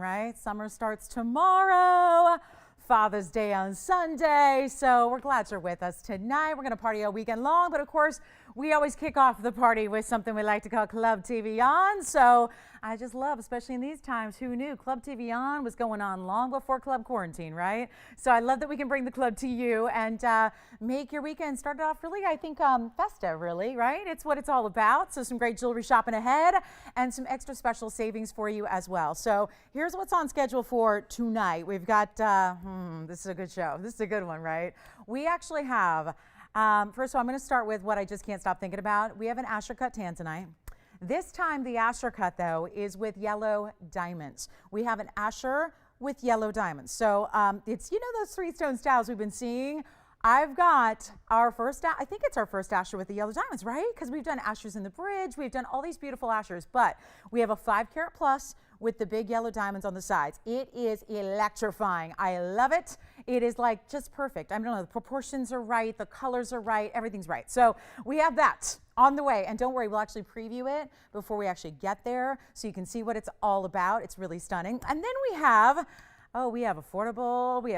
right? Summer starts tomorrow. Father's Day on Sunday, so we're glad you're with us tonight. We're going to party all weekend long, but of course, we always kick off the party with something we like to call Club TVON. So I just love, especially in these times, who knew Club TVON was going on long before Club Quarantine, right? So I love that we can bring the club to you and make your weekend start off really, I think, festive, really, right? It's what it's all about. So some great jewelry shopping ahead and some extra special savings for you as well. So here's what's on schedule for tonight. We've got, this is a good show. This is a good one, right? We actually have, first of all, I'm going to start with what I just can't stop thinking about. We have an Asher cut tan tonight. This time the Asher cut, though, is with yellow diamonds. We have an Asher with yellow diamonds. So it's, you know, those three-stone styles we've been seeing. I've got our first, I think it's our first Asher with the yellow diamonds, right? Because we've done Ashers in the bridge. We've done all these beautiful Ashers, but we have a 5-carat plus with the big yellow diamonds on the sides. It is electrifying. I love it. It is like just perfect. I don't know, the proportions are right, the colors are right, everything's right. So we have that on the way. And don't worry, we'll actually preview it before we actually get there so you can see what it's all about. It's really stunning. And then we have, oh, we have affordable, we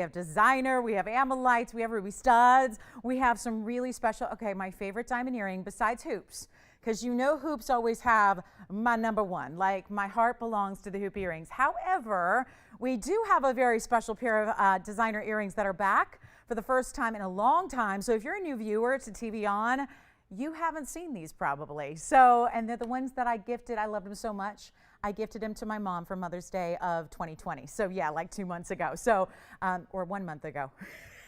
have designer, we have amylites, we have ruby studs. We have some really special, okay, my favorite diamond earring besides hoops, because you know hoops always have my number one. Like, my heart belongs to the hoop earrings. However, we do have a very special pair of designer earrings that are back for the first time in a long time. So if you're a new viewer to TVON, you haven't seen these probably. So, and they're the ones that I gifted. I loved them so much. I gifted them to my mom for Mother's Day of 2020. So yeah, like 2 months ago. So, or 1 month ago.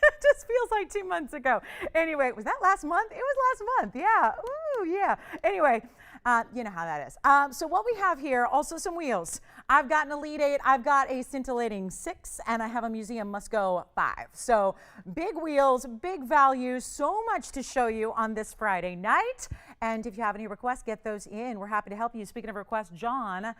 It just feels like 2 months ago. Anyway, was that last month? It was last month. Yeah. Ooh, yeah. Anyway, you know how that is. So what we have here, also some wheels. I've got an Elite 8, I've got a scintillating 6, and I have a Museum Must Go 5. So big wheels, big value, so much to show you on this Friday night. And if you have any requests, get those in. We're happy to help you. Speaking of requests, John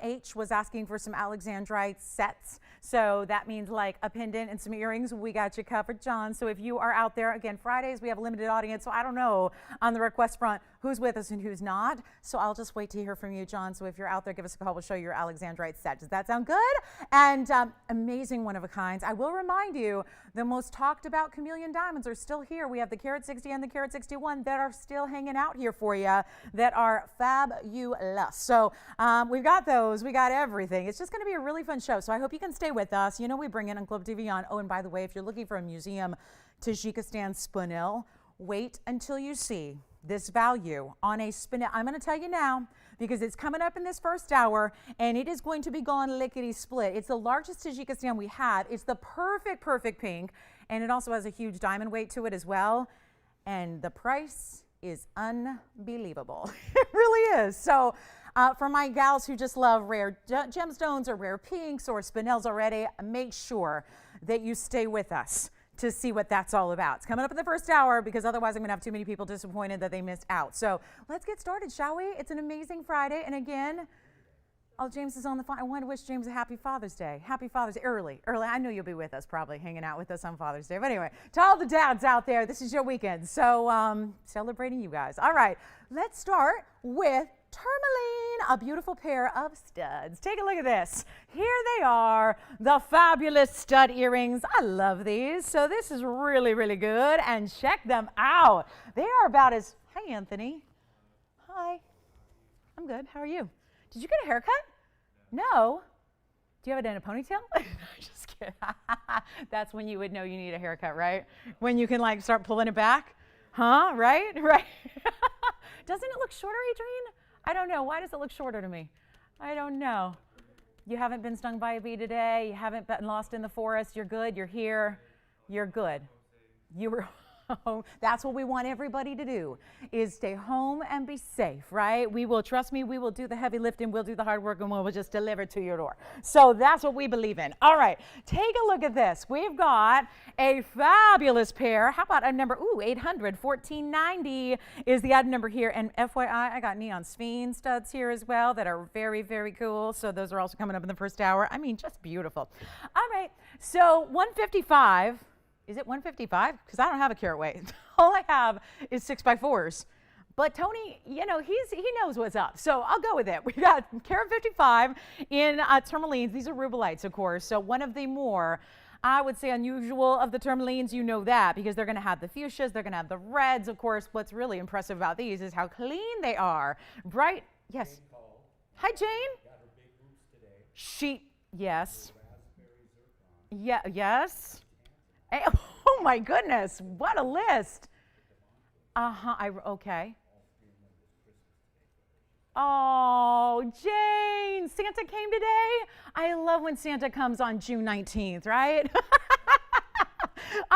H. was asking for some Alexandrite sets. So that means like a pendant and some earrings. We got you covered, John. So if you are out there, again, Fridays, we have a limited audience. So I don't know on the request front who's with us and who's not. So I'll just wait to hear from you, John. So if you're out there, give us a call. We'll show you your Alexandrite set. Does that sound good? And amazing one of a kinds. I will remind you, the most talked about chameleon diamonds are still here. We have the carat 60 and the carat 61 that are still hanging out here for you that are fabulous. So we've got those. We got everything. It's just going to be a really fun show. So I hope you can stay with us. You know, we bring in on Club TVON. Oh, and by the way, if you're looking for a museum, Tajikistan Spinel, wait until you see this value on a Spinel. I'm going to tell you now because it's coming up in this first hour and it is going to be gone lickety split. It's the largest Tajikistan we have. It's the perfect pink, and it also has a huge diamond weight to it as well. And the price is unbelievable. It really is. So for my gals who just love rare gemstones or rare pinks or Spinels already, make sure that you stay with us to see what that's all about. It's coming up in the first hour because otherwise I'm going to have too many people disappointed that they missed out. So let's get started, shall we? It's an amazing Friday. And again, oh, James is on the phone. I want to wish James a happy Father's Day. Happy Father's Day early. I know you'll be with us, probably hanging out with us on Father's Day. But anyway, to all the dads out there, this is your weekend. So celebrating you guys. All right, let's start with Tourmaline, a beautiful pair of studs. Take a look at this. Here they are, the fabulous stud earrings. I love these. So this is really good. And check them out. They are about as, hi, Anthony. Hi. I'm good. How are you? Did you get a haircut? No. Do you have it in a ponytail? Just kidding. That's when you would know you need a haircut, right? When you can like start pulling it back. Huh? Right? Right. Doesn't it look shorter, Adrienne? I don't know. Why does it look shorter to me? I don't know. You haven't been stung by a bee today. You haven't been lost in the forest. You're good. You're here. You're good. You were home. That's what we want everybody to do, is stay home and be safe, right? We will, trust me, we will do the heavy lifting. We'll do the hard work and we'll just deliver to your door. So that's what we believe in. All right. Take a look at this. We've got a fabulous pair. How about a number, 800, 1490 is the item number here. And FYI, I got neon Sphene studs here as well that are very cool. So those are also coming up in the first hour. I mean, just beautiful. All right. So 155. Is it 155? Because I don't have a carat weight. All I have is 6x4s. But Tony, you know, he knows what's up. So I'll go with it. We got Carat 55 in tourmalines. These are rubelites, of course. So one of the more, I would say, unusual of the tourmalines. You know that because they're going to have the fuchsias. They're going to have the reds. Of course, what's really impressive about these is how clean they are. Bright. Yes. Hi, Jane. Got her big hoops today. She, yes. Raspberry zircon. Yeah, yes. Oh my goodness, what a list. Okay. Oh, Jane, Santa came today? I love when Santa comes on June 19th, right?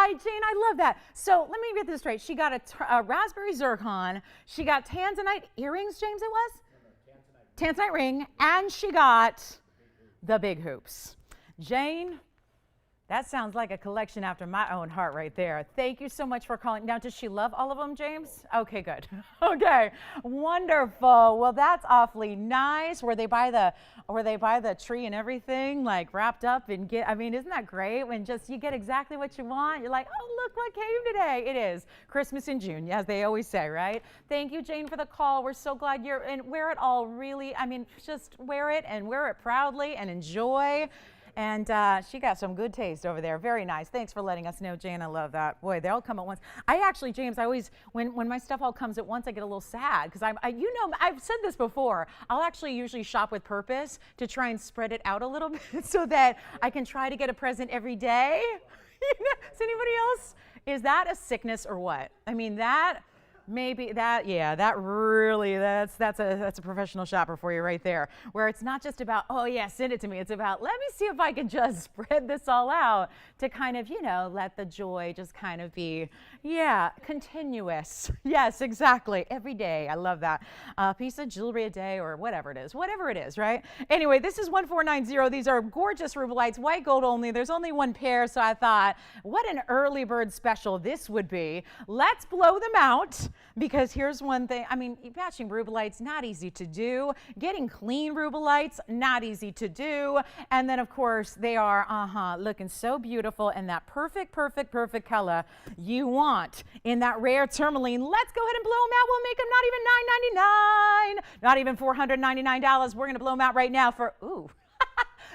Jane, I love that. So let me get this straight. She got a raspberry zircon. She got tanzanite earrings, James, it was? No, tanzanite ring. And she got the big hoops. Jane, that sounds like a collection after my own heart right there. Thank you so much for calling. Now, does she love all of them, James? Okay, good. Okay, wonderful. Well, that's awfully nice. Where they buy the tree and everything, like wrapped up and I mean, isn't that great when just you get exactly what you want? You're like, oh, look what came today. It is Christmas in June, as they always say, right? Thank you, Jane, for the call. We're so glad and wear it all really. I mean, just wear it and wear it proudly and enjoy. And she got some good taste over there. Very nice. Thanks for letting us know, Jane. I love that. Boy, they all come at once. I actually, James, I always, when my stuff all comes at once, I get a little sad because you know, I've said this before. I'll actually usually shop with purpose to try and spread it out a little bit so that I can try to get a present every day. Is anybody else? Is that a sickness or what? I mean, that. Maybe that, yeah, that really, that's a professional shopper for you right there, where it's not just about, oh yeah, send it to me. It's about, let me see if I can just spread this all out to kind of, you know, let the joy just kind of be, yeah, continuous. Yes, exactly. Every day. I love that. A piece of jewelry a day or whatever it is, right? Anyway, this is 1490. These are gorgeous rubelites, white gold only. There's only one pair, so I thought, what an early bird special this would be. Let's blow them out. Because here's one thing, I mean, matching rubelites, not easy to do. Getting clean rubelites, not easy to do. And then, of course, they are, looking so beautiful in that perfect color you want in that rare tourmaline. Let's go ahead and blow them out. We'll make them not even $9.99, not even $499. We're going to blow them out right now for, ooh.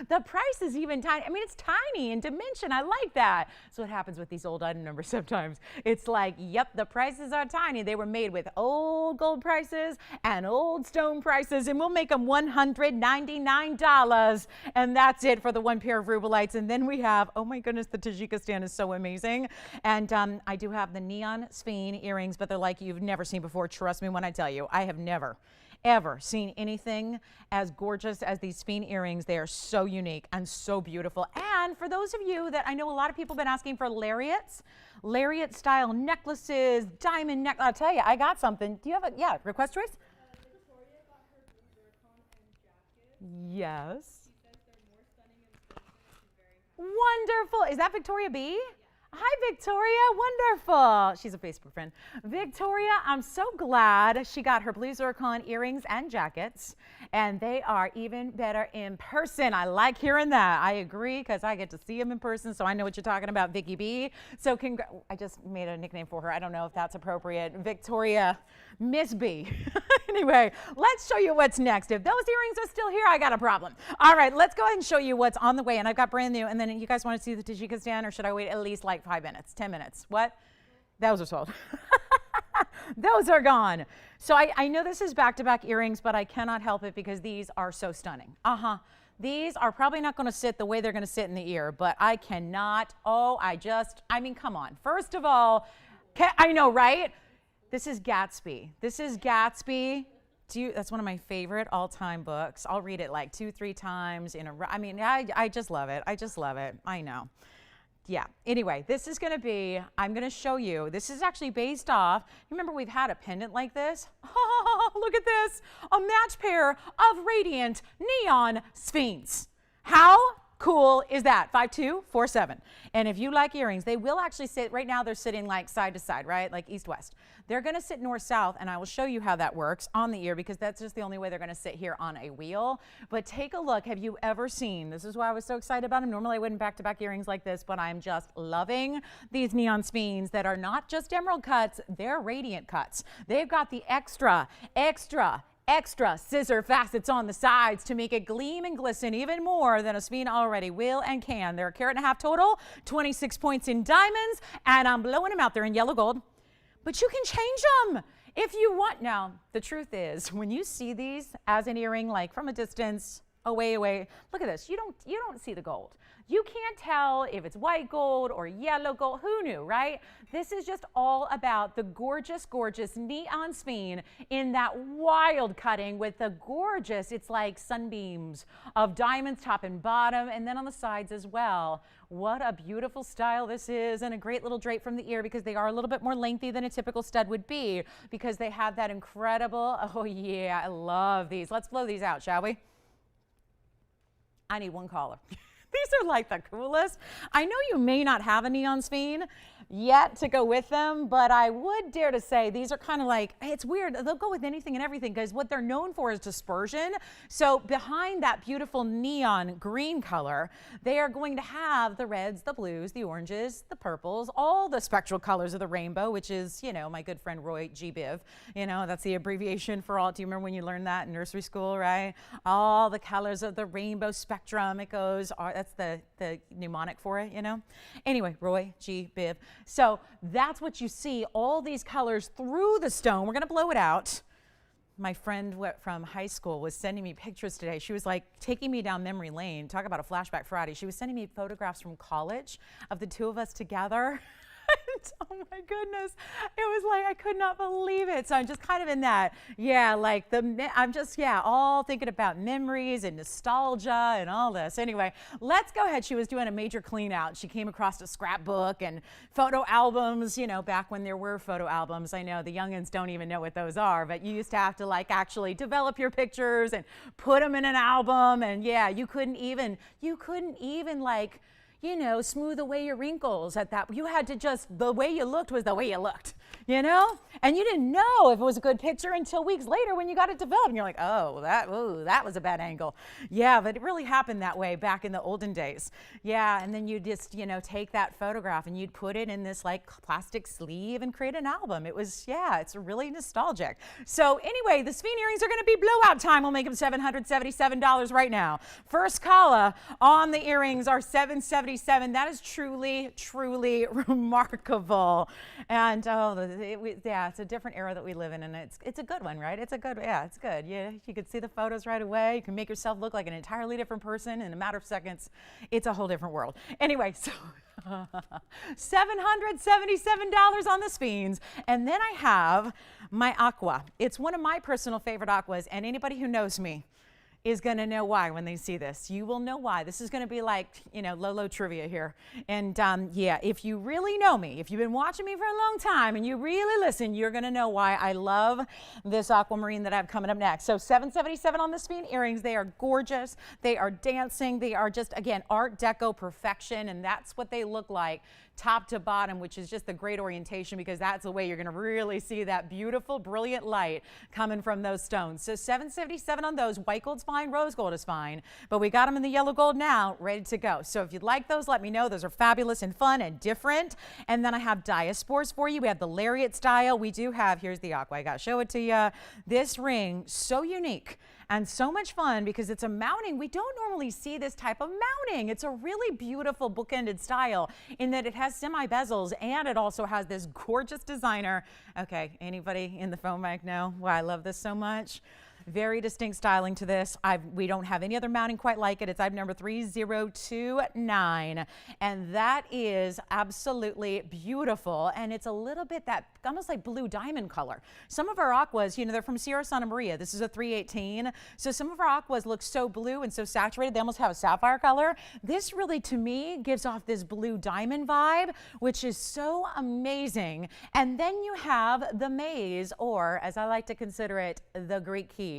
The price is even tiny. I mean, it's tiny in dimension. I like that. So what happens with these old item numbers sometimes? It's like, yep, the prices are tiny. They were made with old gold prices and old stone prices, and we'll make them $199. And that's it for the one pair of rubelites. And then we have, oh my goodness, the Tajikistan is so amazing. And I do have the neon Sphene earrings, but they're like you've never seen before. Trust me when I tell you, I have never ever seen anything as gorgeous as these Sphene earrings. They are so unique and so beautiful. And for those of you that I know a lot of people have been asking for lariat style necklaces, diamond necklace. I'll tell you, I got something. Do you have a, request choice? Victoria got her blue zircon and jacket. Yes. She says they're more stunning in person. She's very happy. Wonderful. Is that Victoria B? Hi, Victoria. Wonderful. She's a Facebook friend. Victoria, I'm so glad she got her blue zircon earrings and jackets, and they are even better in person. I like hearing that. I agree because I get to see them in person, so I know what you're talking about, Vicky B. So I just made a nickname for her. I don't know if that's appropriate. Victoria, Miss B. Anyway, let's show you what's next. If those earrings are still here, I got a problem. All right, let's go ahead and show you what's on the way, and I've got brand new, and then you guys want to see the Tajikistan, or should I wait at least like 5 minutes, 10 minutes? What? Those are sold. Those are gone. So I know this is back-to-back earrings, but I cannot help it because these are so stunning. These are probably not going to sit the way they're going to sit in the ear, but I cannot. I mean, come on. First of all, I know, right? This is Gatsby. This is Gatsby. That's one of my favorite all-time books. I'll read it like 2-3 times in a row. I mean, I just love it. I just love it. I know. Yeah. Anyway, this is going to be, I'm going to show you. This is actually based off, remember we've had a pendant like this? Oh, look at this. A match pair of radiant neon Sphenes. How cool is that? 5247. And if you like earrings, they will actually sit, right now they're sitting like side to side, right? Like east-west. They're going to sit north-south, and I will show you how that works on the ear because that's just the only way they're going to sit here on a wheel. But take a look. Have you ever seen, this is why I was so excited about them. Normally I wouldn't back-to-back earrings like this, but I'm just loving these neon Sphenes that are not just emerald cuts, they're radiant cuts. They've got the extra scissor facets on the sides to make it gleam and glisten even more than a Sphene already will and can. They're 1.5 carats total, 26 points in diamonds, and I'm blowing them out there in yellow gold. But you can change them if you want. Now, the truth is, when you see these as an earring, like from a distance, away, look at this. You don't see the gold. You can't tell if it's white gold or yellow gold. Who knew, right? This is just all about the gorgeous, gorgeous neon Sphene in that wild cutting with the gorgeous, it's like sunbeams of diamonds top and bottom, and then on the sides as well. What a beautiful style this is, and a great little drape from the ear because they are a little bit more lengthy than a typical stud would be because they have that incredible, oh yeah, I love these. Let's blow these out, shall we? I need one collar. These are like the coolest. I know you may not have a neon Sphene yet to go with them, but I would dare to say these are kind of like, it's weird. They'll go with anything and everything because what they're known for is dispersion. So behind that beautiful neon green color, they are going to have the reds, the blues, the oranges, the purples, all the spectral colors of the rainbow, which is, you know, my good friend Roy G. Biv. You know, that's the abbreviation for all. Do you remember when you learned that in nursery school, right? All the colors of the rainbow spectrum. It goes, that's the mnemonic for it, you know? Anyway, Roy G. Biv. So that's what you see, all these colors through the stone. We're going to blow it out. My friend from high school was sending me pictures today. She was like taking me down memory lane. Talk about a flashback Friday. She was sending me photographs from college of the two of us together. Oh my goodness, it was like I could not believe it. So I'm just kind of in that, yeah, like I'm just, yeah, all thinking about memories and nostalgia and all this. Anyway, let's go ahead. She was doing a major clean out. She came across a scrapbook and photo albums, you know, back when there were photo albums. I know the youngins don't even know what those are, but you used to have to like actually develop your pictures and put them in an album. And yeah, you couldn't even like, you know, smooth away your wrinkles at that. You had to just, the way you looked was the way you looked, you know? And you didn't know if it was a good picture until weeks later when you got it developed. And you're like, oh, that was a bad angle. Yeah, but it really happened that way back in the olden days. Yeah, and then you just, you know, take that photograph and you'd put it in this like plastic sleeve and create an album. It was, yeah, it's really nostalgic. So anyway, the Sphene earrings are gonna be blowout time. We'll make them $777 right now. First collar on the earrings are $777. That is truly, truly remarkable. And yeah, it's a different era that we live in, and it's a good one, right? It's a good, yeah, it's good. Yeah, you could see the photos right away. You can make yourself look like an entirely different person in a matter of seconds. It's a whole different world. Anyway, so $777 on the Sphenes. And then I have my aqua. It's one of my personal favorite aquas, and anybody who knows me is going to know why when they see this. You will know why. This is going to be like, you know, Lolo trivia here. And yeah, if you really know me, if you've been watching me for a long time and you really listen, you're going to know why I love this aquamarine that I have coming up next. So $777 on the Sphene earrings. They are gorgeous. They are dancing. They are just, again, Art Deco perfection. And that's what they look like top to bottom, which is just the great orientation because that's the way you're going to really see that beautiful, brilliant light coming from those stones. So $777 on those. White gold's fine, rose gold is fine, but we got them in the yellow gold now, ready to go. So if you'd like those, let me know. Those are fabulous and fun and different. And then I have Diaspores for you. We have the lariat style. We do have, here's the aqua. I got to show it to you. This ring, so unique and so much fun because it's a mounting. We don't normally see this type of mounting. It's a really beautiful bookended style in that it has semi bezels and it also has this gorgeous designer. Okay, anybody in the phone mic know why I love this so much? Very distinct styling to this. We don't have any other mounting quite like it. It's item number 3029. And that is absolutely beautiful. And it's a little bit that almost like blue diamond color. Some of our aquas, you know, they're from Sierra Santa Maria. This is a 318. So some of our aquas look so blue and so saturated. They almost have a sapphire color. This really, to me, gives off this blue diamond vibe, which is so amazing. And then you have the maze, or as I like to consider it, the Greek key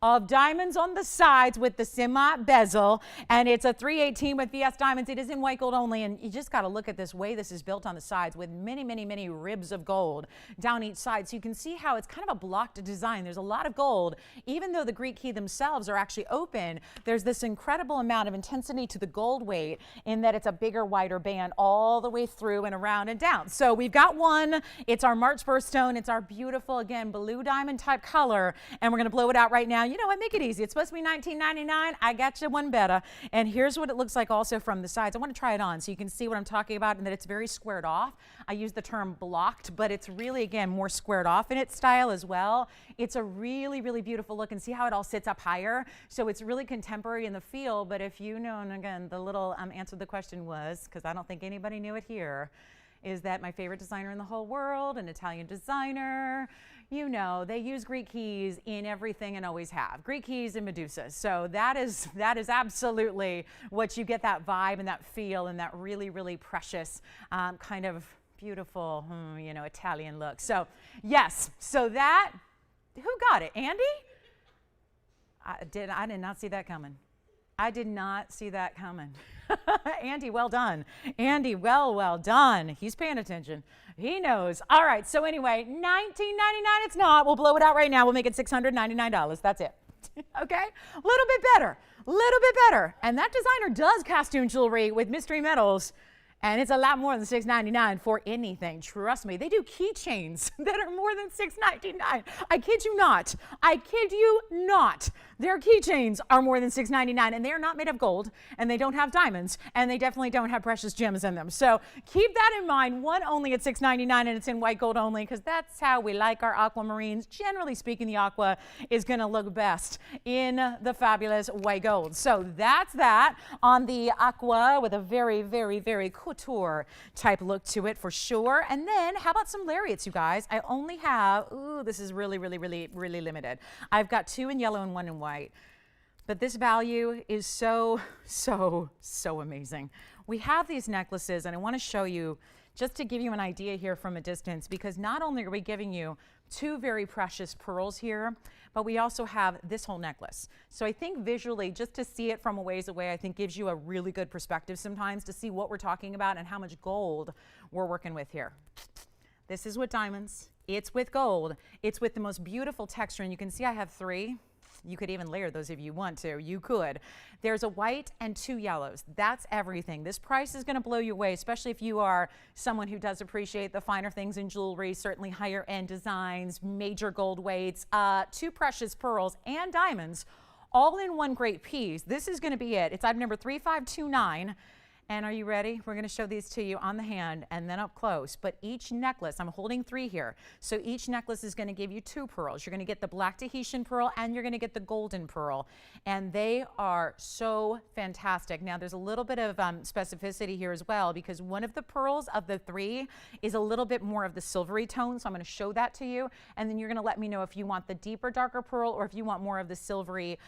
of diamonds on the sides with the semi bezel, and it's a 318 with VS diamonds. It is in white gold only, and you just got to look at this way this is built on the sides with many, many, many ribs of gold down each side. So you can see how it's kind of a blocked design. There's a lot of gold. Even though the Greek key themselves are actually open, there's this incredible amount of intensity to the gold weight in that it's a bigger, wider band all the way through and around and down. So we've got one. It's our March birthstone. It's our beautiful, again, blue diamond type color, and we're going to blow it out right now. You know what? Make it easy. It's supposed to be $19.99. I got you one better. And here's what it looks like also from the sides. I want to try it on so you can see what I'm talking about and that it's very squared off. I use the term blocked, but it's really, again, more squared off in its style as well. It's a really, really beautiful look, and see how it all sits up higher. So it's really contemporary in the feel, but if you know, and again, the little answer to the question was, because I don't think anybody knew it here, is that my favorite designer in the whole world, an Italian designer. You know, they use Greek keys in everything and always have. Greek keys and Medusas. So that is absolutely what you get, that vibe and that feel and that really, really precious kind of beautiful, you know, Italian look. So yes, so that, who got it? Andy? I did not see that coming. I did not see that coming. Andy, well done. Andy, well done. He's paying attention. He knows. All right, so anyway, $19.99 it's not. We'll blow it out right now. We'll make it $699. That's it. Okay? A little bit better. And that designer does costume jewelry with mystery metals. And it's a lot more than $6.99 for anything. Trust me. They do keychains that are more than $6.99. I kid you not. Their keychains are more than $6.99, and they are not made of gold, and they don't have diamonds, and they definitely don't have precious gems in them. So keep that in mind. One only at $6.99, and it's in white gold only, because that's how we like our aquamarines. Generally speaking, the aqua is going to look best in the fabulous white gold. So that's that on the aqua with a very, very, very couture type look to it for sure. And then how about some lariats, you guys? I only have, this is really, really, really, really limited. I've got 2 in yellow and 1 in white. But this value is so amazing. We have these necklaces, and I want to show you, just to give you an idea here from a distance, because not only are we giving you 2 very precious pearls here, but we also have this whole necklace. So I think visually, just to see it from a ways away, I think gives you a really good perspective sometimes to see what we're talking about and how much gold we're working with here. This is with diamonds. It's with gold. It's with the most beautiful texture, and you can see I have 3. You could even layer those if you want to. You could. There's a white and 2 yellows. That's everything. This price is going to blow you away, especially if you are someone who does appreciate the finer things in jewelry, certainly higher end designs, major gold weights, 2 precious pearls and diamonds, all in one great piece. This is going to be it. It's item number 3529. And are you ready? We're going to show these to you on the hand and then up close. But each necklace, I'm holding 3 here. So each necklace is going to give you 2 pearls. You're going to get the black Tahitian pearl and you're going to get the golden pearl. And they are so fantastic. Now there's a little bit of specificity here as well, because one of the pearls of the 3 is a little bit more of the silvery tone. So I'm going to show that to you. And then you're going to let me know if you want the deeper, darker pearl or if you want more of the silvery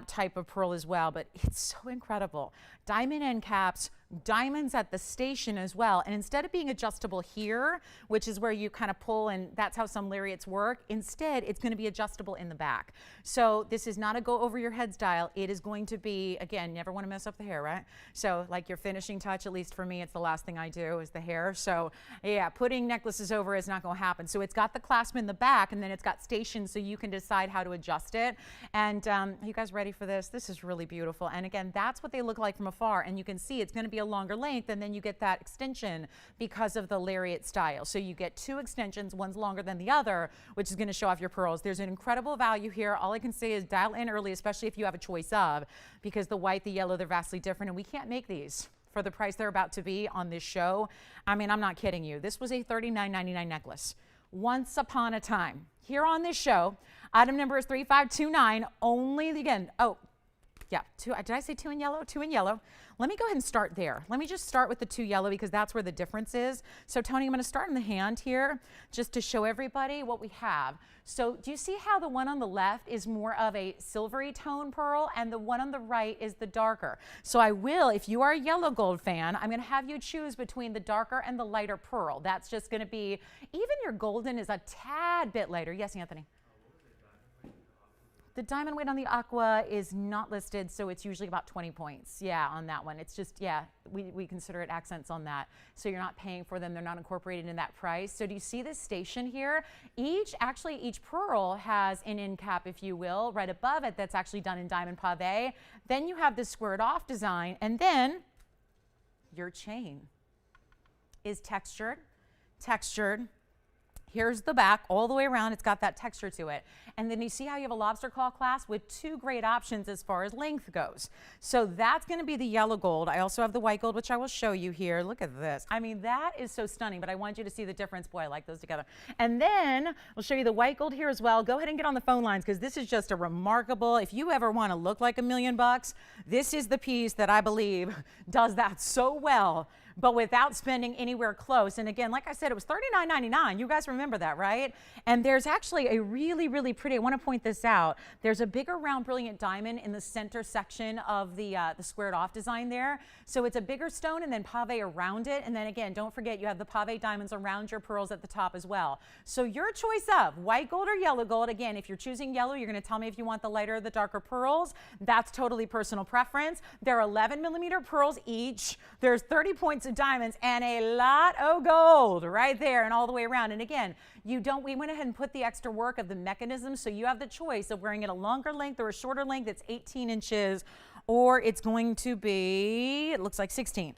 type of pearl as well. But it's so incredible. Diamond end caps, diamonds at the station as well. And instead of being adjustable here, which is where you kind of pull, and that's how some lariats work, instead it's going to be adjustable in the back. So this is not a go over your head style. It is going to be, again, you never want to mess up the hair, right? So like your finishing touch, at least for me, it's the last thing I do is the hair. So yeah, putting necklaces over is not going to happen. So it's got the clasp in the back, and then it's got stations so you can decide how to adjust it. And are you guys ready for this? This is really beautiful. And again, that's what they look like from afar. And you can see it's going to be a longer length, and then you get that extension because of the lariat style. So you get 2 extensions, one's longer than the other, which is going to show off your pearls. There's an incredible value here. All I can say is dial in early, especially if you have a choice of, because the white, the yellow, they're vastly different, and we can't make these for the price they're about to be on this show. I mean, I'm not kidding you. This was a $39.99 necklace. Once upon a time. Here on this show, item number is 3529, only again, yeah, 2, did I say 2 in yellow? 2 in yellow. Let me go ahead and start there. Let me just start with the 2 yellow because that's where the difference is. So Tony, I'm going to start in the hand here just to show everybody what we have. So do you see how the one on the left is more of a silvery tone pearl and the one on the right is the darker? So I will, if you are a yellow gold fan, I'm going to have you choose between the darker and the lighter pearl. That's just going to be, even your golden is a tad bit lighter. Yes, Anthony? The diamond weight on the aqua is not listed, so it's usually about 20 points. Yeah, on that one. It's just, yeah, we consider it accents on that. So you're not paying for them. They're not incorporated in that price. So do you see this station here? Each pearl has an end cap, if you will, right above it that's actually done in diamond pave. Then you have this squared off design, and then your chain is textured. Here's the back all the way around. It's got that texture to it. And then you see how you have a lobster claw clasp with two great options as far as length goes. So that's going to be the yellow gold. I also have the white gold, which I will show you here. Look at this. I mean, that is so stunning, but I want you to see the difference. Boy, I like those together. And then we'll show you the white gold here as well. Go ahead and get on the phone lines because this is just a remarkable, if you ever want to look like $1 million, this is the piece that I believe does that so well, but without spending anywhere close. And again, like I said, it was $39.99. You guys remember that, right? And there's actually a really, really pretty, I want to point this out. There's a bigger round brilliant diamond in the center section of the squared off design there. So it's a bigger stone and then pave around it. And then again, don't forget you have the pave diamonds around your pearls at the top as well. So your choice of white gold or yellow gold. Again, if you're choosing yellow, you're going to tell me if you want the lighter or the darker pearls. That's totally personal preference. They're 11mm pearls each. There's 30 points of diamonds and a lot of gold right there and all the way around. And again, we went ahead and put the extra work of the mechanism, so you have the choice of wearing it a longer length or a shorter length. It's 18 inches, or it's going to be, it looks like 16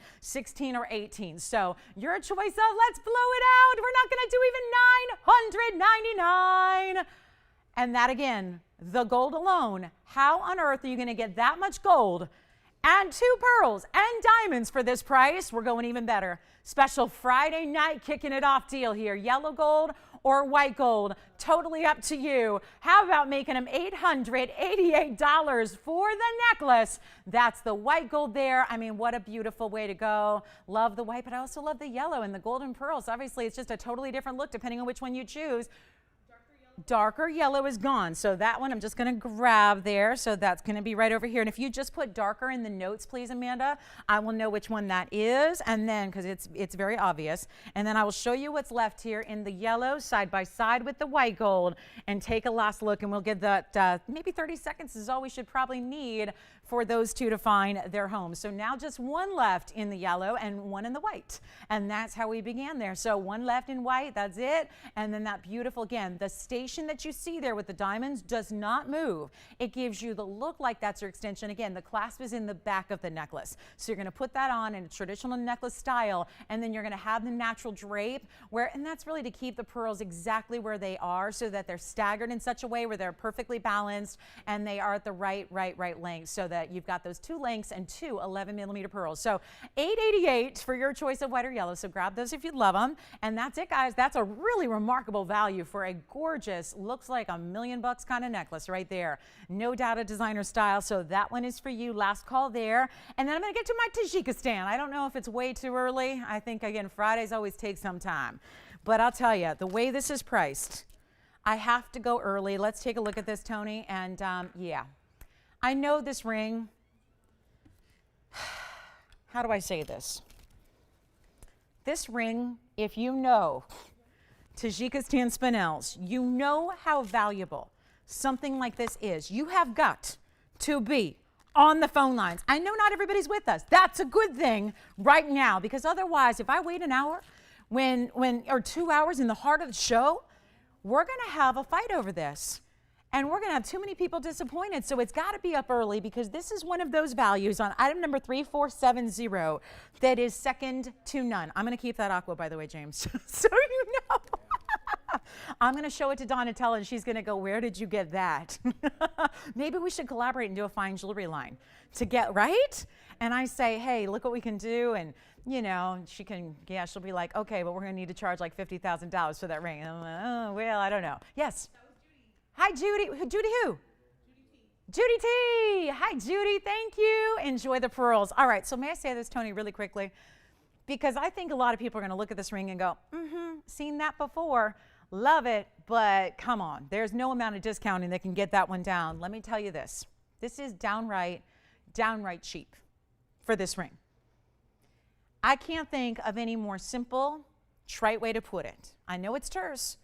or 18. So your choice of, let's blow it out. We're not going to do even $999. And that again, the gold alone, how on earth are you going to get that much gold and two pearls and diamonds for this price? We're going even better. Special Friday night kicking it off deal here. Yellow gold or white gold, totally up to you. How about making them $888 for the necklace? That's the white gold there. I mean, what a beautiful way to go. Love the white, but I also love the yellow and the golden pearls. Obviously, it's just a totally different look depending on which one you choose. Darker yellow is gone. So that one I'm just going to grab there. So that's going to be right over here. And if you just put darker in the notes, please, Amanda, I will know which one that is. And then, because it's very obvious. And then I will show you what's left here in the yellow side by side with the white gold. And take a last look. And we'll give that maybe 30 seconds is all we should probably need for those two to find their homes. So now just one left in the yellow and one in the white. And that's how we began there. So one left in white, that's it. And then that beautiful, again, the station that you see there with the diamonds does not move. It gives you the look like that's your extension. Again, the clasp is in the back of the necklace. So you're gonna put that on in a traditional necklace style, and then you're gonna have the natural drape and that's really to keep the pearls exactly where they are so that they're staggered in such a way where they're perfectly balanced and they are at the right length, so that you've got those two lengths and two 11mm pearls. So $888 for your choice of white or yellow. So grab those if you love them. And that's it, guys. That's a really remarkable value for a gorgeous, looks like $1 million kind of necklace right there. No doubt a designer style. So that one is for you. Last call there. And then I'm going to get to my Tajikistan. I don't know if it's way too early. I think, again, Fridays always take some time. But I'll tell you, the way this is priced, I have to go early. Let's take a look at this, Tony. And yeah. I know this ring, how do I say this? This ring, if you know Tajikistan Spinels, you know how valuable something like this is. You have got to be on the phone lines. I know not everybody's with us. That's a good thing right now, because otherwise, if I wait an hour or 2 hours in the heart of the show, we're going to have a fight over this. And we're going to have too many people disappointed. So it's got to be up early, because this is one of those values on item number 3470 that is second to none. I'm going to keep that aqua, by the way, James, so you know. I'm going to show it to Donatella, and she's going to go, where did you get that? Maybe we should collaborate and do a fine jewelry line to get, right? And I say, hey, look what we can do. And, you know, she'll be like, okay, but we're going to need to charge like $50,000 for that ring. And I'm like, oh, well, I don't know. Yes. Hi, Judy. Judy who? Judy T. Hi, Judy. Thank you. Enjoy the pearls. All right. So may I say this, Tony, really quickly? Because I think a lot of people are going to look at this ring and go, seen that before. Love it. But come on. There's no amount of discounting that can get that one down. Let me tell you this. This is downright cheap for this ring. I can't think of any more simple, trite way to put it. I know it's terse,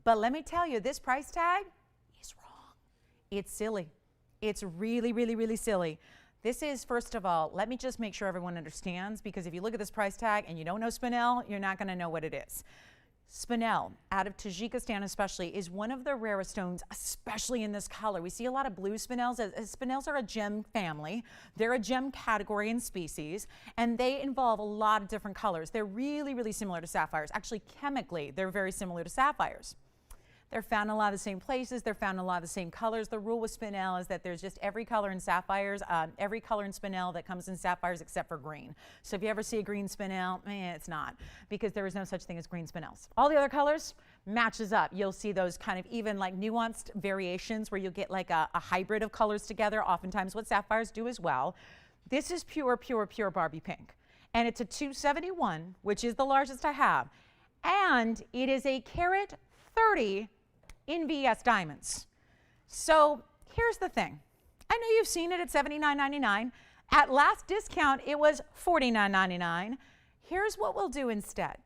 but let me tell you, this price tag is wrong. It's silly. It's really, really, really silly. This is, first of all, let me just make sure everyone understands, because if you look at this price tag and you don't know Spinel, you're not going to know what it is. Spinel, out of Tajikistan especially, is one of the rarest stones, especially in this color. We see a lot of blue spinels. Spinels are a gem family. They're a gem category and species, and they involve a lot of different colors. They're really, really similar to sapphires. Actually, chemically, they're very similar to sapphires. They're found in a lot of the same places. They're found in a lot of the same colors. The rule with Spinel is that there's just every color in sapphires, every color in Spinel that comes in sapphires except for green. So if you ever see a green Spinel, it's not, because there is no such thing as green Spinels. All the other colors matches up. You'll see those kind of even like nuanced variations where you'll get like a hybrid of colors together, oftentimes what sapphires do as well. This is pure, pure, pure Barbie pink. And it's a 271, which is the largest I have. And it is a carat 30 in VS diamonds. So here's the thing. I know you've seen it at $79.99. At last discount, it was $49.99. Here's what we'll do instead.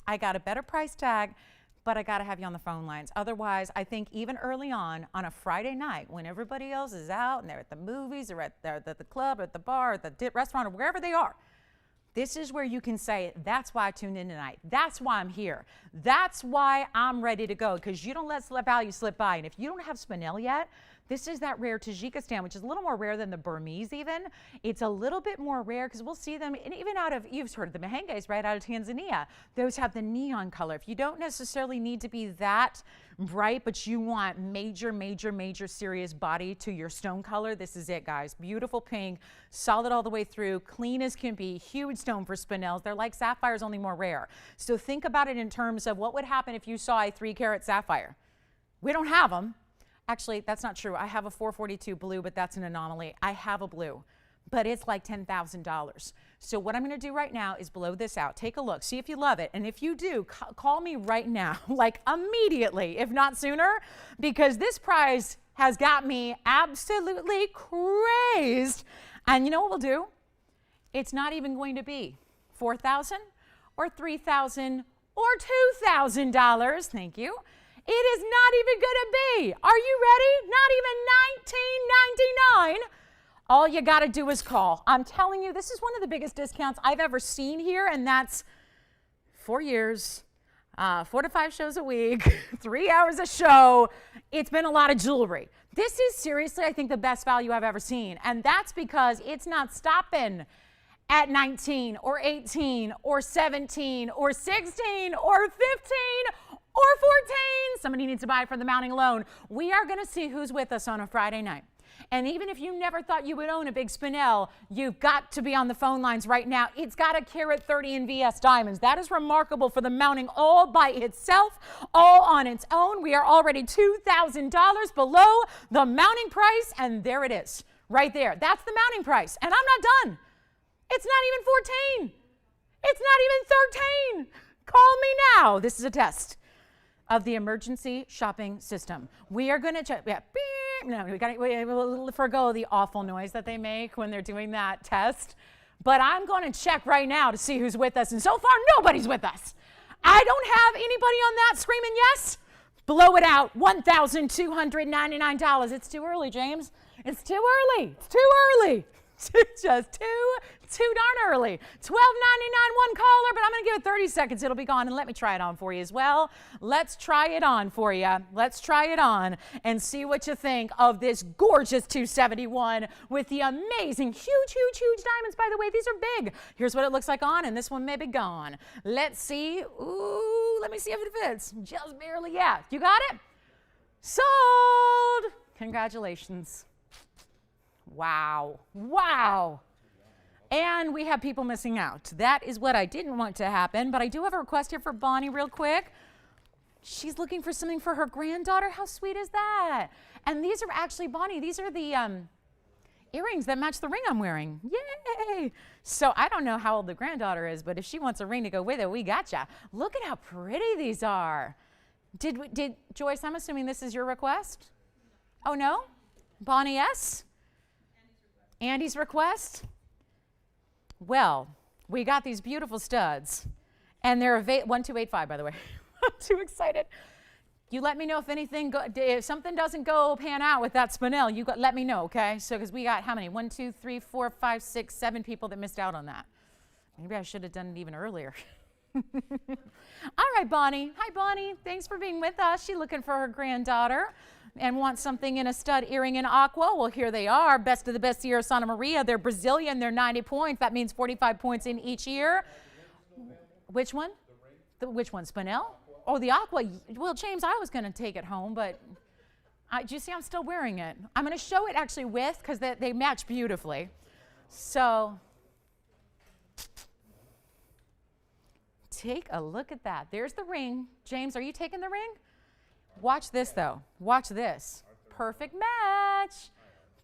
I got a better price tag, but I got to have you on the phone lines. Otherwise, I think even early on a Friday night, when everybody else is out and they're at the movies or they're at the club or at the bar, or at the restaurant, or wherever they are, this is where you can say, that's why I tuned in tonight. That's why I'm here. That's why I'm ready to go, because you don't let value slip by. And if you don't have Spinel yet, this is that rare Tajikistan, which is a little more rare than the Burmese even. It's a little bit more rare because we'll see them, and even out of, you've heard of the Mahenges, right, out of Tanzania. Those have the neon color. If you don't necessarily need to be that bright, but you want major, major, major serious body to your stone color, this is it, guys. Beautiful pink, solid all the way through, clean as can be, huge stone for Spinels. They're like sapphires, only more rare. So think about it in terms of what would happen if you saw a 3-carat sapphire. We don't have them. Actually, that's not true. I have a 442 blue, but that's an anomaly. I have a blue, but it's like $10,000. So what I'm going to do right now is blow this out. Take a look. See if you love it. And if you do, call me right now, like immediately, if not sooner, because this prize has got me absolutely crazed. And you know what we'll do? It's not even going to be $4,000 or $3,000 or $2,000. Thank you. It is not even going to be. Are you ready? Not even $19.99. All you got to do is call. I'm telling you, this is one of the biggest discounts I've ever seen here, and that's 4 years, 4 to 5 shows a week, 3 hours a show. It's been a lot of jewelry. This is seriously, I think, the best value I've ever seen, and that's because it's not stopping at 19 or 18 or 17 or 16 or 15 or 14. Somebody needs to buy it for the mounting alone. We are going to see who's with us on a Friday night. And even if you never thought you would own a big Spinel, you've got to be on the phone lines right now. It's got a carat 30 in VS diamonds. That is remarkable for the mounting all by itself, all on its own. We are already $2,000 below the mounting price, and there it is, right there. That's the mounting price, and I'm not done. It's not even 14. It's not even 13. Call me now. This is a test of the emergency shopping system. We are going to check. Yeah, beep. No, we'll forgo the awful noise that they make when they're doing that test. But I'm going to check right now to see who's with us. And so far, nobody's with us. I don't have anybody on that screaming yes. Blow it out. $1,299. It's too early, James. It's too early. It's too early. Just too darn early. $12.99 one caller, but I'm going to give it 30 seconds. It'll be gone, and let me try it on for you as well. Let's try it on for you. Let's try it on and see what you think of this gorgeous 271 with the amazing, huge diamonds. By the way, these are big. Here's what it looks like on, and this one may be gone. Let's see. Ooh, let me see if it fits. Just barely, yeah. You got it? Sold. Congratulations. Wow. Wow. And we have people missing out. That is what I didn't want to happen, but I do have a request here for Bonnie real quick. She's looking for something for her granddaughter. How sweet is that? And these are actually, Bonnie, these are the earrings that match the ring I'm wearing. Yay! So I don't know how old the granddaughter is, but if she wants a ring to go with it, we gotcha. Look at how pretty these are. Did Joyce, I'm assuming this is your request? Oh, no? Bonnie S.? Andy's request? Well, we got these beautiful studs, and they're 1285, by the way. I'm too excited. You let me know if if something doesn't pan out with that Spinel, let me know, okay? So, because we got how many? 1, 2, 3, 4, 5, 6, 7 people that missed out on that. Maybe I should have done it even earlier. All right, Bonnie. Hi, Bonnie. Thanks for being with us. She's looking for her granddaughter and wants something in a stud earring in aqua. Well, here they are. Best of the best Sierra Santa Maria. They're Brazilian. They're 90 points. That means 45 points in each ear. Which one? Which one? Spinel? Oh, the aqua. Well, James, I was going to take it home, but do you see I'm still wearing it? I'm going to show it actually with, because they match beautifully. So take a look at that. There's the ring. James, are you taking the ring? Watch this, though. Watch this. Perfect match.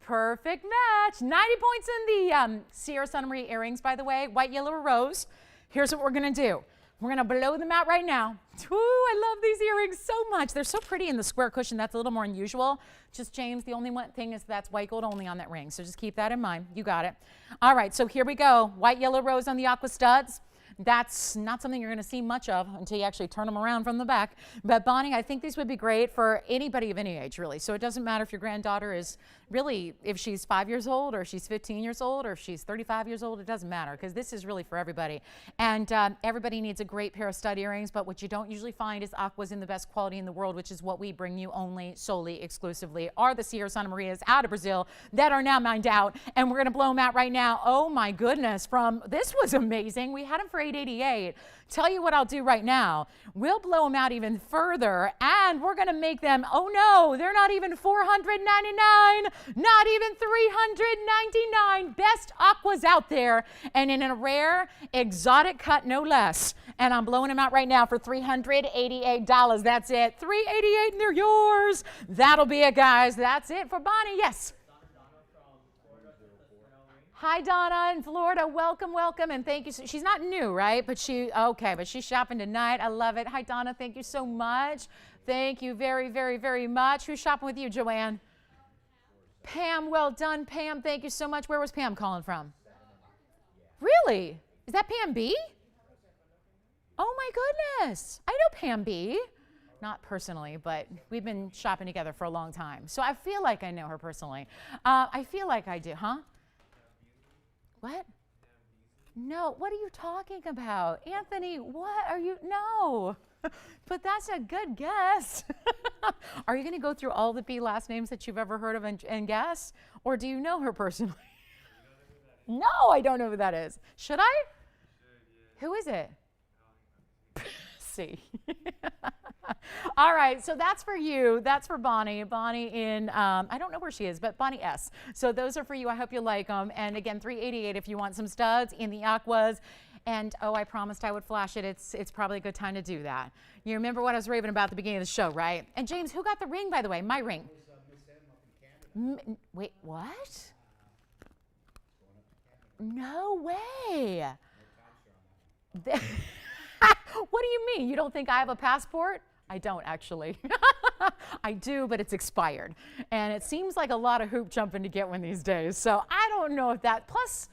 Perfect match. 90 points in the Sierra Santa Maria earrings, by the way. White, yellow, or rose. Here's what we're going to do. We're going to blow them out right now. Ooh, I love these earrings so much. They're so pretty in the square cushion. That's a little more unusual. Just, James, the only one thing is that's white gold only on that ring. So just keep that in mind. You got it. All right, so here we go. White, yellow, rose on the aqua studs. That's not something you're going to see much of until you actually turn them around from the back. But Bonnie, I think these would be great for anybody of any age, really. So it doesn't matter if your granddaughter is really, if she's 5 years old or she's 15 years old or if she's 35 years old, it doesn't matter, because this is really for everybody. And everybody needs a great pair of stud earrings, but what you don't usually find is aquas in the best quality in the world, which is what we bring you only, solely, exclusively, are the Sierra Santa Marias out of Brazil that are now mined out. And we're going to blow them out right now. Oh my goodness, this was amazing. We had them for $888. Tell you what I'll do right now. We'll blow them out even further, and we're going to make them, oh no, they're not even $499, not even $399. Best aquas out there, and in a rare, exotic cut, no less. And I'm blowing them out right now for $388. That's it. $388, and they're yours. That'll be it, guys. That's it for Bonnie. Yes. Hi, Donna in Florida. Welcome, welcome, and thank you. She's not new, right? But but she's shopping tonight. I love it. Hi, Donna. Thank you so much. Thank you very, very, very much. Who's shopping with you, Joanne? Pam, well done, Pam. Thank you so much. Where was Pam calling from? Really? Is that Pam B? Oh, my goodness. I know Pam B. Not personally, but we've been shopping together for a long time. So I feel like I know her personally. I feel like I do, huh? What? No, what are you talking about? Anthony, what are you? No, but that's a good guess. Are you going to go through all the B last names that you've ever heard of and guess? Or do you know her personally? No, I don't know who that is. Should I? Who is it? See. All right, so that's for you. That's for Bonnie. Bonnie in, I don't know where she is, but Bonnie S. So those are for you. I hope you like them. And again, $388 if you want some studs in the aquas. And oh, I promised I would flash it. It's probably a good time to do that. You remember what I was raving about at the beginning of the show, right? And James, who got the ring, by the way? My ring. Wait, what? No way. What do you mean? You don't think I have a passport? I don't, actually. I do, but it's expired. And it seems like a lot of hoop jumping to get one these days. So I don't know if that, plus,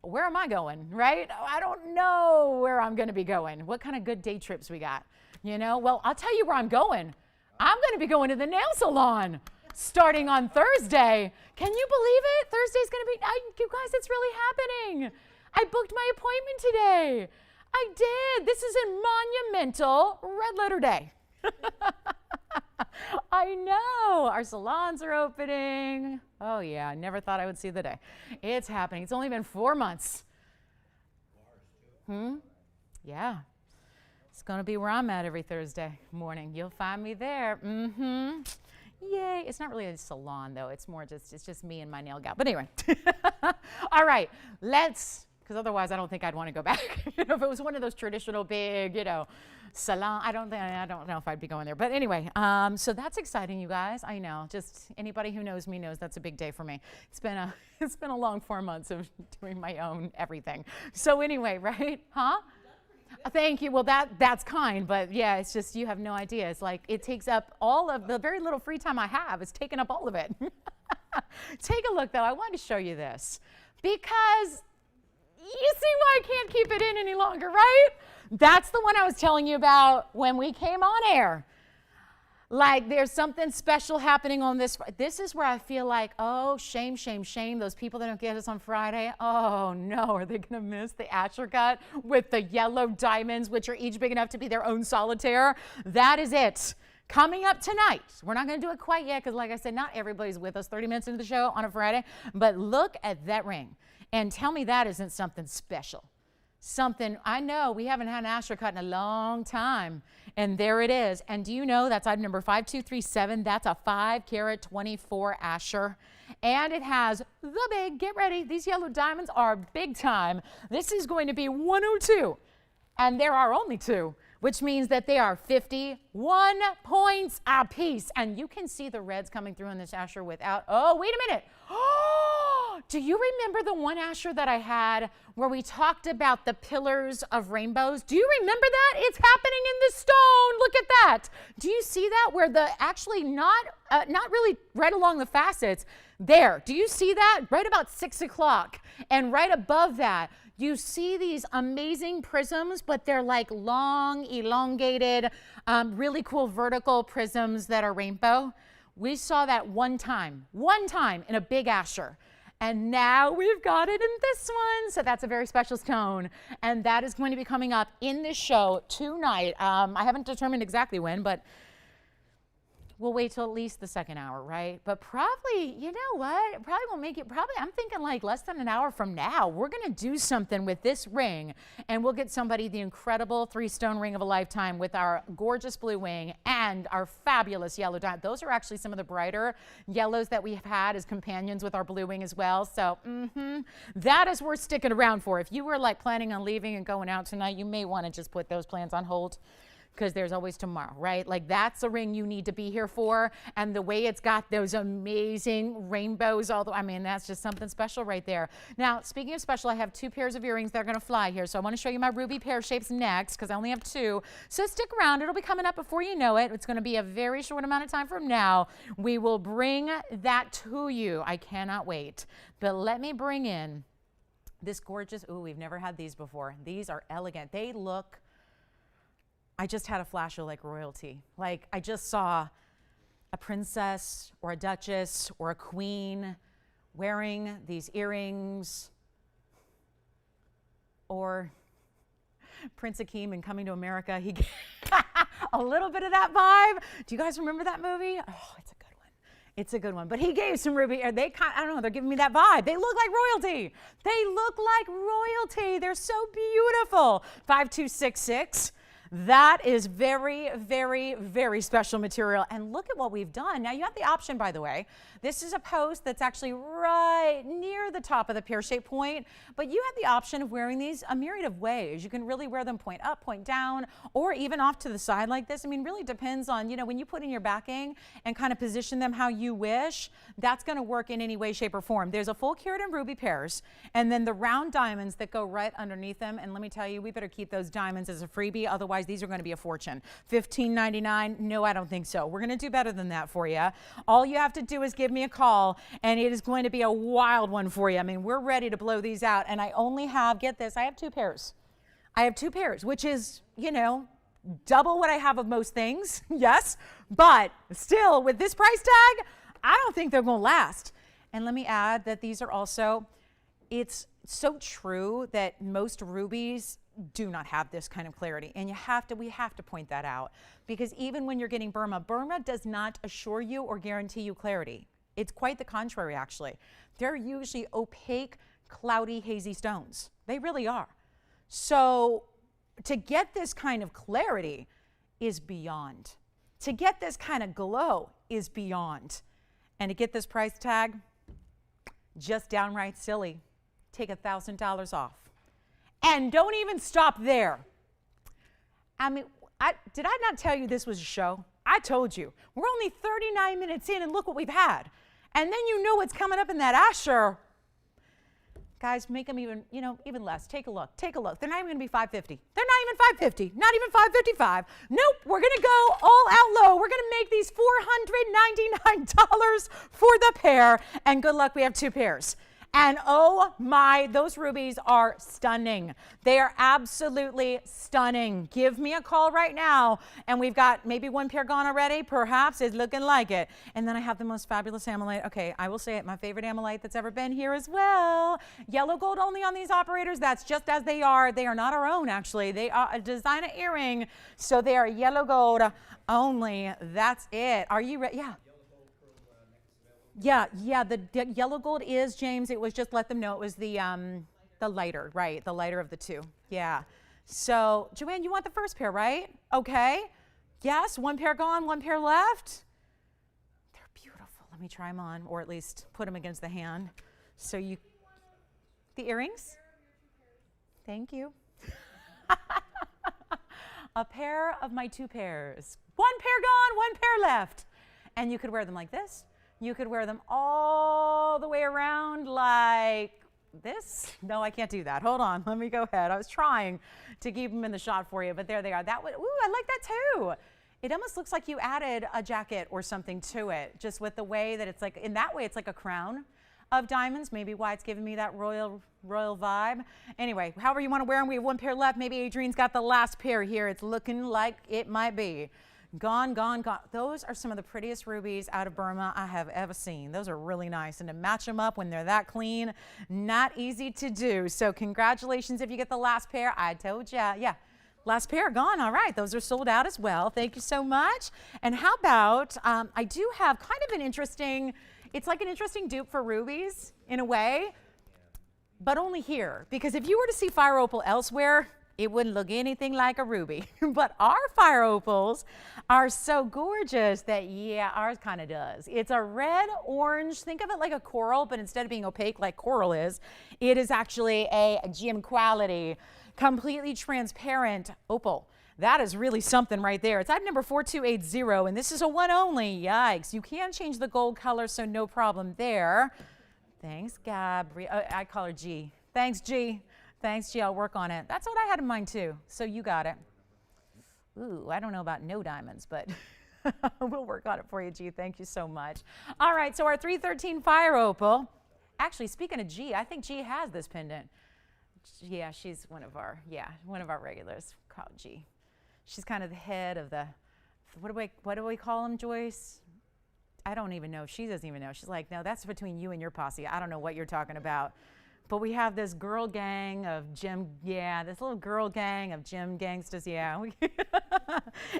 where am I going, right? I don't know where I'm going to be going. What kind of good day trips we got? You know, well, I'll tell you where I'm going. I'm going to be going to the nail salon starting on Thursday. Can you believe it? Thursday's going to be, you guys, it's really happening. I booked my appointment today. I did. This is a monumental red letter day. I know. Our salons are opening. Oh, yeah. I never thought I would see the day. It's happening. It's only been 4 months. Yeah. It's going to be where I'm at every Thursday morning. You'll find me there. Yay. It's not really a salon, though. It's just me and my nail gal. But anyway. All right. Because otherwise I don't think I'd want to go back. If it was one of those traditional big, salon, I don't know if I'd be going there. But anyway, so that's exciting, you guys. I know. Just anybody who knows me knows that's a big day for me. It's been a long 4 months of doing my own everything. So anyway, right? Huh? Thank you. Well, that's kind, but yeah, it's just you have no idea. It's like it takes up all of the very little free time I have. It's taken up all of it. Take a look, though. I wanted to show you this because you see why I can't keep it in any longer, right? That's the one I was telling you about when we came on air. Like there's something special happening on this. This is where I feel like, oh, shame, shame, shame. Those people that don't get us on Friday. Oh no, are they going to miss the Asher cut with the yellow diamonds, which are each big enough to be their own solitaire? That is it. Coming up tonight. We're not going to do it quite yet because like I said, not everybody's with us 30 minutes into the show on a Friday. But look at that ring and tell me that isn't something special. Something, I know we haven't had an Asher cut in a long time, and there it is. And do you know that's item number 5237? That's a 5-carat 24 Asher, and it has the big, get ready, these yellow diamonds are big time. This is going to be 102, and there are only 2, which means that they are 51 points a piece. And you can see the reds coming through in this Asher without, oh, wait a minute. Oh, do you remember the one Asher that I had where we talked about the pillars of rainbows? Do you remember that? It's happening in the stone. Look at that. Do you see that? Where the actually not really right along the facets there. Do you see that? Right about 6 o'clock. And right above that, you see these amazing prisms, but they're like long, elongated, really cool vertical prisms that are rainbow. We saw that one time in a big Asher. And now we've got it in this one. So that's a very special stone. And that is going to be coming up in this show tonight. I haven't determined exactly when, but we'll wait till at least the second hour, right? But probably, you know what? Probably won't make it, I'm thinking like less than an hour from now, we're going to do something with this ring and we'll get somebody the incredible 3-stone ring of a lifetime with our gorgeous blue wing and our fabulous yellow diamond. Those are actually some of the brighter yellows that we've had as companions with our blue wing as well. So that is worth sticking around for. If you were like planning on leaving and going out tonight, you may want to just put those plans on hold, because there's always tomorrow, right? Like that's a ring you need to be here for. And the way it's got those amazing rainbows, I mean, that's just something special right there. Now, speaking of special, I have 2 pairs of earrings that are gonna fly here. So I wanna show you my ruby pear shapes next, because I only have 2. So stick around, it'll be coming up before you know it. It's gonna be a very short amount of time from now. We will bring that to you. I cannot wait. But let me bring in this gorgeous, ooh, we've never had these before. These are elegant. They look, I just had a flash of like royalty. Like I just saw a princess or a duchess or a queen wearing these earrings, or Prince Akeem in Coming to America. He a little bit of that vibe. Do you guys remember that movie? Oh, it's a good one. It's a good one. But he gave some ruby, I don't know, they're giving me that vibe. They look like royalty. They look like royalty. They're so beautiful. 5266. That is very, very, very special material. And look at what we've done. Now you have the option, by the way. This is a post that's actually right near the top of the pear-shaped point, but you have the option of wearing these a myriad of ways. You can really wear them point up, point down, or even off to the side like this. I mean, really depends on, you know, when you put in your backing and kind of position them how you wish, that's going to work in any way, shape, or form. There's a full carat and ruby pairs, and then the round diamonds that go right underneath them. And let me tell you, we better keep those diamonds as a freebie. Otherwise, these are going to be a fortune. $15.99? No, I don't think so. We're going to do better than that for you. All you have to do is give me a call, and it is going to be a wild one for you. I mean, we're ready to blow these out, and I only have, get this, I have 2 pairs. I have 2 pairs, which is, you know, double what I have of most things, yes, but still, with this price tag, I don't think they're going to last. And let me add that these are also, it's so true that most rubies do not have this kind of clarity, and we have to point that out, because even when you're getting Burma does not assure you or guarantee you clarity. It's quite the contrary, actually. They're usually opaque, cloudy, hazy stones. They really are. So to get this kind of clarity is beyond. To get this kind of glow is beyond. And to get this price tag, just downright silly. Take $1,000 off. And don't even stop there. I mean, did I not tell you this was a show? I told you. We're only 39 minutes in, and look what we've had. And then you know what's coming up in that Asher. Guys, make them even, you know, even less. Take a look. Take a look. They're not even going to be $550. They're not even $550. Not even $555. Nope. We're going to go all out low. We're going to make these $499 for the pair. And good luck. We have 2 pairs. And oh my, those rubies are stunning. They are absolutely stunning. Give me a call right now. And we've got maybe one pair gone already. Perhaps it's looking like it. And then I have the most fabulous amylite. Okay, I will say it, my favorite amylite that's ever been here as well. Yellow gold only on these operators. That's just as they are. They are not our own, actually. They are a designer earring. So they are yellow gold only. That's it. Are you ready? Yeah. Yeah, the yellow gold is, James, it was just let them know it was the lighter, right? The lighter of the two. Yeah. So, Joanne, you want the first pair, right? Okay. Yes, one pair gone, one pair left. They're beautiful. Let me try them on, or at least put them against the hand. So you, the earrings? Thank you. A pair of my two pairs. One pair gone, one pair left. And you could wear them like this. You could wear them all the way around like this. No, I can't do that. Hold on. Let me go ahead. I was trying to keep them in the shot for you, but there they are. That would, ooh, I like that too. It almost looks like you added a jacket or something to it, just with the way that it's like, in that way, it's like a crown of diamonds. Maybe why it's giving me that royal vibe. Anyway, however you want to wear them, we have one pair left. Maybe Adrienne's got the last pair here. It's looking like it might be. Gone, gone, gone. Those are some of the prettiest rubies out of Burma I have ever seen. Those are really nice. And to match them up when they're that clean, not easy to do. So congratulations if you get the last pair. I told you. Yeah. Last pair gone. All right. Those are sold out as well. Thank you so much. And how about, I do have kind of an interesting, it's like an interesting dupe for rubies in a way, but only here. Because if you were to see fire opal elsewhere, it wouldn't look anything like a ruby. But our fire opals are so gorgeous that, yeah, ours kind of does. It's a red orange, think of it like a coral, but instead of being opaque like coral is, it is actually a gem quality, completely transparent opal. That is really something right there. It's item number 4280, and this is a one only. Yikes. You can change the gold color, so no problem there. Thanks, Gabri. I call her G. Thanks, G. Thanks, G. I'll work on it. That's what I had in mind, too. So you got it. Ooh, I don't know about no diamonds, but we'll work on it for you, G. Thank you so much. All right, so our 313 fire opal. Actually, speaking of G, I think G has this pendant. Yeah, she's one of our regulars called G. She's kind of the head of the, what do we call them, Joyce? I don't even know. She doesn't even know. She's like, no, that's between you and your posse. I don't know what you're talking about. But we have this girl gang of gym, this little girl gang of gym gangsters,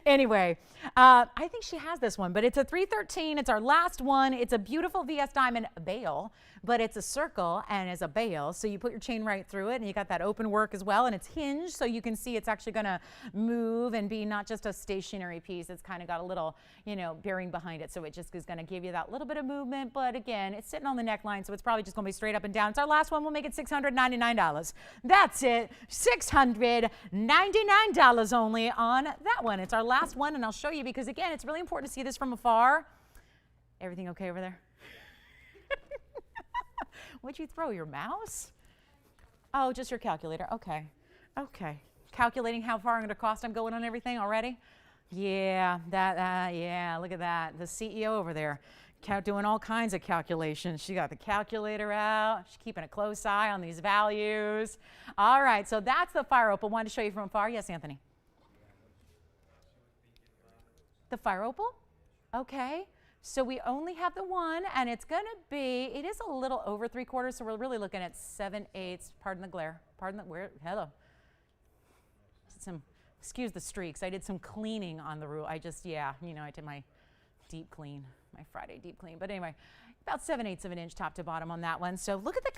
Anyway, I think she has this one, but it's a 313. It's our last one. It's a beautiful VS diamond bail, but it's a circle and is a bail. So you put your chain right through it, and you got that open work as well, and it's hinged, so you can see it's actually going to move and be not just a stationary piece. It's kind of got a little, bearing behind it, so it just is going to give you that little bit of movement. But again, it's sitting on the neckline, so it's probably just going to be straight up and down. It's our last one. We'll make it $699. That's it. $699 only on that one. It's our last one, and I'll show you because, again, it's really important to see this from afar. Everything okay over there? What'd you throw, your mouse? Oh, just your calculator. Okay. Okay. Calculating how far I'm going to cost I'm going on everything already? Yeah, yeah, look at that. The CEO over there doing all kinds of calculations. She got the calculator out. She's keeping a close eye on these values. All right, so that's the fire opal. Wanted to show you from afar. Yes, Anthony? The fire opal? Okay. So we only have the one, and it's going to be, it is a little over 3/4, so we're really looking at 7/8. Pardon the glare. Hello. Excuse the streaks. I did some cleaning on the roof. I did my deep clean, my Friday deep clean. But anyway, about 7/8 of an inch top to bottom on that one. So look at that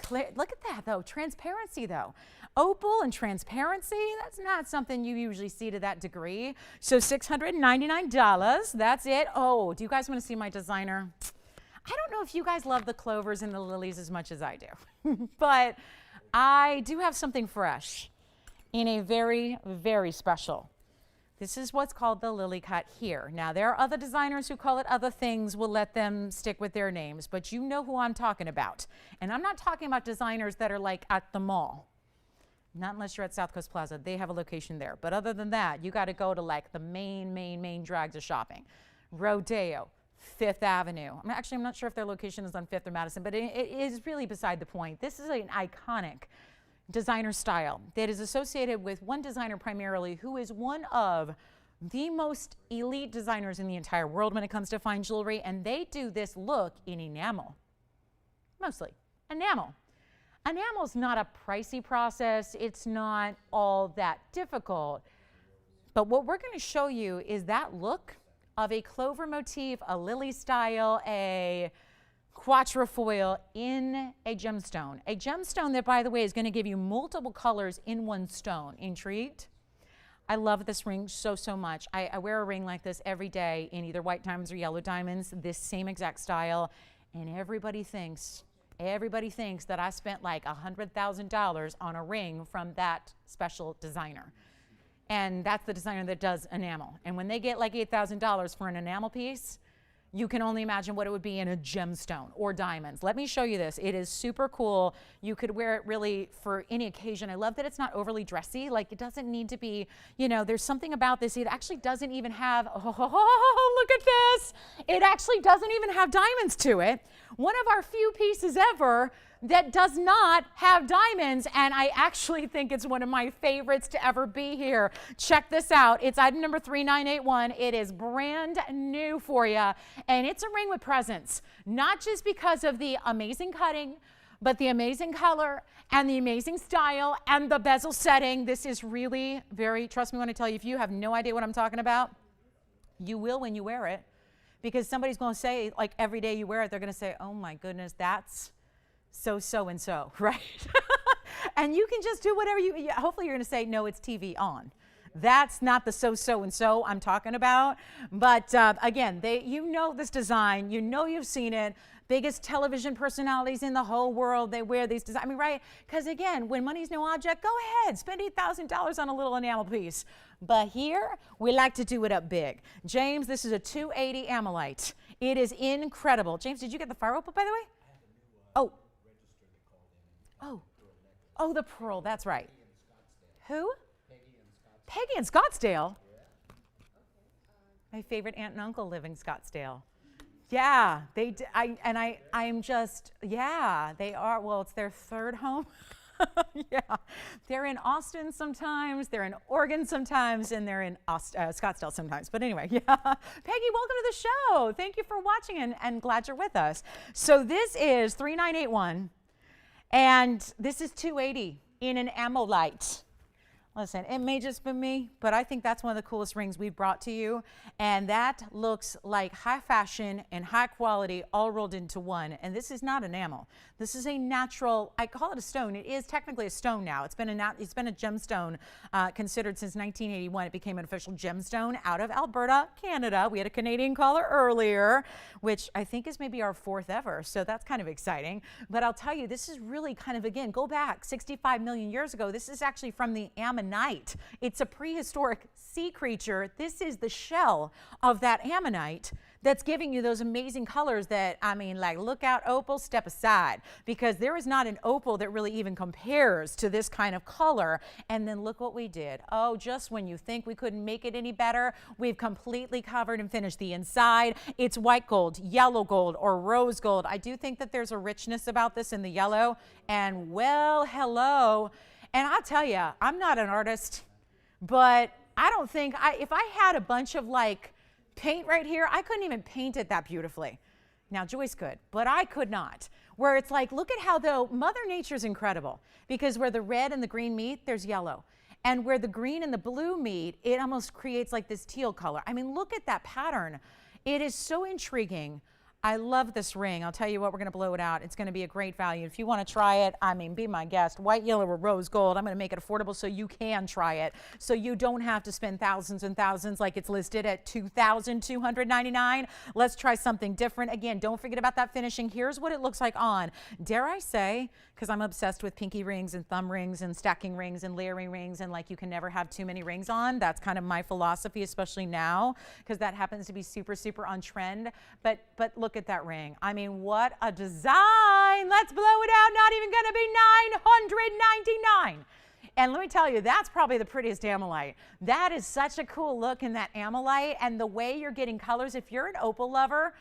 though, transparency though. Opal and transparency, that's not something you usually see to that degree. So $699, that's it. Oh, do you guys want to see my designer? I don't know if you guys love the clovers and the lilies as much as I do, but I do have something fresh in a very, very special. This is what's called the lily cut here. Now, there are other designers who call it other things. We'll let them stick with their names, but you know who I'm talking about. And I'm not talking about designers that are like at the mall. Not unless you're at South Coast Plaza. They have a location there. But other than that, you got to go to like the main drags of shopping. Rodeo, Fifth Avenue. I'm not sure if their location is on Fifth or Madison, but it is really beside the point. This is an iconic designer style that is associated with one designer primarily who is one of the most elite designers in the entire world when it comes to fine jewelry, and they do this look in enamel. Mostly enamel. Enamel's not a pricey process. It's not all that difficult. But what we're going to show you is that look of a clover motif, a lily style, a quatrefoil in a gemstone. A gemstone that, by the way, is going to give you multiple colors in one stone. Intrigued? I love this ring so, so much. I wear a ring like this every day in either white diamonds or yellow diamonds, this same exact style, and everybody thinks that I spent like $100,000 on a ring from that special designer. And that's the designer that does enamel. And when they get like $8,000 for an enamel piece, you can only imagine what it would be in a gemstone or diamonds. Let me show you this. It is super cool. You could wear it really for any occasion. I love that it's not overly dressy. Like, it doesn't need to be, you know, there's something about this. It actually doesn't even have, oh, look at this. It actually doesn't even have diamonds to it. One of our few pieces ever that does not have diamonds, and I actually think it's one of my favorites to ever be here. Check this out. It's item number 3981. It is brand new for you, and it's a ring with presence, not just because of the amazing cutting, but the amazing color and the amazing style and the bezel setting. This is really very, trust me when I tell you, if you have no idea what I'm talking about, you will when you wear it, because somebody's going to say, like, every day you wear it, they're going to say, oh my goodness, that's so and so, right? And you can just do whatever you, hopefully you're going to say, no, it's TVON. That's not the so and so I'm talking about. But again, you know this design, you know you've seen it. Biggest television personalities in the whole world, they wear these designs. I mean, right? Because again, when money's no object, go ahead, spend $8,000 on a little enamel piece. But here, we like to do it up big. James, this is a 280 amylite. It is incredible. James, did you get the fire opal, by the way? Oh. Oh, the pearl, that's right. Who? Peggy in Scottsdale. My favorite aunt and uncle live in Scottsdale. Yeah, they. I'm just. Yeah, they are. Well, it's their third home. Yeah, they're in Austin sometimes. They're in Oregon sometimes, and they're in Scottsdale sometimes. But anyway, yeah. Peggy, welcome to the show. Thank you for watching, and glad you're with us. So this is 3981. And this is 280 in an amylite. Listen, it may just be me, but I think that's one of the coolest rings we've brought to you. And that looks like high fashion and high quality all rolled into one. And this is not enamel. This is a natural, I call it a stone. It is technically a stone now. It's been a gemstone considered since 1981. It became an official gemstone out of Alberta, Canada. We had a Canadian caller earlier, which I think is maybe our fourth ever. So that's kind of exciting. But I'll tell you, this is really kind of, again, go back 65 million years ago. This is actually from the ammonite. It's a prehistoric sea creature. This is the shell of that ammonite that's giving you those amazing colors that, I mean, like, look out, opal, step aside, because there is not an opal that really even compares to this kind of color. And then look what we did. Oh, just when you think we couldn't make it any better, we've completely covered and finished the inside. It's white gold, yellow gold, or rose gold. I do think that there's a richness about this in the yellow. And well, hello. And I'll tell you, I'm not an artist, but I don't think, if I had a bunch of like paint right here, I couldn't even paint it that beautifully. Now Joyce could, but I could not. Where it's like, look at how though Mother Nature's incredible, because where the red and the green meet, there's yellow. And where the green and the blue meet, it almost creates like this teal color. I mean, look at that pattern. It is so intriguing. I love this ring. I'll tell you what, we're going to blow it out. It's going to be a great value. If you want to try it, I mean, be my guest. White, yellow, or rose gold. I'm going to make it affordable so you can try it. So you don't have to spend thousands and thousands like it's listed at $2,299. Let's try something different. Again, don't forget about that finishing. Here's what it looks like on. Dare I say, because I'm obsessed with pinky rings and thumb rings and stacking rings and layering rings, and like you can never have too many rings on. That's kind of my philosophy, especially now, because that happens to be super, super on trend. But look at that ring. I mean, what a design. Let's blow it out. Not even going to be $999. And let me tell you, that's probably the prettiest amylite. That is such a cool look in that amylite, and the way you're getting colors. If you're an opal lover,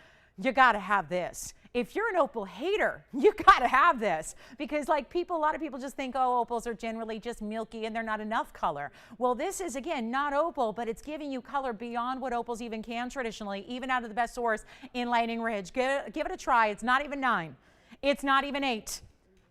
you got to have this. If you're an opal hater, you got to have this, because like a lot of people just think, oh, opals are generally just milky and they're not enough color. Well, this is, again, not opal, but it's giving you color beyond what opals even can traditionally, even out of the best source in Lightning Ridge. Give it a try. It's not even 9. It's not even 8.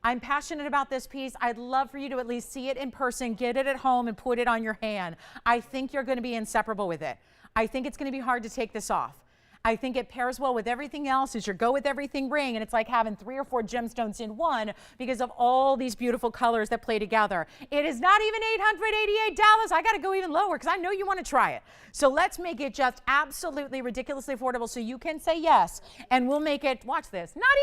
I'm passionate about this piece. I'd love for you to at least see it in person, get it at home, and put it on your hand. I think you're going to be inseparable with it. I think it's going to be hard to take this off. I think it pairs well with everything else. It's your go with everything ring, and it's like having 3 or 4 gemstones in one because of all these beautiful colors that play together. It is not even $888. I got to go even lower because I know you want to try it. So let's make it just absolutely ridiculously affordable so you can say yes, and we'll make it, watch this, not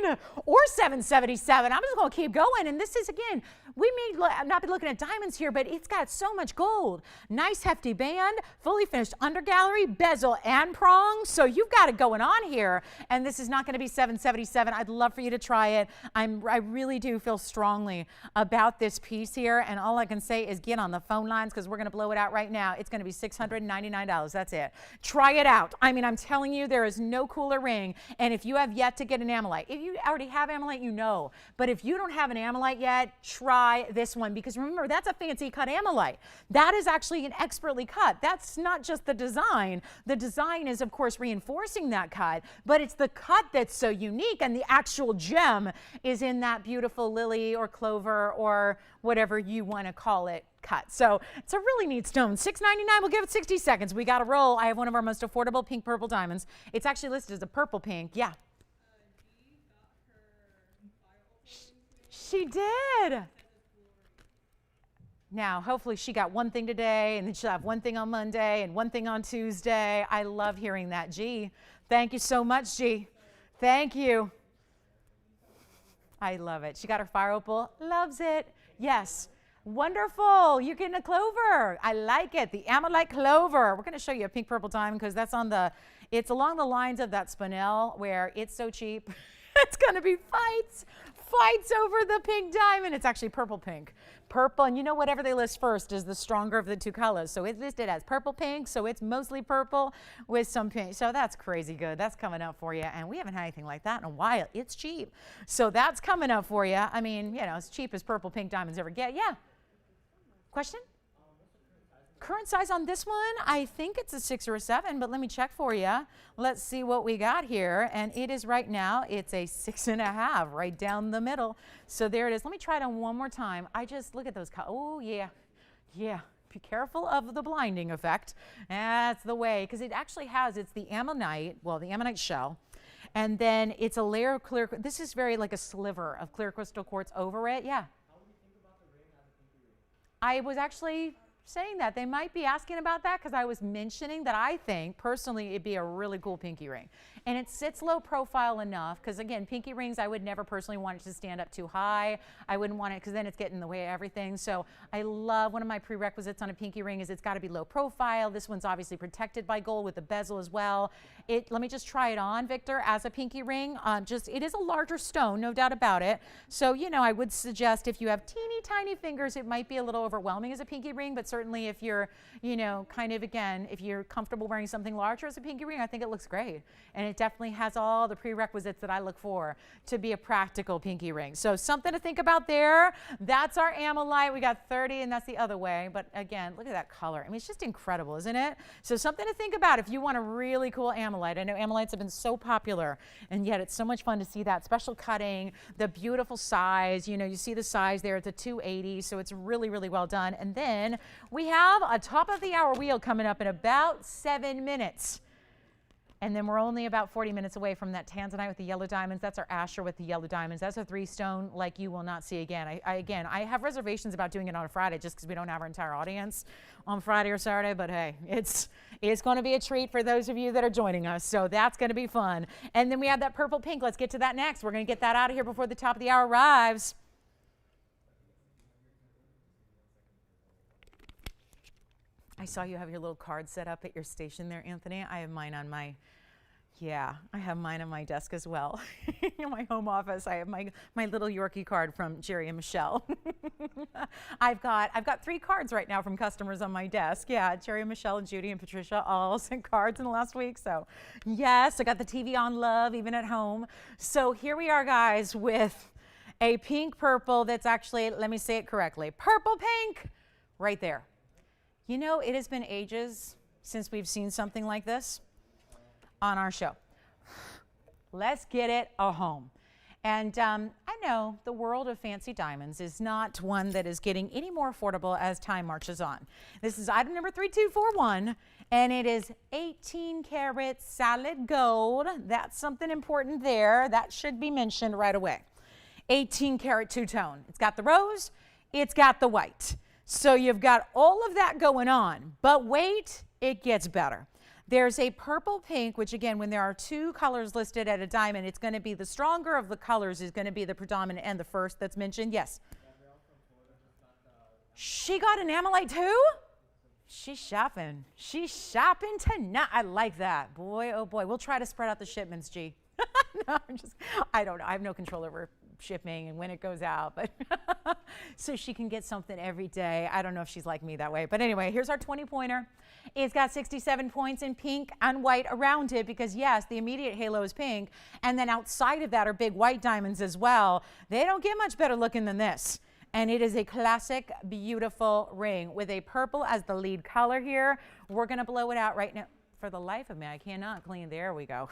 even $799 or $777. I'm just going to keep going, and this is, again, we may not be looking at diamonds here, but it's got so much gold. Nice hefty band, fully finished undergallery, bezel and prongs. So you've got it going on here. And this is not going to be $777. I'd love for you to try it. I really do feel strongly about this piece here. And all I can say is get on the phone lines because we're going to blow it out right now. It's going to be $699. That's it. Try it out. I mean, I'm telling you, there is no cooler ring. And if you have yet to get an amylite, if you already have amylite, you know. But if you don't have an amylite yet, try this one, because remember, that's a fancy cut amylite. That is actually an expertly cut. That's not just the design. The design is, of course, reinforcing that cut, but it's the cut that's so unique, and the actual gem is in that beautiful lily or clover or whatever you want to call it cut. So it's a really neat stone. $699. We'll give it 60 seconds. We got to roll. I have one of our most affordable pink purple diamonds. It's actually listed as a purple pink. Yeah. She did. Now, hopefully she got one thing today, and then she'll have one thing on Monday and one thing on Tuesday. I love hearing that, G. Thank you so much, G. Thank you. I love it. She got her fire opal. Loves it. Yes. Wonderful. You're getting a clover. I like it. The amylite clover. We're going to show you a pink purple diamond because that's on the, it's along the lines of that Spinel where it's so cheap. It's going to be fights over the pink diamond. It's actually purple pink. Purple, and you know whatever they list first is the stronger of the two colors. So it's listed as purple pink, so it's mostly purple with some pink. So that's crazy good. That's coming up for you. And we haven't had anything like that in a while. It's cheap. So that's coming up for you. I mean, you know, as cheap as purple pink diamonds ever get. Yeah. Question? Current size on this one, I think it's a 6 or a 7, but let me check for you. Let's see what we got here. And it is right now, it's a 6.5 right down the middle. So there it is. Let me try it on one more time. I just, look at those colors. Oh, yeah. Yeah. Be careful of the blinding effect. That's the way, because it actually has, it's the ammonite, well, the ammonite shell. And then it's a layer of clear, this is very like a sliver of clear crystal quartz over it. Yeah. How would you think about the ring as a pinky ring? I was actually saying that. They might be asking about that because I was mentioning that I think personally it'd be a really cool pinky ring. And it sits low profile enough because, again, pinky rings, I would never personally want it to stand up too high. I wouldn't want it because then it's getting in the way of everything. So I love, one of my prerequisites on a pinky ring is it's got to be low profile. This one's obviously protected by gold with a bezel as well. Let me just try it on, Victor, as a pinky ring. It is a larger stone, no doubt about it. So, you know, I would suggest if you have teeny tiny fingers, it might be a little overwhelming as a pinky ring, but certainly if you're, you know, kind of, again, if you're comfortable wearing something larger as a pinky ring, I think it looks great. And it definitely has all the prerequisites that I look for to be a practical pinky ring. So something to think about there. That's our amylite. We got 30, and that's the other way. But again, look at that color. I mean, it's just incredible, isn't it? So something to think about if you want a really cool amylite. I know amylites have been so popular, and yet it's so much fun to see that special cutting, the beautiful size. You know, you see the size there. It's a 280, so it's really, really well done. And then we have a top of the hour wheel coming up in about 7 minutes. And then we're only about 40 minutes away from that tanzanite with the yellow diamonds. That's our Asher with the yellow diamonds. That's a 3-stone like you will not see again. I have reservations about doing it on a Friday just because we don't have our entire audience on Friday or Saturday. But hey, it's going to be a treat for those of you that are joining us. So that's going to be fun. And then we have that purple pink. Let's get to that next. We're going to get that out of here before the top of the hour arrives. I saw you have your little card set up at your station there, Anthony. I have mine on my Yeah, I have mine on my desk as well. In my home office, I have my little Yorkie card from Jerry and Michelle. I've got 3 cards right now from customers on my desk. Yeah, Jerry and Michelle and Judy and Patricia all sent cards in the last week. So yes, I got the TVON Love even at home. So here we are, guys, with a pink purple that's actually, let me say it correctly, purple pink right there. You know, it has been ages since we've seen something like this on our show. Let's get it a home. And I know the world of fancy diamonds is not one that is getting any more affordable as time marches on. This is item number 3241, and it is 18 karat solid gold. That's something important there. That should be mentioned right away. 18 karat two-tone. It's got the rose, it's got the white. So you've got all of that going on, but wait, it gets better. There's a purple pink, which again, when there are 2 colors listed at a diamond, it's going to be the stronger of the colors is going to be the predominant and the first that's mentioned. Yes. She got an amalite too? She's shopping. She's shopping tonight. I like that. Boy, oh boy. We'll try to spread out the shipments, G. No, I don't know. I have no control over shipping and when it goes out, but so she can get something every day. I don't know if she's like me that way, but anyway, here's our 20-pointer. It's got 67 points in pink and white around it because yes, the immediate halo is pink, and then outside of that are big white diamonds as well. They don't get much better looking than this. And it is a classic, beautiful ring with a purple as the lead color here. We're gonna blow it out right now. For the life of me, I cannot clean. There we go.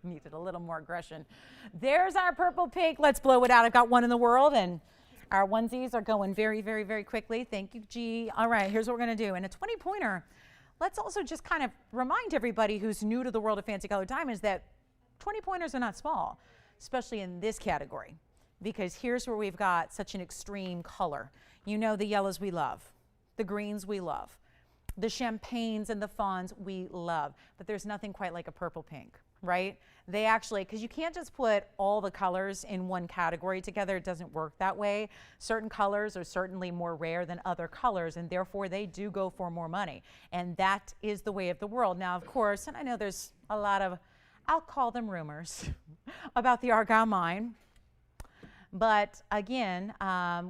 Needed a little more aggression. There's our purple pink. Let's blow it out. I've got one in the world, and our onesies are going very, very, very quickly. Thank you, G. All right, here's what we're going to do. In a 20-pointer, let's also just kind of remind everybody who's new to the world of fancy colored diamonds that 20-pointers are not small, especially in this category, because here's where we've got such an extreme color. You know the yellows we love, the greens we love, the champagnes and the fawns we love, but there's nothing quite like a purple pink, right? They actually, because you can't just put all the colors in one category together, it doesn't work that way. Certain colors are certainly more rare than other colors, and therefore they do go for more money. And that is the way of the world. Now, of course, and I know there's a lot of, I'll call them rumors, about the Argyle mine. But again,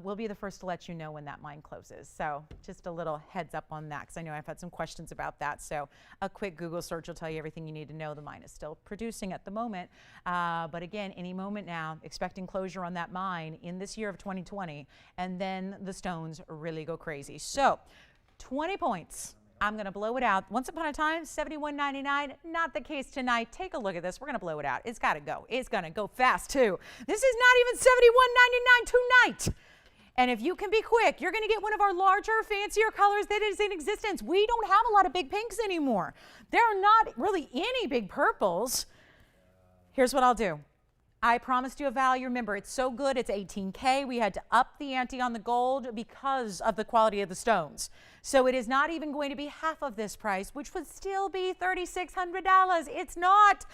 we'll be the first to let you know when that mine closes. So just a little heads up on that, because I know I've had some questions about that. So a quick Google search will tell you everything you need to know. The mine is still producing at the moment. But again, any moment now, expecting closure on that mine in this year of 2020. And then the stones really go crazy. So 20 points. I'm going to blow it out. Once upon a time, $71.99. Not the case tonight. Take a look at this. We're going to blow it out. It's got to go. It's going to go fast, too. This is not even $71.99 tonight. And if you can be quick, you're going to get one of our larger, fancier colors that is in existence. We don't have a lot of big pinks anymore. There are not really any big purples. Here's what I'll do. I promised you a value. Remember, it's so good. It's 18K. We had to up the ante on the gold because of the quality of the stones. So it is not even going to be half of this price, which would still be $3,600. It's not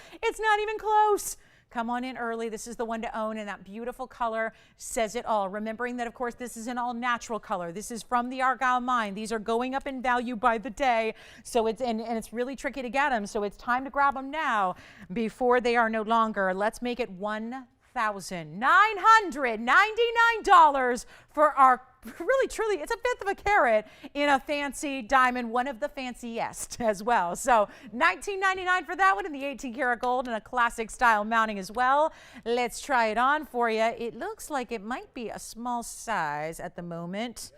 even close. Come on in early. This is the one to own, and that beautiful color says it all. Remembering that, of course, this is an all-natural color. This is from the Argyle mine. These are going up in value by the day, so it's and it's really tricky to get them. So it's time to grab them now before they are no longer. Let's make it $1,999 for our really, truly, it's a fifth of a carat in a fancy diamond, one of the fanciest as well. So $19.99 for that one in the 18 karat gold and a classic style mounting as well. Let's try it on for you. It looks like it might be a small size at the moment.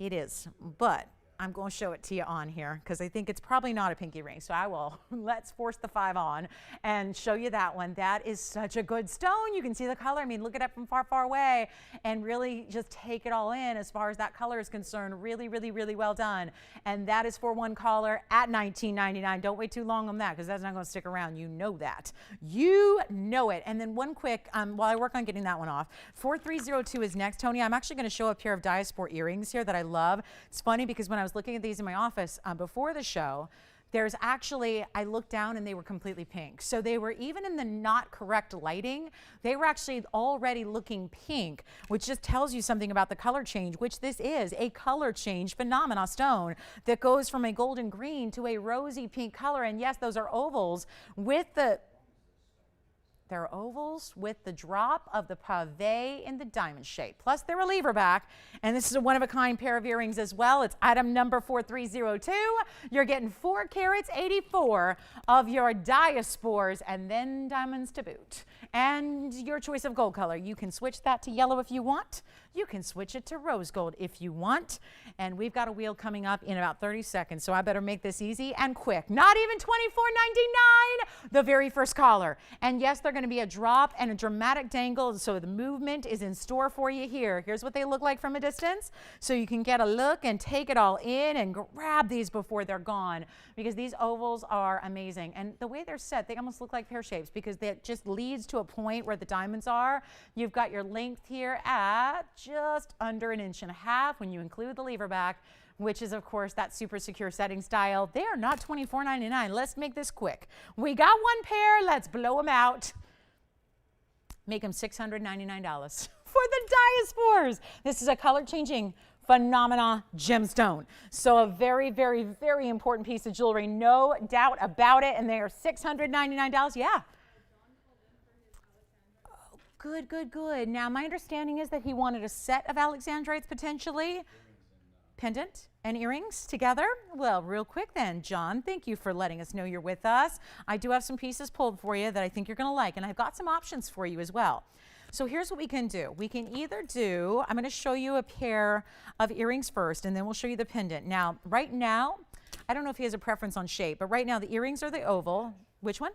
It is, but I'm going to show it to you on here because I think it's probably not a pinky ring. So I will, let's force the 5 on and show you that one. That is such a good stone. You can see the color. I mean, look at it from far, far away and really just take it all in as far as that color is concerned. Really, really, really well done. And that is for one caller at $19.99. Don't wait too long on that because that's not going to stick around. You know that. You know it. And then one quick, while I work on getting that one off, 4302 is next. Tony, I'm actually going to show a pair of Diaspore earrings here that I love. It's funny because when I was looking at these in my office before the show, There's actually, I looked down and they were completely pink. So they were, even in the not correct lighting, they were actually already looking pink, which just tells you something about the color change, which this is a color change phenomena stone that goes from a golden green to a rosy pink color. And yes, those are ovals with the, they're ovals with the drop of the pave in the diamond shape. Plus they're a lever back, and this is a one-of-a-kind pair of earrings as well. It's item number 4302. You're getting 4 carats 84 of your diaspores and then diamonds to boot. And your choice of gold color. You can switch that to yellow if you want. You can switch it to rose gold if you want. And we've got a wheel coming up in about 30 seconds, so I better make this easy and quick. Not even $24.99, the very first caller. And yes, they're going to be a drop and a dramatic dangle, so the movement is in store for you here. Here's what they look like from a distance, so you can get a look and take it all in and grab these before they're gone, because these ovals are amazing. And the way they're set, they almost look like pear shapes, because that just leads to a point where the diamonds are. You've got your length here at just under 1.5 inches when you include the lever back, which is of course that super secure setting style. They are not $24.99. Let's make this quick. We got one pair, let's blow them out. Make them $699 for the diaspores. This is a color changing phenomena gemstone. So a very, very, very important piece of jewelry, no doubt about it. And they are $699. Yeah. Good, good, good. Now, my understanding is that he wanted a set of alexandrites potentially. Pendant and earrings together. Well, real quick then, John, thank you for letting us know you're with us. I do have some pieces pulled for you that I think you're going to like, and I've got some options for you as well. So here's what we can do. We can either do, I'm going to show you a pair of earrings first, and then we'll show you the pendant. Now, right now, I don't know if he has a preference on shape, but right now the earrings are the oval. Which one?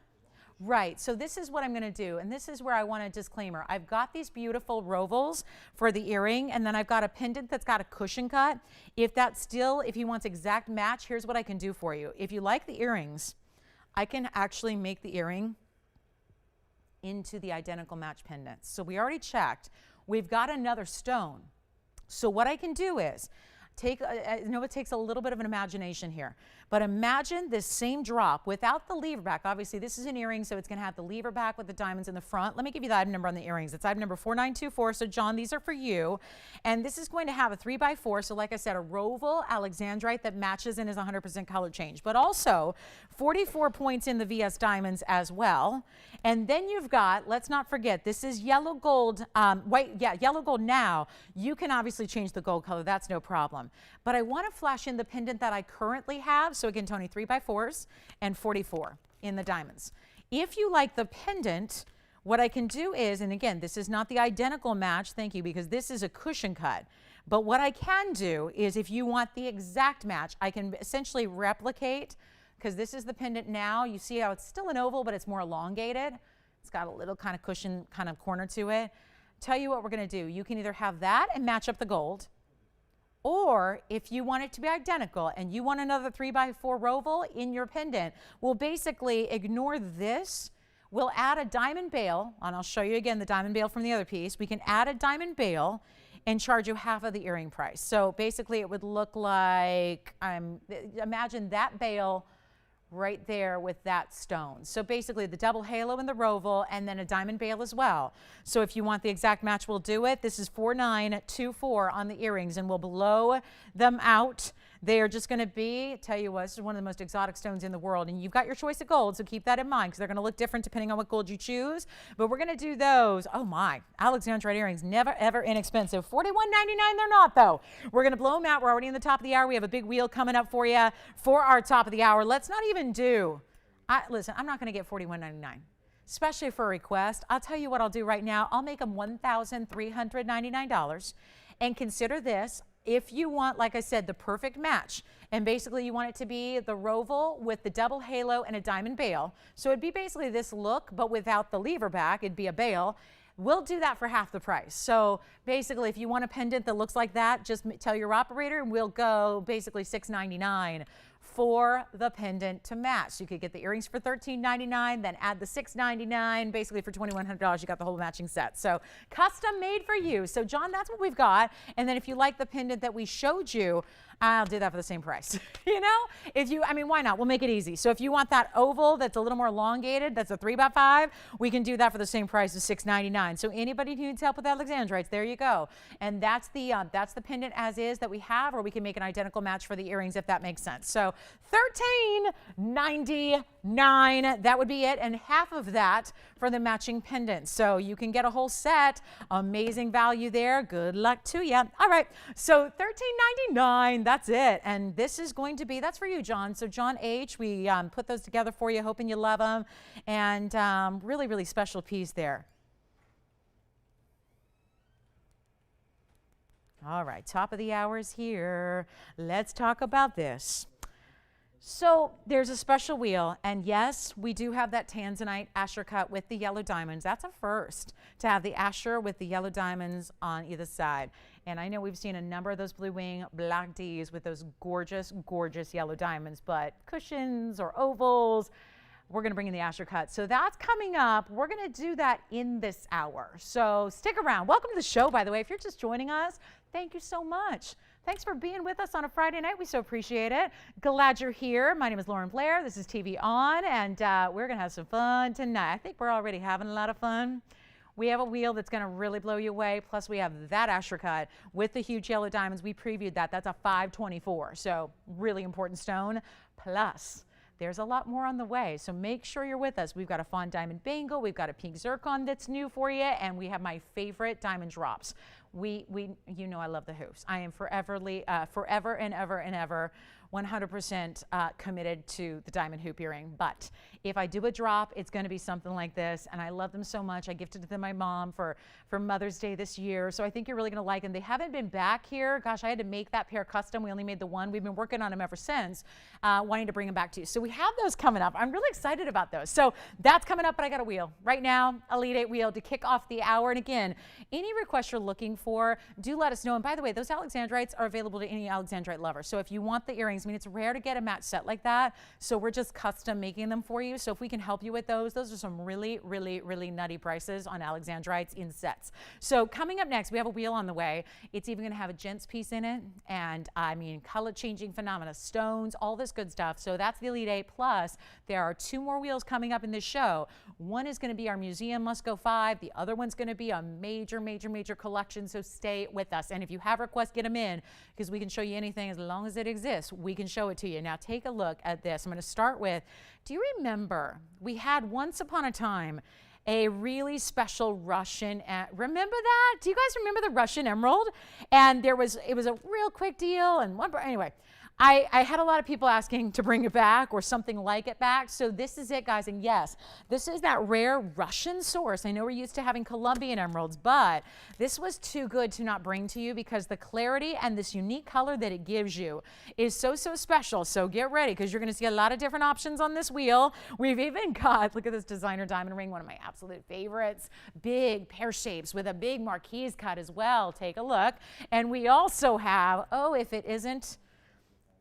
Right, so this is what I'm going to do, and this is where I want a disclaimer. I've got these beautiful rovals for the earring, and then I've got a pendant that's got a cushion cut. If he wants exact match, here's what I can do for you. If you like the earrings, I can actually make the earring into the identical match pendants. So we already checked. We've got another stone. So what I can do is, I know it takes a little bit of an imagination here, but imagine this same drop without the lever back. Obviously, this is an earring, so it's going to have the lever back with the diamonds in the front. Let me give you the item number on the earrings. It's item number 4924. So, John, these are for you. And this is going to have a 3x4. So, like I said, a roval alexandrite that matches and is 100% color change, but also 44 points in the VS diamonds as well. And then you've got, let's not forget, this is yellow gold, yellow gold now. You can obviously change the gold color. That's no problem. But I want to flash in the pendant that I currently have. So again, Tony, 3x4s and 44 in the diamonds. If you like the pendant, what I can do is, and again, this is not the identical match, thank you, because this is a cushion cut. But what I can do is, if you want the exact match, I can essentially replicate, because this is the pendant now. You see how it's still an oval, but it's more elongated. It's got a little kind of cushion kind of corner to it. Tell you what we're going to do. You can either have that and match up the gold, or if you want it to be identical and you want another 3x4 roval in your pendant, we'll basically ignore this. We'll add a diamond bail, and I'll show you again the diamond bail from the other piece. We can add a diamond bail and charge you half of the earring price. So basically it would look like, imagine that bail right there with that stone. So basically the double halo in the roval and then a diamond bail as well. So if you want the exact match, we'll do it. This is 4924 on the earrings, and we'll blow them out. They are just going to be, tell you what, this is one of the most exotic stones in the world, and you've got your choice of gold, so keep that in mind, because they're going to look different depending on what gold you choose. But we're going to do those. Oh my, alexandrite earrings, never ever inexpensive. $41.99 they're not, though. We're going to blow them out. We're already in the top of the hour. We have a big wheel coming up for you for our top of the hour. Let's not even do, listen, I'm not going to get $41.99. Especially for a request. I'll tell you what I'll do right now. I'll make them $1,399. And consider this, if you want, like I said, the perfect match, and basically you want it to be the roval with the double halo and a diamond bail. So it'd be basically this look, but without the lever back, it'd be a bail. We'll do that for half the price. So basically, if you want a pendant that looks like that, just tell your operator, and we'll go basically $699 for the pendant to match. So you could get the earrings for $13.99, then add the $6.99. Basically for $2,100, you got the whole matching set. So custom made for you. So John, that's what we've got. And then if you like the pendant that we showed you, I'll do that for the same price. You know, if you, I mean, why not? We'll make it easy. So if you want that oval that's a little more elongated, that's a 3x5, we can do that for the same price as $6.99. So anybody who needs help with Alexandrites, there you go. And that's the pendant as is that we have, or we can make an identical match for the earrings if that makes sense. So $13.99, that would be it, and half of that for the matching pendant. So you can get a whole set. Amazing value there. Good luck to you. All right, so $13.99. That's it. And this is going to be, that's for you, John. So John H., we put those together for you, hoping you love them. And really, really special piece there. All right, top of the hour is here. Let's talk about this. So there's a special wheel, and yes, we do have that tanzanite Asher cut with the yellow diamonds. That's a first, to have the Asher with the yellow diamonds on either side. And I know we've seen a number of those Blue Wing Black Ds with those gorgeous, gorgeous yellow diamonds, but cushions or ovals, we're going to bring in the Asher cut. So that's coming up. We're going to do that in this hour. So stick around. Welcome to the show, by the way. If you're just joining us, thank you so much. Thanks for being with us on a Friday night. We so appreciate it. Glad you're here. My name is Lauren Blair. This is TVON, and we're going to have some fun tonight. I think we're already having a lot of fun. We have a wheel that's going to really blow you away. Plus, we have that Asher cut with the huge yellow diamonds. We previewed that. That's a 524, so really important stone. Plus, there's a lot more on the way, so make sure you're with us. We've got a fawn diamond bangle, we've got a pink zircon that's new for you, and we have my favorite diamond drops. You know I love the hoops. I am forever and ever 100% committed to the diamond hoop earring. But if I do a drop, it's going to be something like this, and I love them so much. I gifted them to my mom for Mother's Day this year, so I think you're really going to like them. They haven't been back here. Gosh, I had to make that pair custom. We only made the one. We've been working on them ever since, wanting to bring them back to you. So we have those coming up. I'm really excited about those. So that's coming up, but I got a wheel. Right now, Elite 8 wheel to kick off the hour. And again, any requests you're looking for, do let us know. And by the way, those Alexandrites are available to any Alexandrite lover. So if you want the earrings, I mean, it's rare to get a match set like that. So we're just custom making them for you. So if we can help you with those are some really, really, really nutty prices on Alexandrites in sets. So coming up next, we have a wheel on the way. It's even going to have a gents piece in it. And I mean, color changing phenomena, stones, all this good stuff. So that's the Elite 8. Plus, there are 2 more wheels coming up in this show. One is going to be our Museum Must Go 5. The other one's going to be a major, major, major collection. So stay with us. And if you have requests, get them in, because we can show you anything as long as it exists. We can show it to you. Now take a look at this. I'm going to start with, do you remember we had once upon a time a really special Russian, remember that? Do you guys remember the Russian emerald? And it was a real quick deal, and anyway, I had a lot of people asking to bring it back or something like it back. So this is it, guys. And yes, this is that rare Russian source. I know we're used to having Colombian emeralds, but this was too good to not bring to you, because the clarity and this unique color that it gives you is so, so special. So get ready, because you're going to see a lot of different options on this wheel. We've even got, look at this designer diamond ring, one of my absolute favorites. Big pear shapes with a big marquise cut as well. Take a look. And we also have, oh, if it isn't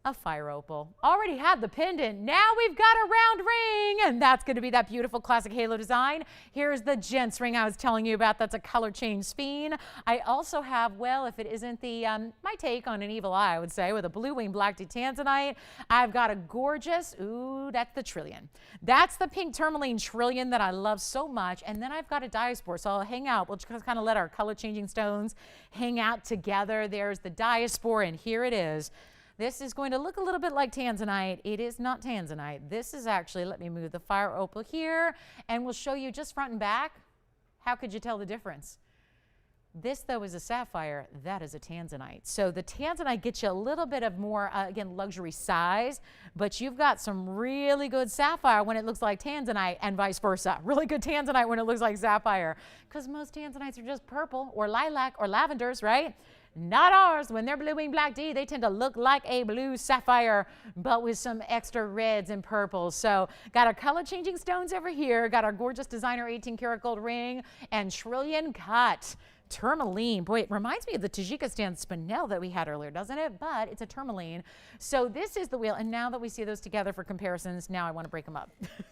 a fire opal. Already had the pendant. Now we've got a round ring, and that's going to be that beautiful classic halo design. Here's the gents ring I was telling you about. That's a color change Sphene. I also have, well, if it isn't the my take on an evil eye, I would say, with a Blue Wing Black D tanzanite. I've got a gorgeous, ooh, that's the trillion. That's the pink tourmaline trillion that I love so much. And then I've got a Diaspore, so I'll hang out. We'll just kind of let our color changing stones hang out together. There's the Diaspore, and here it is. This is going to look a little bit like tanzanite. It is not tanzanite. This is actually, let me move the fire opal here, and we'll show you just front and back. How could you tell the difference? This, though, is a sapphire. That is a tanzanite. So the tanzanite gets you a little bit of more, again, luxury size, but you've got some really good sapphire when it looks like tanzanite, and vice versa. Really good tanzanite when it looks like sapphire, because most tanzanites are just purple or lilac or lavenders, right? Not ours. When they're Blue Wing Black D, they tend to look like a blue sapphire, but with some extra reds and purples. So got our color changing stones over here, got our gorgeous designer 18 karat gold ring, and trillion cut tourmaline. Boy, it reminds me of the Tajikistan Spinel that we had earlier, doesn't it? But it's a tourmaline. So this is the wheel. And now that we see those together for comparisons, now I want to break them up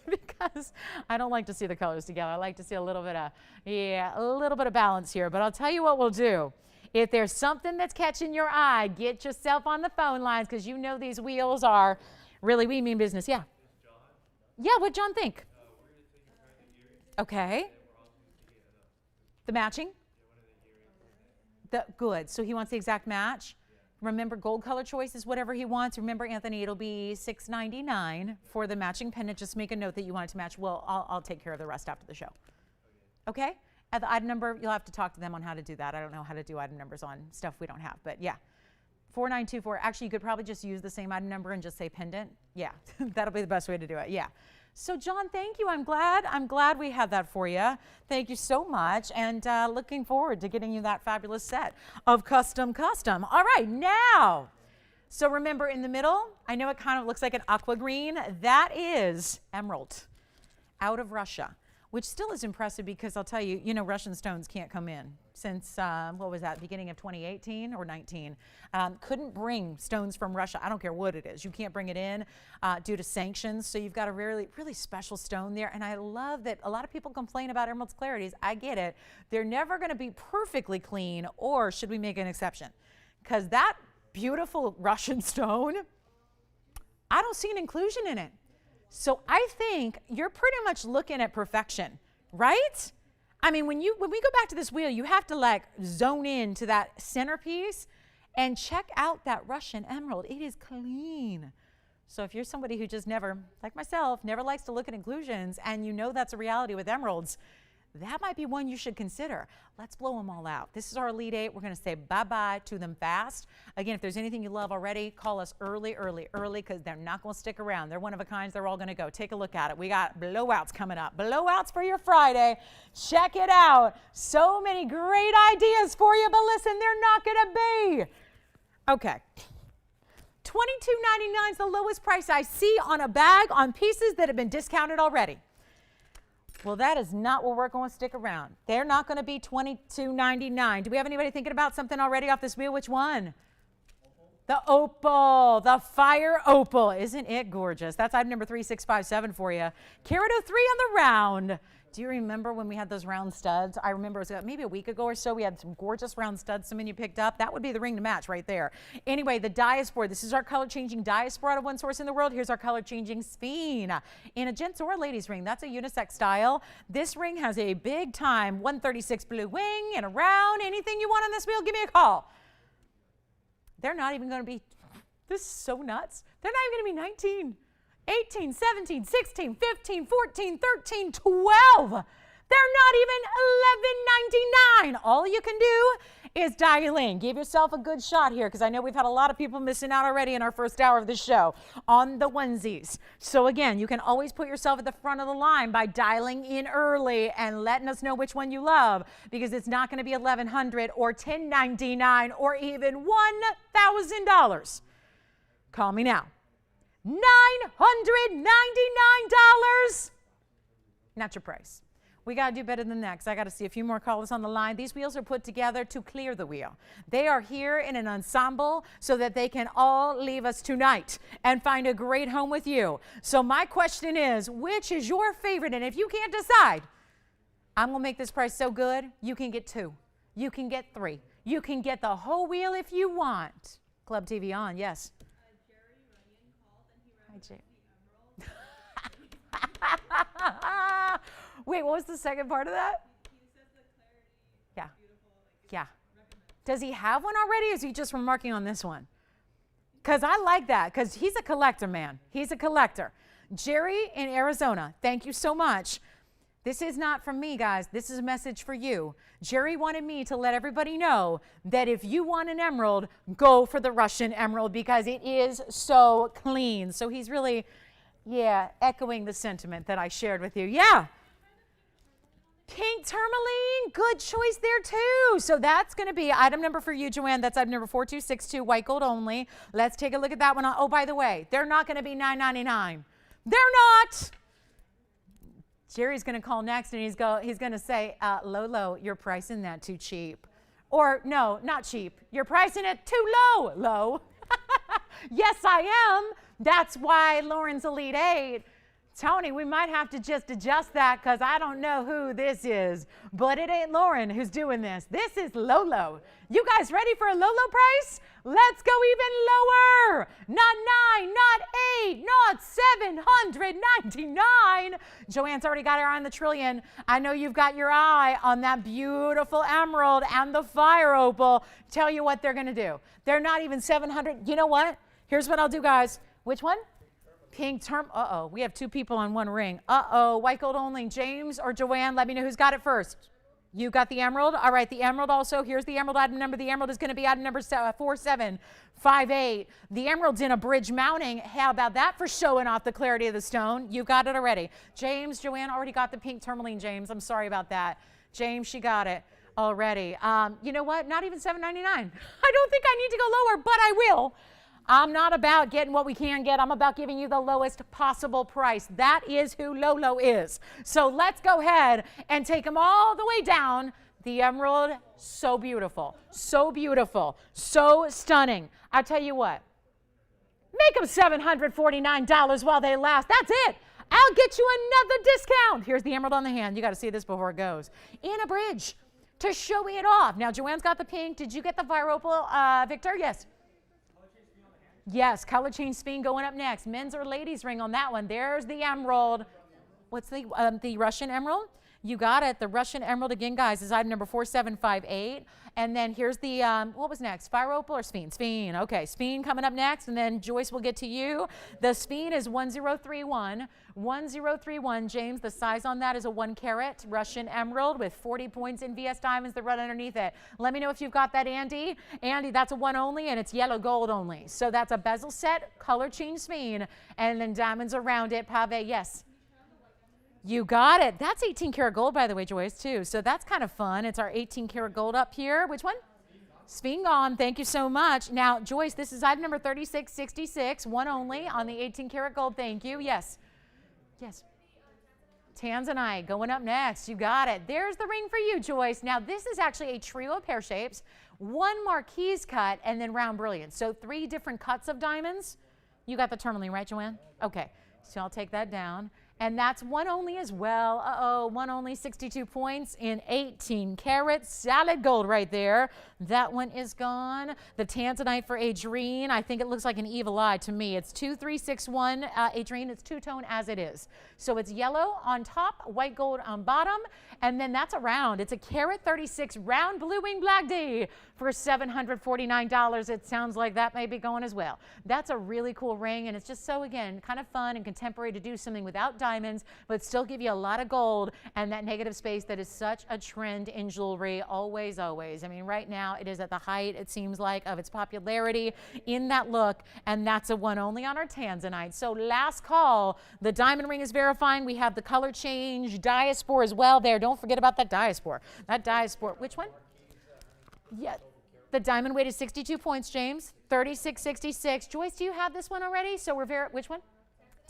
because I don't like to see the colors together. I like to see a little bit of balance here. But I'll tell you what we'll do. If there's something that's catching your eye, get yourself on the phone lines because you know these wheels are really, we mean business. Yeah. Yeah, what'd John think? Okay. The matching? Good. So he wants the exact match. Remember, gold color choice is whatever he wants. Remember, Anthony, it'll be $6.99 for the matching pendant. Just make a note that you want it to match. Well, I'll take care of the rest after the show. Okay? At the item number, you'll have to talk to them on how to do that. I don't know how to do item numbers on stuff we don't have, but yeah. 4924. Actually, you could probably just use the same item number and just say pendant. Yeah, that'll be the best way to do it. Yeah. So John, thank you. I'm glad we had that for you. Thank you so much, and looking forward to getting you that fabulous set of custom. All right, now. So remember, in the middle, I know it kind of looks like an aqua green. That is emerald, out of Russia, which still is impressive because I'll tell you, Russian stones can't come in since, what was that, beginning of 2018 or 19. Couldn't bring stones from Russia. I don't care what it is. You can't bring it in due to sanctions. So you've got a really, really special stone there. And I love that a lot of people complain about emerald's clarities. I get it. They're never going to be perfectly clean, or should we make an exception? Because that beautiful Russian stone, I don't see an inclusion in it. So I think you're pretty much looking at perfection, right? I mean, when we go back to this wheel, you have to like zone in to that centerpiece and check out that Russian emerald. It is clean. So if you're somebody who just never, like myself, never likes to look at inclusions, and you know that's a reality with emeralds, that might be one you should consider. Let's blow them all out. This is our Elite 8. We're going to say bye-bye to them fast. Again, if there's anything you love already, call us early, because they're not going to stick around. They're one of a kind. They're all going to go. Take a look at it. We got blowouts coming up. Blowouts for your Friday. Check it out. So many great ideas for you, but listen, they're not going to be. Okay. $22.99 is the lowest price I see on a bag on pieces that have been discounted already. Well, that is not where we're going to stick around. They're not going to be $22.99. Do we have anybody thinking about something already off this wheel? Which one? The opal, the fire opal. Isn't it gorgeous? That's item number 3657 for you. Carat 03 on the round. Do you remember when we had those round studs? I remember it was maybe a week ago or so. We had some gorgeous round studs. Some of you picked up. That would be the ring to match right there. Anyway, the Diaspore. This is our color-changing Diaspore out of one source in the world. Here's our color-changing Sphene in a gents or a ladies ring. That's a unisex style. This ring has a big time 136 blue wing and a round. Anything you want on this wheel, give me a call. They're not even going to be, this is so nuts. They're not even going to be 19. 18, 17, 16, 15, 14, 13, 12. They're not even $11.99. All you can do is dial in. Give yourself a good shot here, because I know we've had a lot of people missing out already in our first hour of the show on the onesies. So again, you can always put yourself at the front of the line by dialing in early and letting us know which one you love, because it's not going to be $1,100 or $1,099 or even $1,000. Call me now. $999. Not your price. We got to do better than that, because I got to see a few more callers on the line. These wheels are put together to clear the wheel. They are here in an ensemble so that they can all leave us tonight and find a great home with you. So my question is, which is your favorite? And if you can't decide, I'm going to make this price so good, you can get 2. You can get 3. You can get the whole wheel if you want. Club TV on, yes. Hi, Jay. Wait, what was the second part of that? He says the clarity. Yeah. Beautiful. Yeah. Does he have one already, or is he just remarking on this one? Because I like that, because he's a collector, man. He's a collector. Jerry in Arizona, thank you so much. This is not from me, guys. This is a message for you. Jerry wanted me to let everybody know that if you want an emerald, go for the Russian emerald, because it is so clean. So he's really, echoing the sentiment that I shared with you. Yeah. Pink tourmaline, good choice there too. So that's going to be item number for you, Joanne. That's item number 4262, white gold only. Let's take a look at that one. Oh, by the way, they're not going to be $9.99. They're not. Jerry's going to call next, and he's going to say, Lolo, you're pricing that too cheap. Or no, not cheap. You're pricing it too low. Low. Yes, I am. That's why Lauren's Elite 8. Tony, we might have to just adjust that because I don't know who this is, but it ain't Lauren who's doing this. This is Lolo. You guys ready for a Lolo price? Let's go even lower. Not 9, not 8, not 799. Joanne's already got her eye on the trillion. I know you've got your eye on that beautiful emerald and the fire opal. Tell you what they're going to do. They're not even 700. You know what? Here's what I'll do, guys. Which one? Pink term. Uh-oh. We have two people on one ring. Uh-oh. White gold only. James or Joanne, let me know who's got it first. You got the emerald? All right. The emerald also. Here's the emerald item number. The emerald is going to be item number 4758. The emerald's in a bridge mounting. How about that for showing off the clarity of the stone? You got it already. James, Joanne already got the pink tourmaline, James. I'm sorry about that. James, she got it already. You know what? Not even $7.99. I don't think I need to go lower, but I will. I'm not about getting what we can get. I'm about giving you the lowest possible price. That is who Lolo is. So let's go ahead and take them all the way down. The emerald, so beautiful, so beautiful, so stunning. I tell you what, make them $749 while they last. That's it. I'll get you another discount. Here's the emerald on the hand. You got to see this before it goes. In a bridge to show it off. Now, Joanne's got the pink. Did you get the fire opal, Victor? Yes. Yes, color change Sphene going up next. Men's or ladies ring on that one. There's the emerald. What's the Russian emerald? You got it. The Russian emerald again, guys, is item number 4758. And then here's the, what was next? Fire opal or Sphene? Sphene. Okay, Sphene coming up next. And then Joyce will get to you. The Sphene is 1031. 1031. James, the size on that is a 1 carat Russian emerald with 40 points in VS diamonds that run underneath it. Let me know if you've got that, Andy. Andy, that's a 1 only and it's yellow gold only. So that's a bezel set, color change Sphene, and then diamonds around it. Pave, yes. You got it. That's 18 karat gold, by the way, Joyce, too. So that's kind of fun. It's our 18 karat gold up here. Which one? Sphene gone. Thank you so much. Now, Joyce, this is item number 3666, 1 only on the 18 karat gold. Thank you. Yes. Yes. Tanzanite going up next. You got it. There's the ring for you, Joyce. Now, this is actually a trio of pear shapes, 1 marquise cut, and then round brilliant. So 3 different cuts of diamonds. You got the tourmaline, right, Joanne? Okay. So I'll take that down. And that's 1 only as well. Uh-oh, 1 only, 62 points in 18 karat solid gold right there. That one is gone. The Tanzanite for Adrienne. I think it looks like an evil eye to me. It's 2361. Adrienne, it's two-tone as it is. So it's yellow on top, white gold on bottom, and then that's a round. It's a carat 36 round blue wing black D for $749. It sounds like that may be going as well. That's a really cool ring, and it's just so, again, kind of fun and contemporary to do something without diamonds, but still give you a lot of gold and that negative space that is such a trend in jewelry, always, always. I mean, right now it is at the height, it seems like, of its popularity in that look, and that's a 1 only on our Tanzanite. So last call, the diamond ring is verifying. We have the color change, Diaspore as well there. Don't forget about that Diaspore. That Diaspore, which one? Yeah. The diamond weight is 62 points, James. 3666. Joyce, do you have this one already? So we're which one?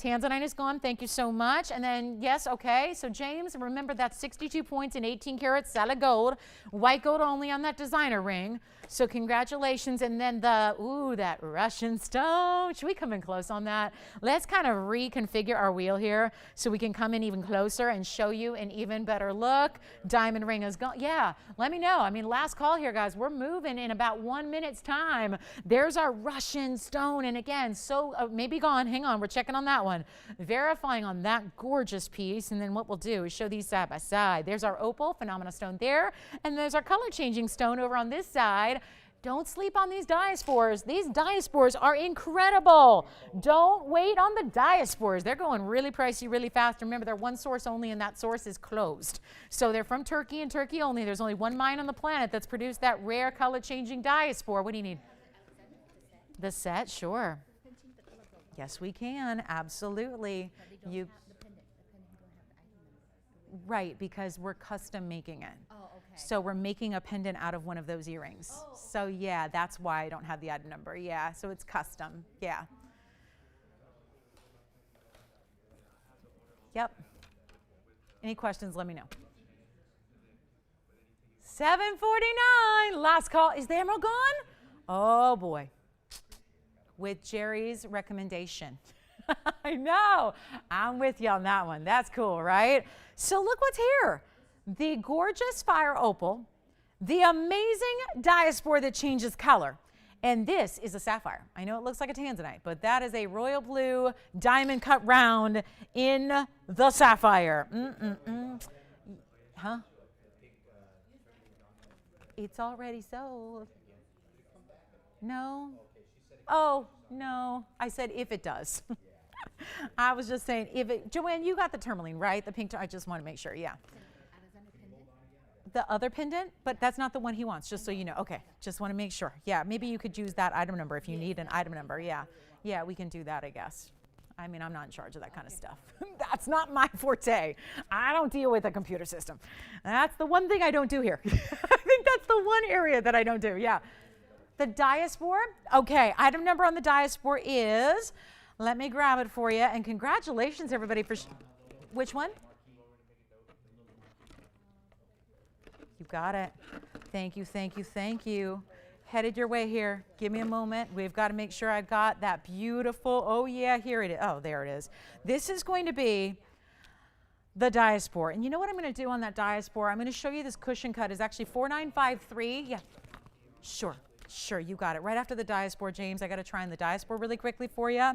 Tanzanite is gone. Thank you so much. And then, yes, okay. So, James, remember that's 62 points in 18 karat solid gold. White gold only on that designer ring. So, congratulations. And then that Russian stone. Should we come in close on that? Let's kind of reconfigure our wheel here so we can come in even closer and show you an even better look. Diamond ring is gone. Yeah, let me know. I mean, last call here, guys. We're moving in about 1 minute's time. There's our Russian stone. And again, so maybe gone. Hang on. We're checking on that one. Verifying on that gorgeous piece, and then what we'll do is show these side by side. There's our opal phenomena stone there, and there's our color changing stone over on this side. Don't sleep on these diaspores. These diaspores are incredible. Don't wait on the diaspores. They're going really pricey really fast. Remember, they're one source only, and that source is closed. So they're from Turkey and Turkey only. There's only one mine on the planet that's produced that rare color changing diaspore. What do you need? The set, sure. Yes, we can. Absolutely. You right, because we're custom making it. Oh, okay. So we're making a pendant out of one of those earrings. Oh. So yeah, that's why I don't have the item number. Yeah, so it's custom. Yeah. Yep. Any questions, let me know. $7.49. Last call. Is the emerald gone? Oh boy. With Jerry's recommendation. I know. I'm with you on that one. That's cool, right? So look what's here. The gorgeous fire opal, the amazing diaspore that changes color. And this is a sapphire. I know it looks like a tanzanite, but that is a royal blue diamond cut round in the sapphire. Huh? It's already sold. No. Oh, no. I said if it does. I was just saying if it. Joanne, you got the tourmaline, right? The pink. I just want to make sure. Yeah. The other pendant, but that's not the one he wants, just so you know. Okay, just want to make sure. Yeah, maybe you could use that item number if you need an item number. Yeah. Yeah, we can do that, I guess. I mean, I'm not in charge of that kind of stuff. That's not my forte. I don't deal with a computer system. That's the one thing I don't do here. I think that's the one area that I don't do. Yeah. The Diaspore. Okay, item number on the Diaspore is, let me grab it for you. And congratulations, everybody, for which one? You got it. Thank you, thank you, thank you. Headed your way here. Give me a moment. We've got to make sure I've got that beautiful, oh yeah, here it is. Oh, there it is. This is going to be the Diaspore. And you know what I'm going to do on that Diaspore? I'm going to show you this cushion cut is actually 4953. Yeah, sure, you got it. Right after the Diaspore, James, I got to try on the Diaspore really quickly for you.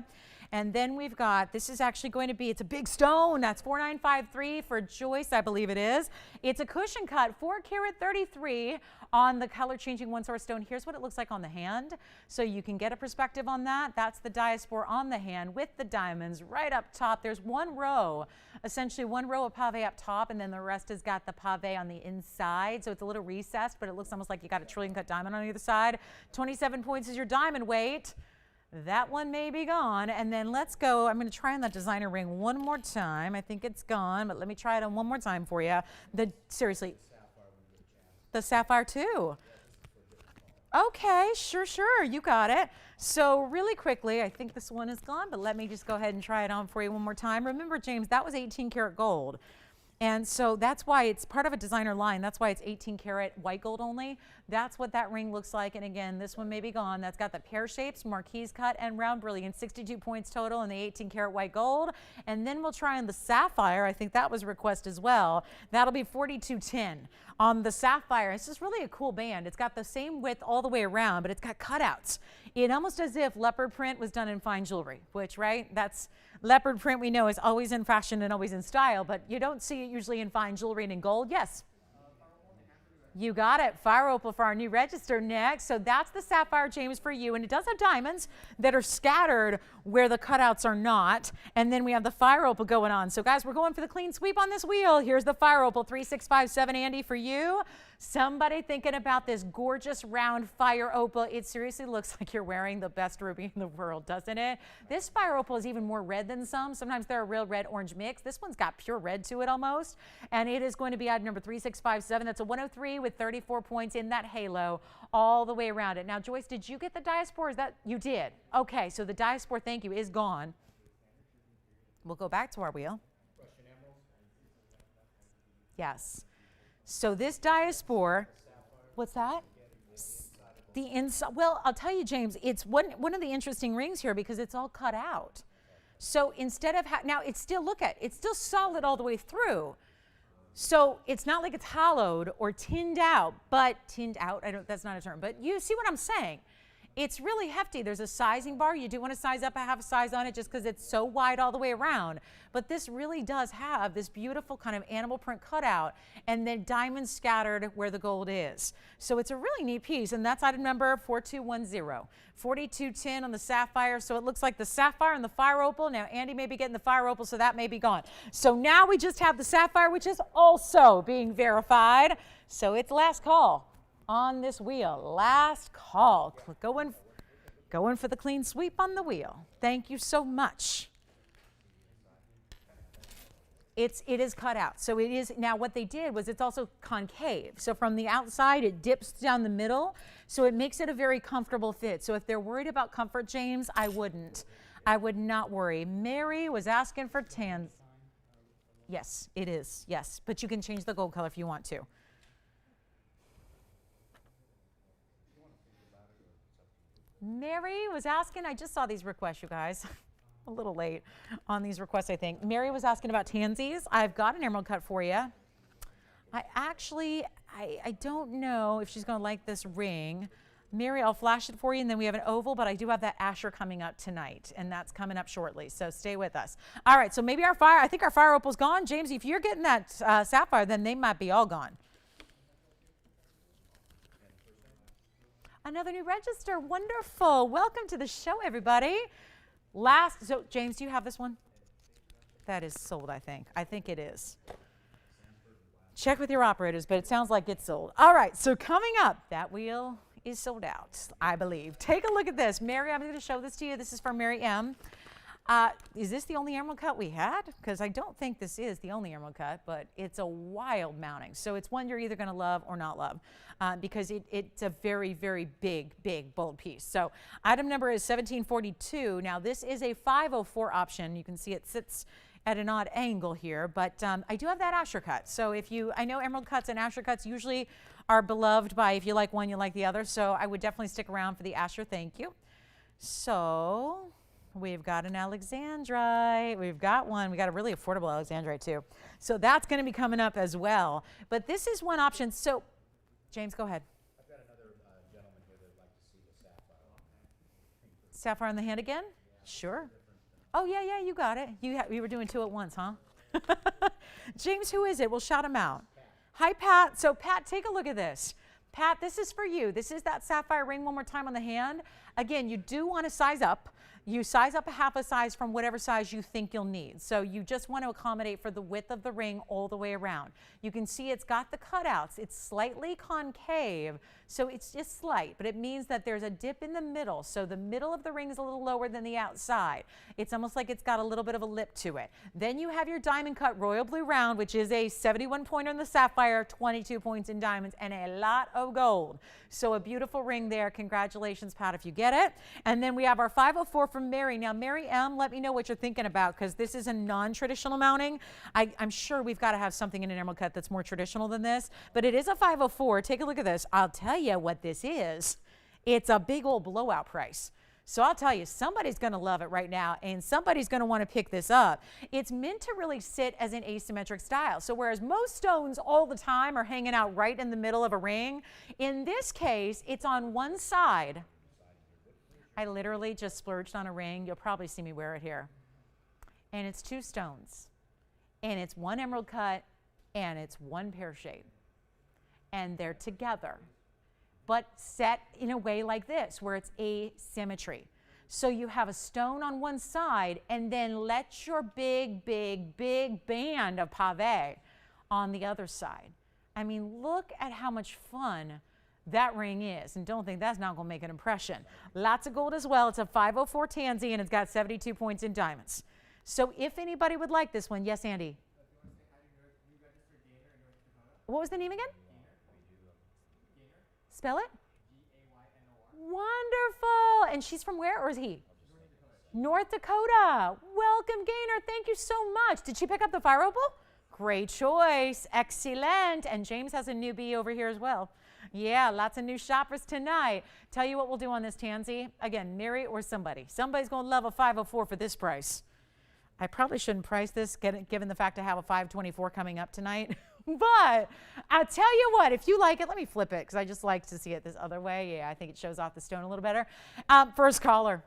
And then we've got, this is actually going to be, it's a big stone. That's 4953 for Joyce, I believe it is. It's a cushion cut, 4 karat 33 on the color changing one source stone. Here's what it looks like on the hand. So you can get a perspective on that. That's the Diaspore on the hand with the diamonds right up top. There's one row, essentially one row of pave up top, and then the rest has got the pave on the inside. So it's a little recessed, but it looks almost like you got a trillion cut diamond on either side. 27 points is your diamond weight. That one may be gone. And then let's go. I'm going to try on that designer ring one more time. I think it's gone, but let me try it on one more time for you. Seriously, the sapphire too. Okay, sure. You got it. So really quickly, I think this one is gone, but let me just go ahead and try it on for you one more time. Remember, James, that was 18 karat gold. And so that's why it's part of a designer line. That's why it's 18 karat white gold only. That's what that ring looks like. And again, this one may be gone. That's got the pear shapes, marquise cut, and round brilliant. 62 points total in the 18 karat white gold. And then we'll try on the sapphire. I think that was a request as well. That'll be 4210 on the sapphire. This is really a cool band. It's got the same width all the way around, but it's got cutouts. It almost as if leopard print was done in fine jewelry, which, right, that's leopard print we know is always in fashion and always in style, but you don't see it usually in fine jewelry and in gold. Yes. You got it. Fire opal for our new register next. So that's the sapphire, James, for you. And it does have diamonds that are scattered where the cutouts are not. And then we have the fire opal going on. So guys, we're going for the clean sweep on this wheel. Here's the fire opal, 3657, Andy, for you. Somebody thinking about this gorgeous round fire opal. It seriously looks like you're wearing the best ruby in the world, doesn't it? This fire opal is even more red than some. Sometimes they're a real red-orange mix. This one's got pure red to it almost. And it is going to be item number 3657. That's a 103 with 34 points in that halo all the way around it. Now, Joyce, did you get the Diaspore? Is that you did? Okay, so the Diaspore, thank you, is gone. We'll go back to our wheel. Yes. So this Diaspore, what's that? The inside. Well, I'll tell you, James, it's one of the interesting rings here because it's all cut out. So instead of now, it's still, look at, it's still solid all the way through. So it's not like it's hollowed or tinned out, but tinned out, that's not a term, but you see what I'm saying. It's really hefty. There's a sizing bar. You do want to size up a half a size on it just because it's so wide all the way around. But this really does have this beautiful kind of animal print cutout and then diamonds scattered where the gold is. So it's a really neat piece, and that's item number 4210. 4210 on the sapphire. So it looks like the sapphire and the fire opal. Now Andy may be getting the fire opal, so that may be gone. So now we just have the sapphire, which is also being verified. So it's last call on this wheel. Last call. Going for the clean sweep on the wheel. Thank you so much. It is cut out. So it is, now what they did was it's also concave. So from the outside, it dips down the middle. So it makes it a very comfortable fit. So if they're worried about comfort, James, I wouldn't. I would not worry. Mary was asking for tans. Yes, it is. Yes, but you can change the gold color if you want to. Mary was asking, I just saw these requests, you guys. A little late on these requests, I think. Mary was asking about tansies. I've got an emerald cut for you. I don't know if she's going to like this ring. Mary, I'll flash it for you, and then we have an oval, but I do have that Asher coming up tonight, and that's coming up shortly, so stay with us. All right, so maybe I think our fire opal's gone. James, if you're getting that sapphire, then they might be all gone. Another new register. Wonderful. Welcome to the show, everybody. So James, do you have this one? That is sold, I think. I think it is. Check with your operators, but it sounds like it's sold. All right, so coming up, that wheel is sold out, I believe. Take a look at this. Mary, I'm going to show this to you. This is from Mary M. Is this the only emerald cut we had? Because I don't think this is the only emerald cut, but it's a wild mounting. So it's one you're either going to love or not love because it's a very, very big, bold piece. So item number is 1742. Now this is a 504 option. You can see it sits at an odd angle here, but I do have that Asher cut. So I know emerald cuts and Asher cuts usually are beloved by if you like one, you like the other. So I would definitely stick around for the Asher. Thank you. So we've got an alexandrite. We've got one. We got a really affordable alexandrite too. So that's going to be coming up as well. But this is one option. So, James, go ahead. I've got another gentleman here that'd like to see the sapphire on that. Sapphire on the hand again? Sure. Oh, yeah, you got it. You were doing two at once, huh? James, who is it? We'll shout him out. Pat. Hi, Pat. So, Pat, take a look at this. Pat, this is for you. This is that sapphire ring one more time on the hand. Again, you do want to size up. You size up a half a size from whatever size you think you'll need. So you just want to accommodate for the width of the ring all the way around. You can see it's got the cutouts. It's slightly concave, so it's just slight, but it means that there's a dip in the middle. So the middle of the ring is a little lower than the outside. It's almost like it's got a little bit of a lip to it. Then you have your diamond cut royal blue round, which is a 71 pointer in the sapphire, 22 points in diamonds, and a lot of gold. So a beautiful ring there. Congratulations, Pat, if you get it. And then we have our 504 from Mary. Now, Mary M., let me know what you're thinking about because this is a non-traditional mounting. I'm sure we've got to have something in an emerald cut that's more traditional than this, but it is a 504. Take a look at this. I'll tell you what this is. It's a big old blowout price. So I'll tell you, somebody's going to love it right now, and somebody's going to want to pick this up. It's meant to really sit as an asymmetric style. So whereas most stones all the time are hanging out right in the middle of a ring, in this case, it's on one side. I literally just splurged on a ring. You'll probably see me wear it here. And it's two stones. And it's one emerald cut, and it's one pear shape. And they're together, but set in a way like this, where it's asymmetry. So you have a stone on one side, and then let your big band of pave on the other side. I mean, look at how much fun that ring is, and don't think that's not going to make an impression. Lots of gold as well. It's a 504 tansy, and it's got 72 points in diamonds. So if anybody would like this one, yes, Andy? What was the name again? Spell it? Wonderful. And she's from where, or is he? North Dakota. Welcome, Gaynor. Thank you so much. Did she pick up the fire opal? Great choice. Excellent. And James has a newbie over here as well. Yeah, lots of new shoppers tonight. Tell you what we'll do on this tansy. Again, Mary or somebody. Somebody's going to love a 504 for this price. I probably shouldn't price this, given the fact I have a 524 coming up tonight. But I'll tell you what, if you like it, let me flip it because I just like to see it this other way. Yeah, I think it shows off the stone a little better. First caller.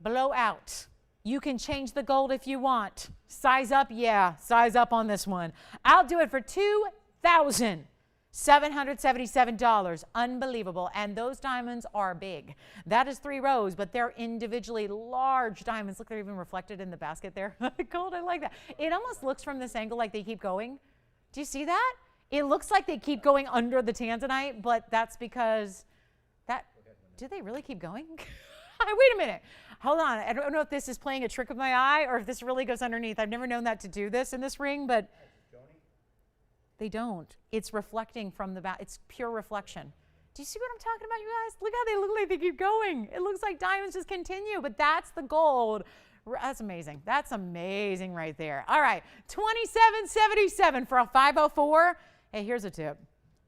Blowout. You can change the gold if you want. Size up, yeah, size up on this one. I'll do it for $2,777. Unbelievable. And those diamonds are big. That is 3 rows, but they're individually large diamonds. Look, they're even reflected in the basket there. Gold, I like that. It almost looks from this angle like they keep going. Do you see that? It looks like they keep going under the tanzanite, but that's because do they really keep going? Wait a minute. Hold on. I don't know if this is playing a trick with my eye or if this really goes underneath. I've never known that to do this in this ring, but they don't. It's reflecting from the back. It's pure reflection. Do you see what I'm talking about, you guys? Look how they look like they keep going. It looks like diamonds just continue, but that's the gold. That's amazing. That's amazing right there. All right, $2,777 for a 504. Hey, here's a tip.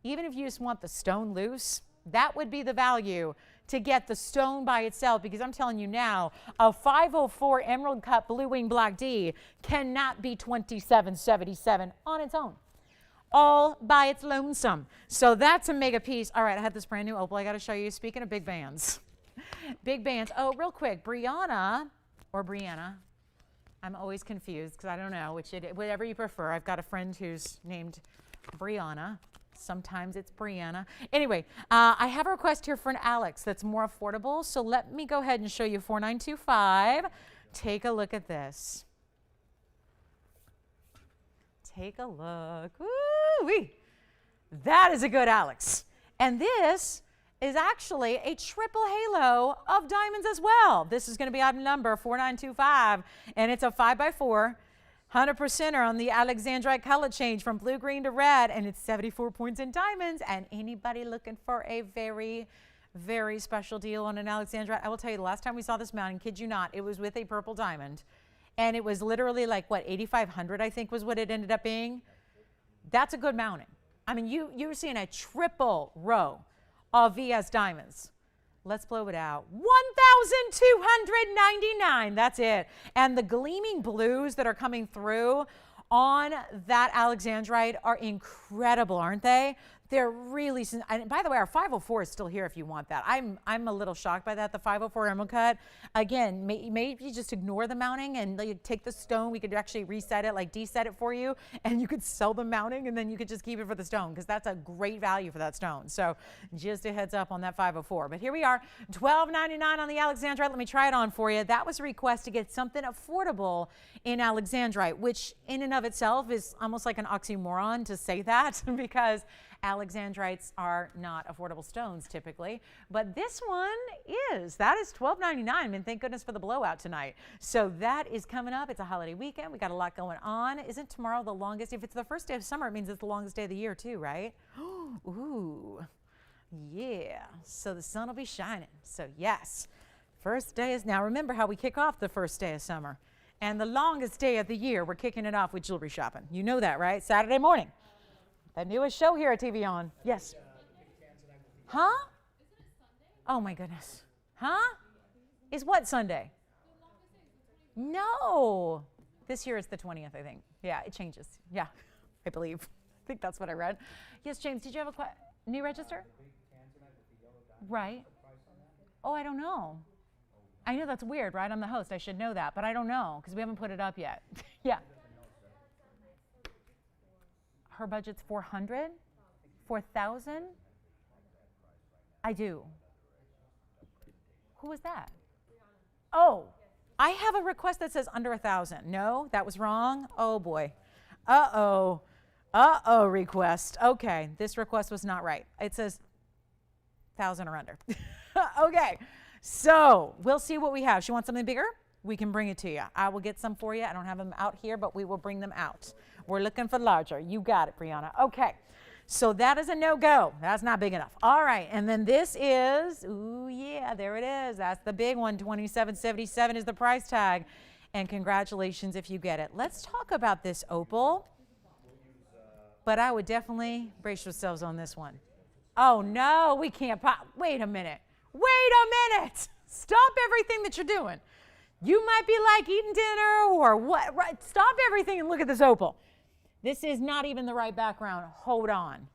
Even if you just want the stone loose, that would be the value to get the stone by itself, because I'm telling you now, a 504 emerald cut blue wing black D cannot be $27.77 on its own, all by its lonesome. So that's a mega piece. All right, I have this brand new opal I got to show you. Speaking of big bands, big bands. Oh, real quick, Brianna or Brianna. I'm always confused because I don't know whatever you prefer. I've got a friend who's named Brianna. Sometimes it's Brianna. Anyway, I have a request here for an Alex that's more affordable. So let me go ahead and show you 4925. Take a look at this. Take a look. Woo-wee. That is a good Alex. And this is actually a triple halo of diamonds as well. This is going to be item number 4925, and it's a 5x4. 100%er on the Alexandrite color change from blue, green to red, and it's 74 points in diamonds. And anybody looking for a very, very special deal on an Alexandrite, I will tell you, the last time we saw this mounting, kid you not, it was with a purple diamond. And it was literally like, what, 8,500, I think was what it ended up being. That's a good mounting. I mean, you're seeing a triple row of VS diamonds. Let's blow it out. 1,299. That's it. And the gleaming blues that are coming through on that Alexandrite are incredible, aren't they? They're really, and by the way, our 504 is still here if you want that. I'm a little shocked by that. The 504 emerald cut, again, maybe just ignore the mounting and like, take the stone. We could actually reset it, like deset it for you, and you could sell the mounting, and then you could just keep it for the stone, because that's a great value for that stone. So just a heads up on that 504. But here we are, $12.99 on the Alexandrite. Let me try it on for you. That was a request to get something affordable in Alexandrite, which in and of itself is almost like an oxymoron to say that, because Alexandrites are not affordable stones typically, but this one is. That is $12.99. I mean, thank goodness for the blowout tonight. So that is coming up. It's a holiday weekend. We got a lot going on. Isn't tomorrow the longest? If it's the first day of summer, it means it's the longest day of the year too, right? Ooh, yeah. So the sun will be shining. So yes, first day is, now remember how we kick off the first day of summer, and the longest day of the year, we're kicking it off with jewelry shopping. You know that, right? Saturday morning. The newest show here at TVON. Yes. Huh? Oh my goodness. Huh? Is what Sunday? No. This year is the 20th, I think. Yeah, it changes. Yeah, I believe. I think that's what I read. Yes, James, did you have a new register? Right. Oh, I don't know. I know that's weird, right? I'm the host. I should know that, but I don't know because we haven't put it up yet. Yeah. Her budget's 400, 4,000. I do. Who was that? Oh, I have a request that says under 1,000. No, that was wrong. Oh boy. Uh-oh. Uh-oh, request. Okay, this request was not right. It says 1,000 or under. Okay, so we'll see what we have. She wants something bigger? We can bring it to you. I will get some for you. I don't have them out here, but we will bring them out. We're looking for larger. You got it, Brianna. Okay, so that is a no-go. That's not big enough. All right, and then this is, ooh, yeah, there it is. That's the big one. $27.77 is the price tag. And congratulations if you get it. Let's talk about this opal. But I would definitely brace yourselves on this one. Oh, no, we can't pop. Wait a minute. Wait a minute. Stop everything that you're doing. You might be like eating dinner or what. Right? Stop everything and look at this opal. This is not even the right background. Hold on.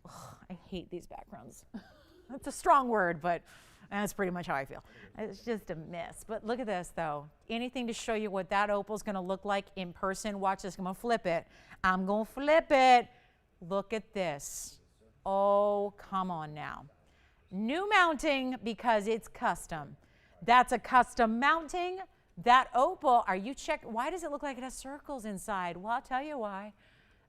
Ugh, I hate these backgrounds. That's a strong word, but that's pretty much how I feel. It's just a mess. But look at this, though. Anything to show you what that opal is going to look like in person. Watch this. I'm going to flip it. I'm going to flip it. Look at this. Oh, come on now. New mounting because it's custom. That's a custom mounting. That opal, are you checking? Why does it look like it has circles inside? Well, I'll tell you why.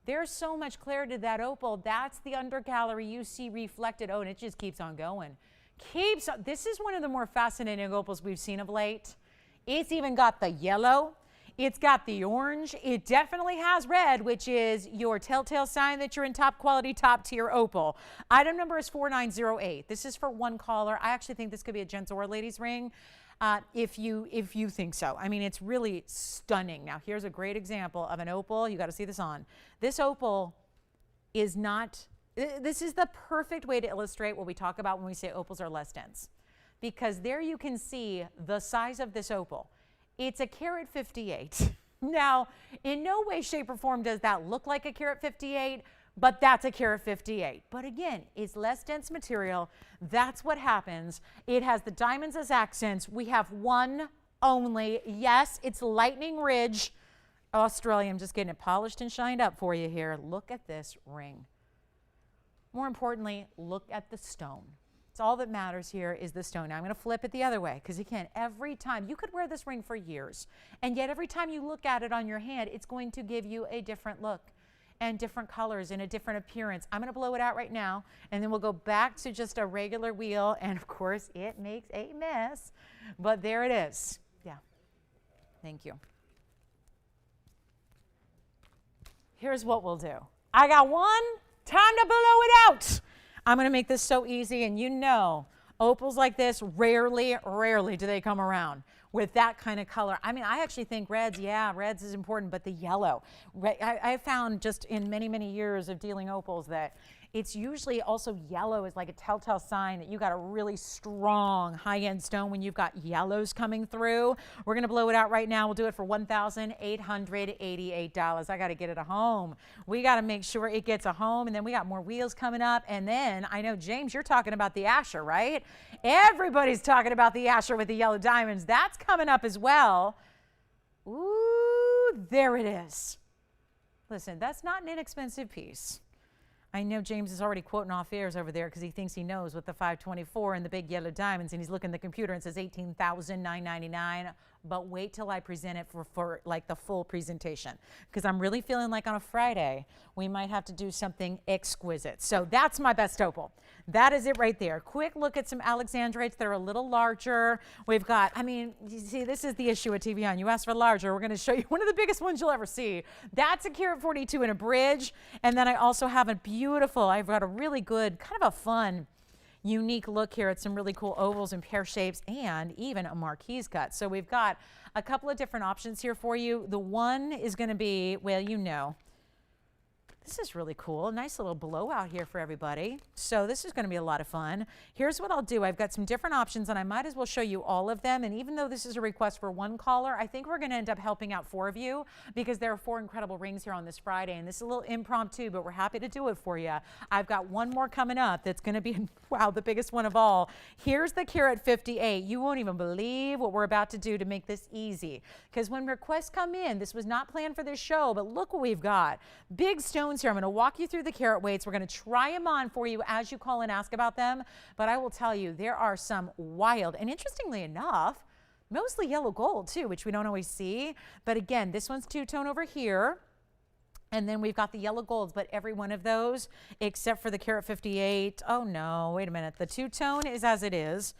There's so much clarity to that opal. That's the undergallery you see reflected. Oh, and it just keeps on going. This is one of the more fascinating opals we've seen of late. It's even got the yellow. It's got the orange. It definitely has red, which is your telltale sign that you're in top quality, top tier opal. Item number is 4908. This is for one caller. I actually think this could be a gents or ladies ring. If you think so. I mean, it's really stunning. Now, here's a great example of an opal. You got to see this on. This opal is not, This is the perfect way to illustrate what we talk about when we say opals are less dense, because there you can see the size of this opal. It's a carat 58. Now, in no way, shape, or form does that look like a carat 58, but that's a carat 58. But again, it's less dense material. That's what happens. It has the diamonds as accents. We have one only. Yes, it's Lightning Ridge Australia. I'm just getting it polished and shined up for you here. Look at this ring. More importantly, look at the stone. It's all that matters here is the stone. Now I'm going to flip it the other way, because again, every time, you could wear this ring for years, and yet every time you look at it on your hand, it's going to give you a different look and different colors and a different appearance. I'm going to blow it out right now, and then we'll go back to just a regular wheel, and of course it makes a mess, but there it is. Yeah, thank you. Here's what we'll do. I got one. Time to blow it out. I'm going to make this so easy, and you know, opals like this, rarely do they come around with that kind of color. I mean, I actually think reds, yeah, reds is important, but the yellow. I found just in many, many years of dealing opals that it's usually also yellow is like a telltale sign that you got a really strong high-end stone when you've got yellows coming through. We're going to blow it out right now. We'll do it for $1,888. I got to get it a home. We got to make sure it gets a home, and then we got more wheels coming up. And then I know, James, you're talking about the Asher, right? Everybody's talking about the Asher with the yellow diamonds. That's coming up as well. Ooh, there it is. Listen, that's not an inexpensive piece. I know James is already quoting off airs over there because he thinks he knows with the 524 and the big yellow diamonds, and he's looking at the computer and says $18,999. But wait till I present it for like the full presentation, because I'm really feeling like on a Friday we might have to do something exquisite. So that's my best opal. That is it right there. Quick look at some alexandrites that are a little larger. We've got, I mean, you see, this is the issue at TVON. You asked for larger. We're going to show you one of the biggest ones you'll ever see. That's a carat 42 in a bridge. And then I also have a beautiful, I've got a really good, kind of a fun, unique look here at some really cool ovals and pear shapes, and even a marquise cut. So we've got a couple of different options here for you. The one is going to be, well, you know, this is really cool. Nice little blowout here for everybody. So this is going to be a lot of fun. Here's what I'll do. I've got some different options, and I might as well show you all of them. And even though this is a request for one caller, I think we're going to end up helping out 4 of you, because there are 4 incredible rings here on this Friday. And this is a little impromptu, but we're happy to do it for you. I've got one more coming up that's going to be, wow, the biggest one of all. Here's the carat 58. You won't even believe what we're about to do to make this easy, because when requests come in, this was not planned for this show, but look what we've got. Big stones here. I'm going to walk you through the carat weights. We're going to try them on for you as you call and ask about them. But I will tell you, there are some wild, and interestingly enough, mostly yellow gold too, which we don't always see. But again, this one's two-tone over here. And then we've got the yellow golds, but every one of those, except for the carat 58. Oh no, wait a minute. The two-tone is as it is.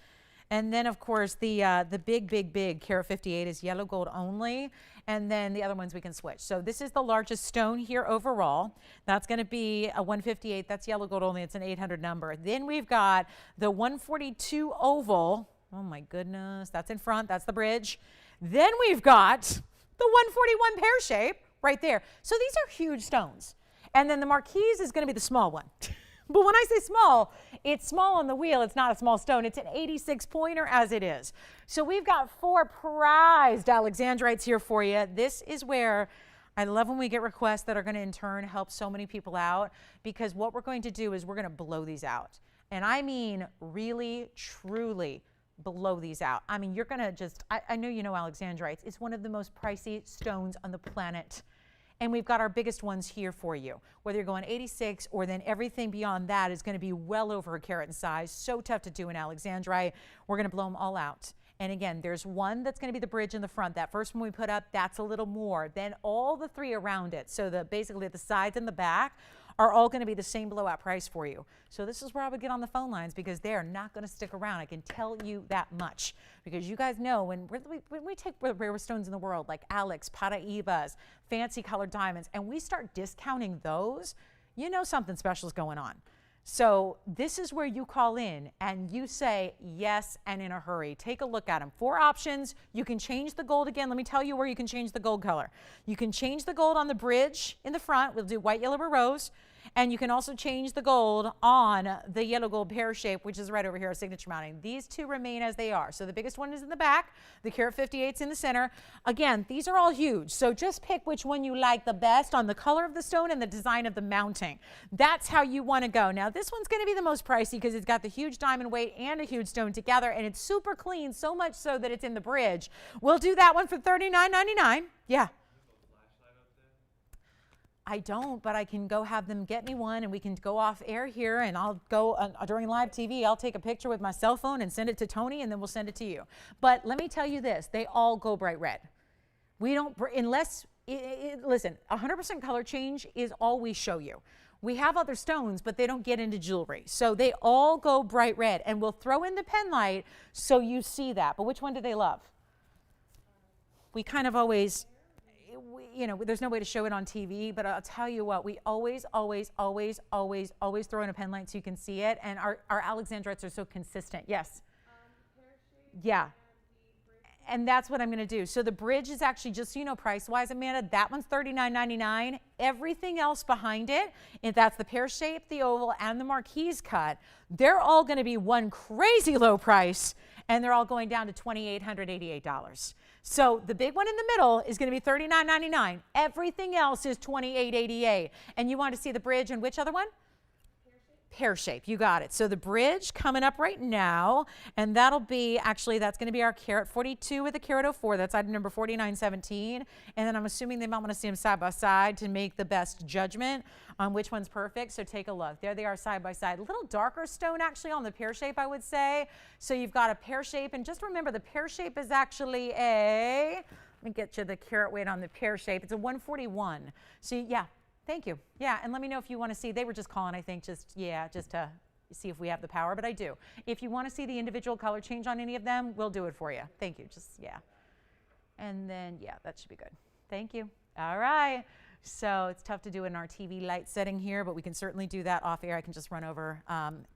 And then, of course, the big carat 58 is yellow gold only. And then the other ones we can switch. So this is the largest stone here overall. That's going to be a 158. That's yellow gold only. It's an 800 number. Then we've got the 142 oval. Oh, my goodness. That's in front. That's the bridge. Then we've got the 141 pear shape right there. So these are huge stones. And then the marquise is going to be the small one. But when I say small, it's small on the wheel. It's not a small stone. It's an 86 pointer as it is. So we've got 4 prized alexandrites here for you. This is where I love when we get requests that are going to in turn help so many people out, because what we're going to do is we're going to blow these out. And I mean really, truly blow these out. I mean, you're going to just, I know you know alexandrites. It's one of the most pricey stones on the planet. And we've got our biggest ones here for you. Whether you're going 86 or then everything beyond that is going to be well over a carat in size. So tough to do in alexandrite. We're going to blow them all out. And again, there's one that's going to be the bridge in the front. That first one we put up, that's a little more. Then all the 3 around it, so basically the sides and the back, are all going to be the same blowout price for you. So this is where I would get on the phone lines, because they're not going to stick around. I can tell you that much, because you guys know when we take the rarest stones in the world, like Alex, Paraibas, fancy colored diamonds, and we start discounting those, you know something special is going on. So this is where you call in and you say yes, and in a hurry. Take a look at them. 4 options. You can change the gold again. Let me tell you where you can change the gold color. You can change the gold on the bridge in the front. We'll do white, yellow, or rose. And you can also change the gold on the yellow gold pear shape, which is right over here, our signature mounting. These two remain as they are. So the biggest one is in the back, the carat 58's in the center. Again, these are all huge. So just pick which one you like the best on the color of the stone and the design of the mounting. That's how you want to go. Now this one's going to be the most pricey because it's got the huge diamond weight and a huge stone together, and it's super clean, so much so that it's in the bridge. We'll do that one for $39.99. Yeah. I don't, but I can go have them get me one, and we can go off air here, and I'll go during live TV. I'll take a picture with my cell phone and send it to Tony, and then we'll send it to you. But let me tell you this, they all go bright red. We don't, unless, listen, 100% color change is all we show you. We have other stones, but they don't get into jewelry. So they all go bright red, and we'll throw in the pen light so you see that. But which one do they love? We kind of always, you know, there's no way to show it on TV, but I'll tell you what, we always throw in a pen light so you can see it. And our Alexandrites are so consistent. Yes? Yeah. And that's what I'm going to do. So the bridge is actually, just so you know, price-wise, Amanda, that one's $39.99. Everything else behind it, if that's the pear shape, the oval, and the marquise cut, they're all going to be one crazy low price, and they're all going down to $2,888. So the big one in the middle is going to be $39.99. Everything else is $28.88. And you want to see the bridge and which other one? Pear shape, you got it. So the bridge coming up right now, and that'll be, actually, that's going to be our carat 42 with a carat 04. That's item number 4917. And then I'm assuming they might want to see them side by side to make the best judgment on which one's perfect. So take a look. There they are side by side. A little darker stone actually on the pear shape, I would say. So you've got a pear shape, and just remember the pear shape is actually a, let me get you the carat weight on the pear shape. It's a 141. So yeah. Thank you. Yeah, and let me know if you want to see. They were just calling, I think, just to see if we have the power, but I do. If you want to see the individual color change on any of them, we'll do it for you. Thank you. Just, yeah. And then, yeah, that should be good. Thank you. All right. So it's tough to do in our TV light setting here, but we can certainly do that off air. I can just run over,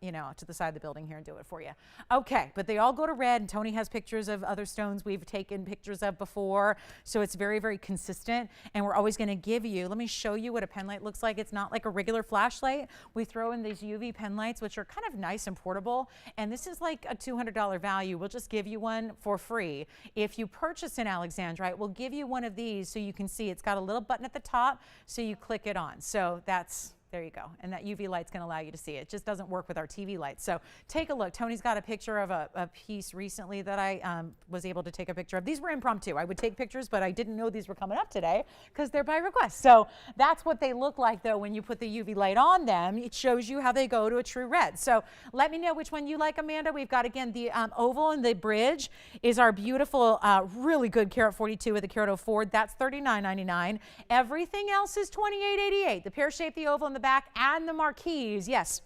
you know, to the side of the building here and do it for you. Okay, but they all go to red, and Tony has pictures of other stones we've taken pictures of before, so it's very, very consistent, and we're always going to give you, let me show you what a pen light looks like. It's not like a regular flashlight. We throw in these UV pen lights, which are kind of nice and portable, and this is like a $200 value. We'll just give you one for free. If you purchase an Alexandrite, we'll give you one of these so you can see it's got a little button at the top, so you click it on. So that's, there you go. And that UV light's going to allow you to see it. It just doesn't work with our TV lights. So take a look. Tony's got a picture of a piece recently that I was able to take a picture of. These were impromptu. I would take pictures, but I didn't know these were coming up today because they're by request. So that's what they look like, though, when you put the UV light on them. It shows you how they go to a true red. So let me know which one you like, Amanda. We've got, again, the oval and the bridge is our beautiful, really good carat 42 with a carat 04. That's $39.99. Everything else is $28.88. The pear shape, the oval, and the back, and the marquise. Yes.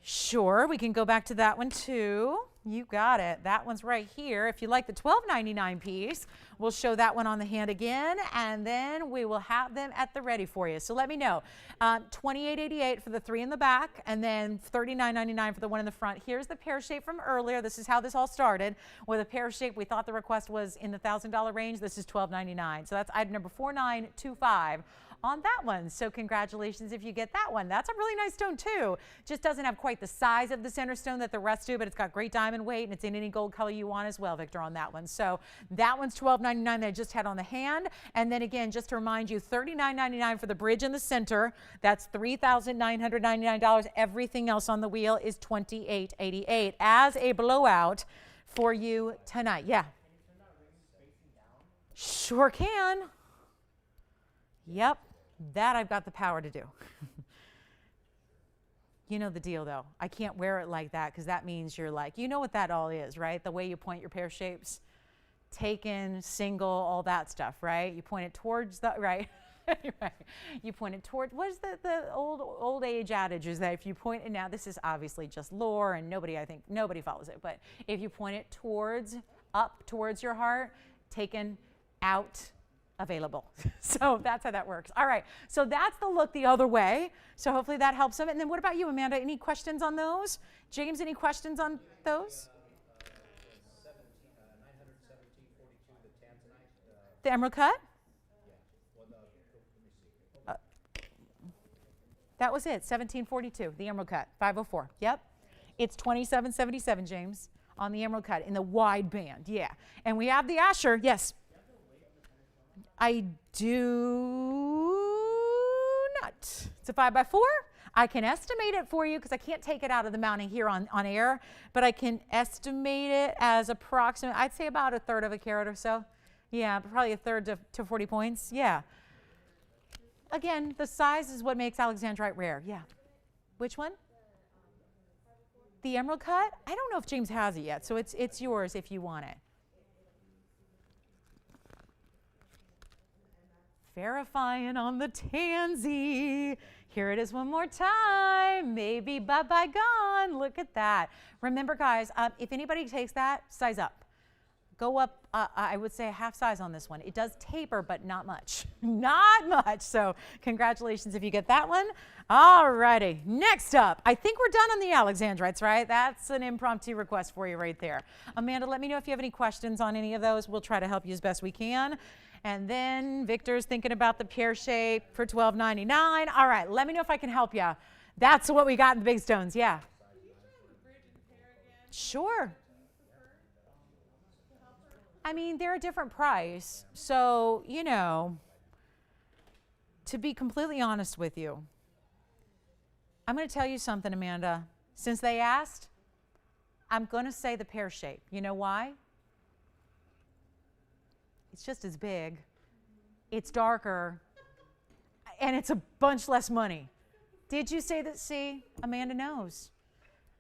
Sure, we can go back to that one too. You got it. That one's right here. If you like the $12.99 piece, we'll show that one on the hand again, and then we will have them at the ready for you. So let me know. $28.88 for the three in the back, and then $39.99 for the one in the front. Here's the pear shape from earlier. This is how this all started. With a pear shape, we thought the request was in the $1,000 range. This is $12.99. So that's item number 4925. On that one. So congratulations if you get that one. That's a really nice stone too. Just doesn't have quite the size of the center stone that the rest do, but it's got great diamond weight, and it's in any gold color you want as well, Victor, on that one. So that one's $12.99 that I just had on the hand. And then again, just to remind you, $39.99 for the bridge in the center. That's $3,999. Everything else on the wheel is $28.88 as a blowout for you tonight. Yeah. Sure can. Yep. That I've got the power to do. You know the deal, though. I can't wear it like that because that means you're like, you know what that all is, right? The way you point your pear shapes, taken, single, all that stuff, right? You point it towards the, right? Right. You point it toward, what is the old age adage is that if you point it, now this is obviously just lore and I think nobody follows it, but if you point it towards, up towards your heart, taken, out, available. So that's how that works. All right. So that's the look the other way. So hopefully that helps them. And then what about you, Amanda? Any questions on those? James, any questions on those? 917.42, the tanzanite. The emerald cut? Yeah. Well, let me see. That was it, 1742, the emerald cut, 504. Yep. It's 2777, James, on the emerald cut in the wide band. Yeah. And we have the Asher. Yes. I do not. It's a 5x4. I can estimate it for you because I can't take it out of the mounting here on air, but I can estimate it as approximate, I'd say about a third of a carat or so. Yeah, probably a third to 40 points. Yeah. Again, the size is what makes alexandrite rare. Yeah. Which one? The emerald cut? I don't know if James has it yet, so it's yours if you want it. Verifying on the tansy. Here it is one more time. Maybe bye-bye gone. Look at that. Remember, guys, if anybody takes that, size up. Go up, I would say a half size on this one. It does taper, but not much. Not much. So congratulations if you get that one. All righty. Next up, I think we're done on the alexandrites, right? That's an impromptu request for you right there. Amanda, let me know if you have any questions on any of those. We'll try to help you as best we can. And then Victor's thinking about the pear shape for $12.99. All right, let me know if I can help you. That's what we got in the big stones. Yeah. Sure. I mean, they're a different price. So, you know, to be completely honest with you, I'm going to tell you something, Amanda. Since they asked, I'm going to say the pear shape. You know why? It's just as big. It's darker. And it's a bunch less money. Did you say that? See, Amanda knows.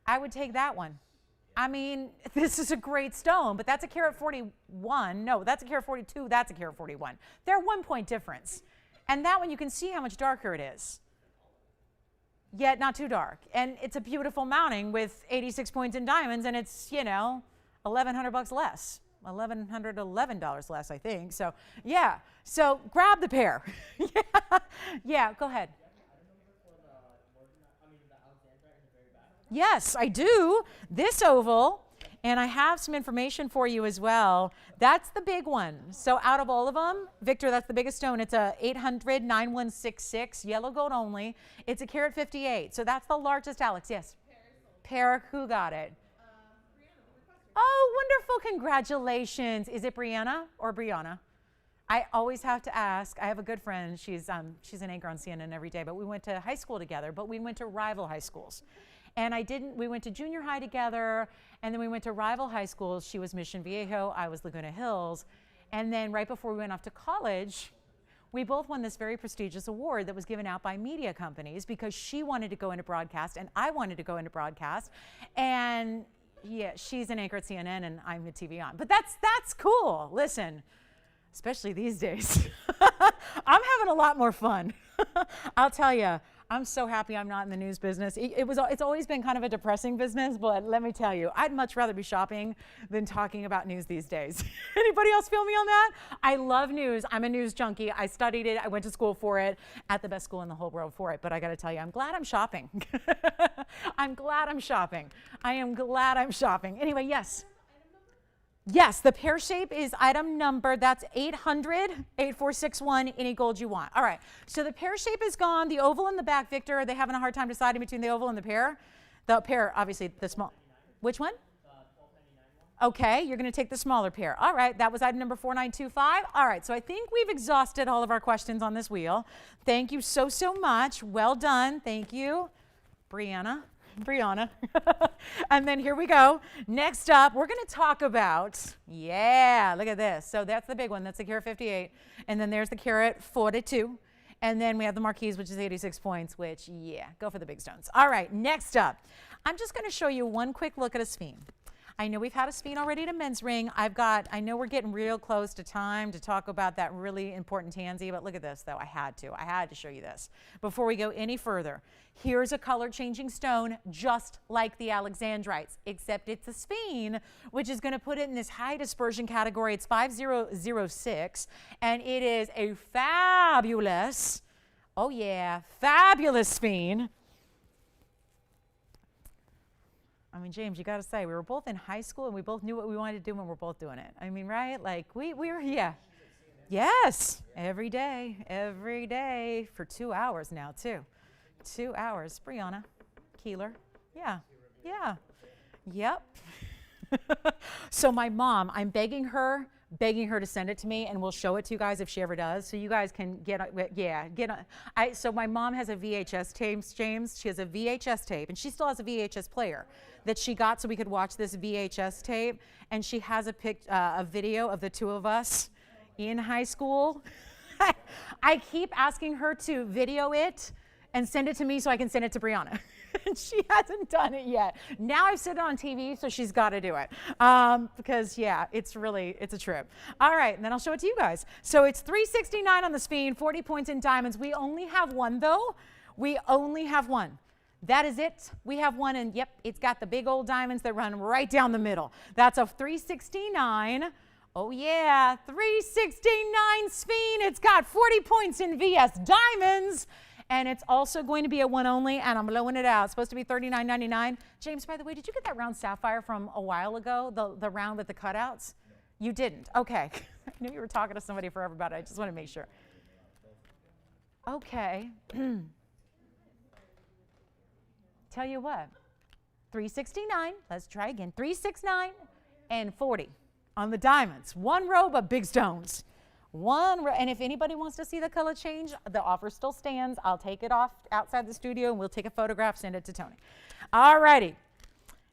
I would take that one. I mean, this is a great stone, but that's a carat 41. No, that's a carat 42. That's a carat 41. They're 1 point difference. And that one, you can see how much darker it is. Yet not too dark. And it's a beautiful mounting with 86 points in diamonds, and it's, you know, $1,100 less. $1,111 less, I think. So, yeah. So grab the pair. Yeah, go ahead. Yes, I do. This oval, and I have some information for you as well. That's the big one. So out of all of them, Victor, that's the biggest stone. It's a 800-9166, yellow gold only. It's a carat 58. So that's the largest, Alex. Yes. Pear, who got it? Oh, wonderful. Congratulations. Is it Brianna or Brianna? I always have to ask. I have a good friend. She's an anchor on CNN every day, but we went to high school together, but we went to rival high schools. And we went to junior high together, and then we went to rival high schools. She was Mission Viejo, I was Laguna Hills. And then right before we went off to college, we both won this very prestigious award that was given out by media companies because she wanted to go into broadcast and I wanted to go into broadcast. And yeah, she's an anchor at CNN and I'm at TVON. But that's cool. Listen, especially these days. I'm having a lot more fun. I'll tell you, I'm so happy I'm not in the news business. It's always been kind of a depressing business, but let me tell you, I'd much rather be shopping than talking about news these days. Anybody else feel me on that? I love news. I'm a news junkie. I studied it. I went to school for it, at the best school in the whole world for it. But I got to tell you, I'm glad I'm shopping. I'm glad I'm shopping. I am glad I'm shopping. Anyway, yes. Yes, the pear shape is item number, that's 800-8461, any gold you want. All right, so the pear shape is gone. The oval in the back, Victor, are they having a hard time deciding between the oval and the pear? The pear, obviously, the small. Which one? Okay, you're going to take the smaller pear. All right, that was item number 4925. All right, so I think we've exhausted all of our questions on this wheel. Thank you so much. Well done. Thank you, Brianna. And then here we go. Next up, we're going to talk about, yeah, look at this. So that's the big one. That's the carat 58. And then there's the carat 42. And then we have the marquise, which is 86 points, which, yeah, go for the big stones. All right, next up, I'm just going to show you one quick look at a Sphene. I know we've had a Sphene already at a men's ring. I know we're getting real close to time to talk about that really important tansy, but look at this, though. I had to show you this before we go any further. Here's a color-changing stone just like the alexandrites, except it's a Sphene, which is going to put it in this high dispersion category. It's 5006, and it is a fabulous, oh yeah, fabulous Sphene. I mean, James, you got to say, we were both in high school and we both knew what we wanted to do when we're both doing it. I mean, right? Like, we were, yeah. Yes, every day for 2 hours now, too. 2 hours. Brianna Keeler. Yeah. Yeah. Yep. So my mom, I'm begging her to send it to me, and we'll show it to you guys if she ever does. So you guys can get on. So my mom has a VHS tape, James. She has a VHS tape, and she still has a VHS player that she got so we could watch this VHS tape. And she has a video of the two of us in high school. I keep asking her to video it and send it to me so I can send it to Brianna. And she hasn't done it yet. Now I've said it on TV, so she's got to do it. Because, yeah, it's a trip. All right, and then I'll show it to you guys. So it's $369 on the Sphene, 40 points in diamonds. We only have one, though. We only have one. That is it. We have one, and yep, it's got the big old diamonds that run right down the middle. That's a $369. Oh, yeah, $369 Sphene. It's got 40 points in VS diamonds. And it's also going to be a one only, and I'm blowing it out. It's supposed to be $39.99. James, by the way, did you get that round sapphire from a while ago, the round with the cutouts? No. You didn't? Okay. I knew you were talking to somebody forever about it. I just want to make sure. Okay. Tell you what, $369. Let's try again. $369 and 40 on the diamonds. One row, but big stones. And if anybody wants to see the color change, the offer still stands. I'll take it off outside the studio, and we'll take a photograph, send it to Tony. All righty.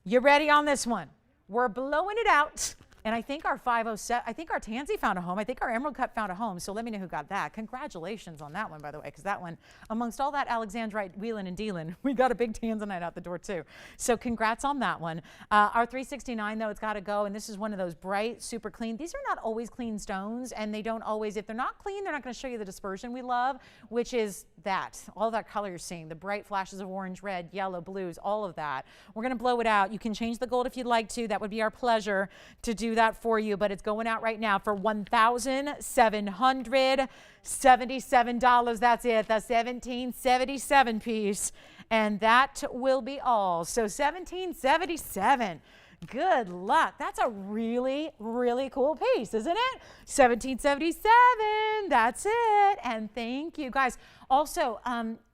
You ready on this one? We're blowing it out. And I think our 507, I think our Tansy found a home. I think our Emerald Cut found a home. So let me know who got that. Congratulations on that one, by the way, because that one, amongst all that Alexandrite wheeling and dealing, we got a big Tanzanite out the door too. So congrats on that one. Our 369, though, it's got to go. And this is one of those bright, super clean. These are not always clean stones, and they don't always, if they're not clean, they're not going to show you the dispersion we love, which is that, all that color you're seeing, the bright flashes of orange, red, yellow, blues, all of that. We're going to blow it out. You can change the gold if you'd like to. That would be our pleasure to do that for you, but it's going out right now for $1,777. That's it, the 1777 piece, and that will be all. So 1777. Good luck. That's a really, really cool piece, isn't it? 1777. That's it. And thank you, guys. Also,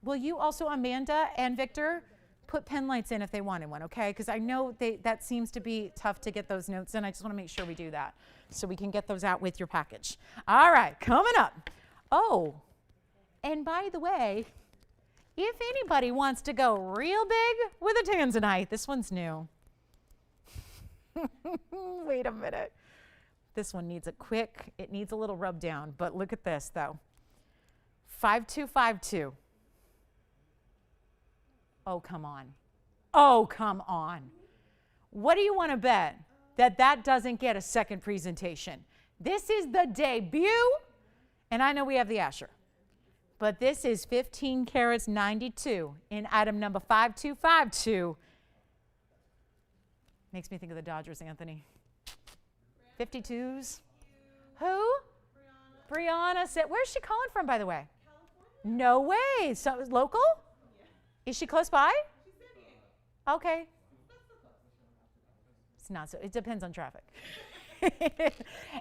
will you also, Amanda and Victor, put pen lights in if they wanted one, okay? Because I know that seems to be tough to get those notes in. I just want to make sure we do that so we can get those out with your package. All right, coming up. Oh, and by the way, if anybody wants to go real big with a Tanzanite, this one's new. Wait a minute. This one needs it needs a little rub down, but look at this though. 5252. Oh, come on. Oh, come on. What do you want to bet that doesn't get a second presentation? This is the debut, and I know we have the Asher, but this is 15 carats 92 in item number 5252. Makes me think of the Dodgers, Anthony. 52s. Who? Brianna said, where's she calling from, by the way? California. No way. So local? Is she close by? She's San Diego. Okay. It's not so. It depends on traffic.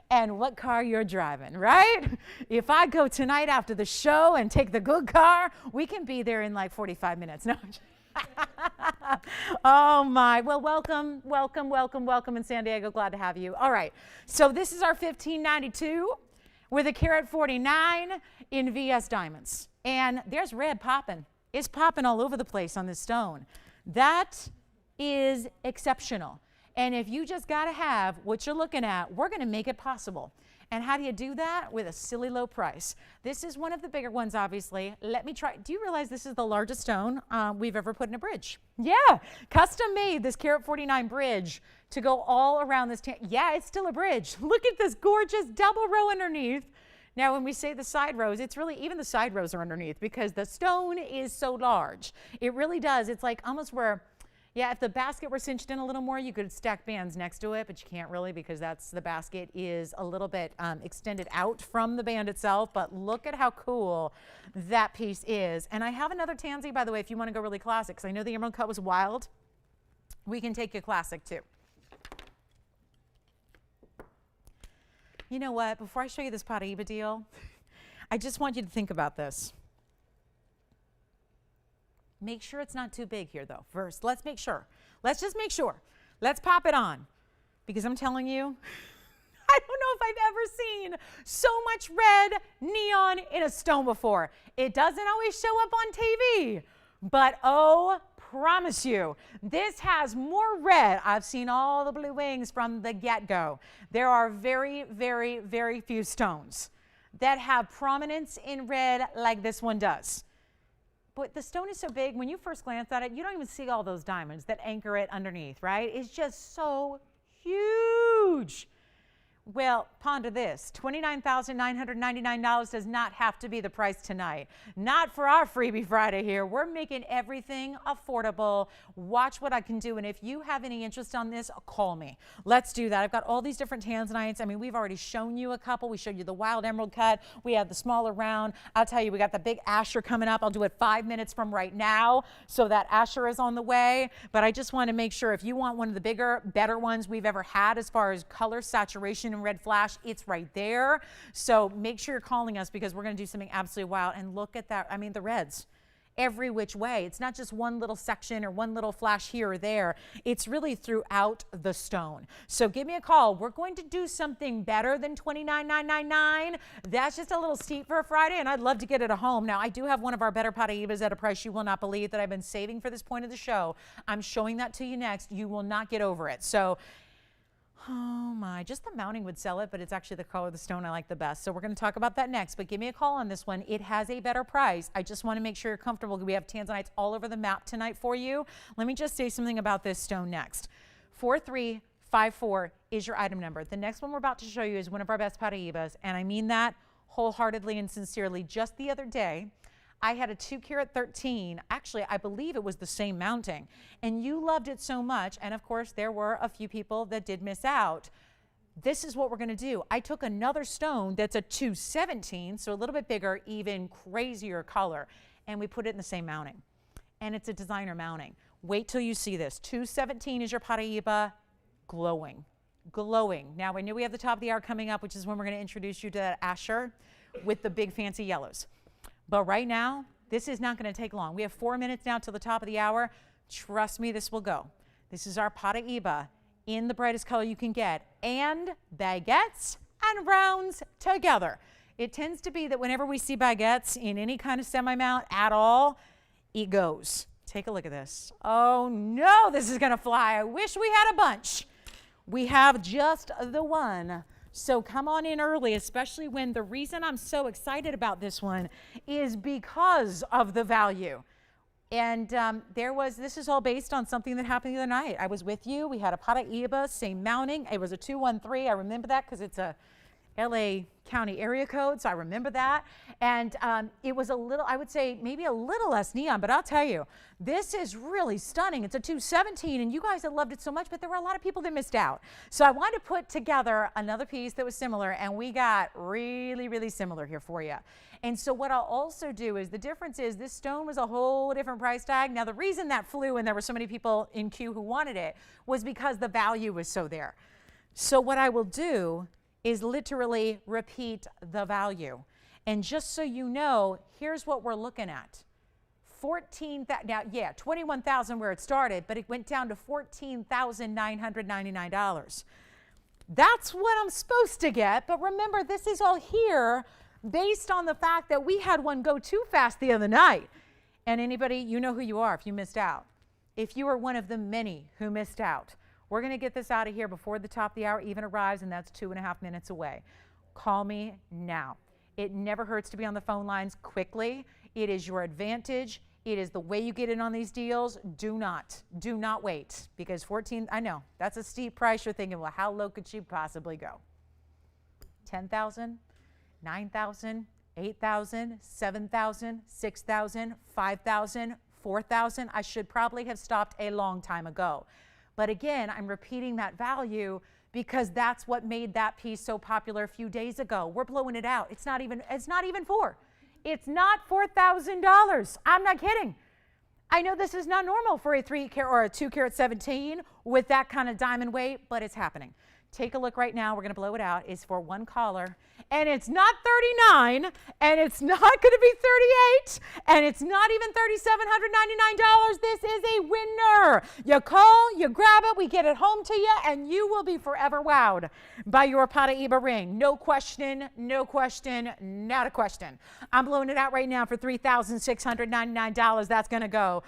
And what car you're driving, right? If I go tonight after the show and take the good car, we can be there in like 45 minutes. No. Oh my. Well, welcome in San Diego. Glad to have you. All right. So this is our 1592 with a carat 49 in VS diamonds. And there's red popping. It's popping all over the place on this stone. That is exceptional. And if you just got to have what you're looking at, we're going to make it possible. And how do you do that? With a silly low price. This is one of the bigger ones, obviously. Let me try. Do you realize this is the largest stone we've ever put in a bridge? Yeah, custom made this carat 49 bridge to go all around this. Yeah, it's still a bridge. Look at this gorgeous double row underneath. Now, when we say the side rows, it's really, even the side rows are underneath because the stone is so large. It really does. It's like almost where, yeah, if the basket were cinched in a little more, you could stack bands next to it, but you can't really because the basket is a little bit extended out from the band itself. But look at how cool that piece is. And I have another Tansy, by the way, if you want to go really classic, because I know the Emerald Cut was wild. We can take you classic too. You know what? Before I show you this Paraiba deal, I just want you to think about this. Make sure it's not too big here though. First, let's make sure. Let's just make sure. Let's pop it on, because I'm telling you, I don't know if I've ever seen so much red neon in a stone before. It doesn't always show up on TV, but oh, promise you, this has more red. I've seen all the blue wings from the get-go. There are very, very, very few stones that have prominence in red like this one does. But the stone is so big, when you first glance at it, you don't even see all those diamonds that anchor it underneath, right? It's just so huge. Well, ponder this. $29,999 does not have to be the price tonight. Not for our Freebie Friday here. We're making everything affordable. Watch what I can do. And if you have any interest on this, call me. Let's do that. I've got all these different tanzanites. I mean, we've already shown you a couple. We showed you the wild emerald cut. We have the smaller round. I'll tell you, we got the big Asher coming up. I'll do it 5 minutes from right now. So that Asher is on the way. But I just want to make sure if you want one of the bigger, better ones we've ever had as far as color, saturation, and red flash, it's right there. So make sure you're calling us, because we're going to do something absolutely wild. And look at that. I mean, the reds every which way. It's not just one little section or one little flash here or there. It's really throughout the stone. So give me a call. We're going to do something better than $29,999. That's just a little steep for a Friday, and I'd love to get it at home. Now, I do have one of our better Paraibas at a price you will not believe that I've been saving for this point of the show. I'm showing that to you next. You will not get over it. So oh my, just the mounting would sell it, but it's actually the color of the stone I like the best. So we're going to talk about that next, but give me a call on this one. It has a better price. I just want to make sure you're comfortable. We have tanzanites all over the map tonight for you. Let me just say something about this stone next. 4354 is your item number. The next one we're about to show you is one of our best Paraibas, and I mean that wholeheartedly and sincerely. Just the other day, I had a 2-carat 13. Actually, I believe it was the same mounting. And you loved it so much. And of course, there were a few people that did miss out. This is what we're going to do. I took another stone that's a 217, so a little bit bigger, even crazier color, and we put it in the same mounting. And it's a designer mounting. Wait till you see this. 217 is your Paraiba, glowing. Glowing. Now, I knew we have the top of the hour coming up, which is when we're going to introduce you to that Asher with the big fancy yellows. But right now, this is not going to take long. We have 4 minutes now till the top of the hour. Trust me, this will go. This is our Paraiba in the brightest color you can get, and baguettes and rounds together. It tends to be that whenever we see baguettes in any kind of semi-mount at all, it goes. Take a look at this. Oh no, this is going to fly. I wish we had a bunch. We have just the one. So come on in early, especially when the reason I'm so excited about this one is because of the value. And this is all based on something that happened the other night. I was with you. We had a Paraiba, same mounting. It was a 213. I remember that because it's a LA County area code, so I remember that. And it was a little, I would say maybe a little less neon, but I'll tell you, this is really stunning. It's a 217, and you guys have loved it so much, but there were a lot of people that missed out. So I wanted to put together another piece that was similar, and we got really, really similar here for you. And so what I'll also do is, the difference is this stone was a whole different price tag. Now, the reason that flew and there were so many people in queue who wanted it was because the value was so there. So what I will do is literally repeat the value. And just so you know, here's what we're looking at. 14,000, now yeah, 21,000 where it started, but it went down to $14,999. That's what I'm supposed to get, but remember, this is all here based on the fact that we had one go too fast the other night. And anybody, you know who you are if you missed out. If you are one of the many who missed out, we're going to get this out of here before the top of the hour even arrives, and that's 2.5 minutes away. Call me now. It never hurts to be on the phone lines quickly. It is your advantage. It is the way you get in on these deals. Do not wait, because 14, I know, that's a steep price. You're thinking, well, how low could she possibly go? 10,000, 9,000, 8,000, 7,000, 6,000, 5,000, 4,000. I should probably have stopped a long time ago. But again, I'm repeating that value because that's what made that piece so popular a few days ago. We're blowing it out. It's not even four. It's not $4,000. I'm not kidding. I know this is not normal for a 3-carat or a 2-carat 17 with that kind of diamond weight, but it's happening. take a look right now. We're going to blow it out. Is for one caller. And it's not 39, and it's not going to be 38, and it's not even $3,799. This is a winner. You call, you grab it, we get it home to you, and you will be forever wowed by your Paraíba ring. No question, no question, not a question. I'm blowing it out right now for $3,699. That's going to go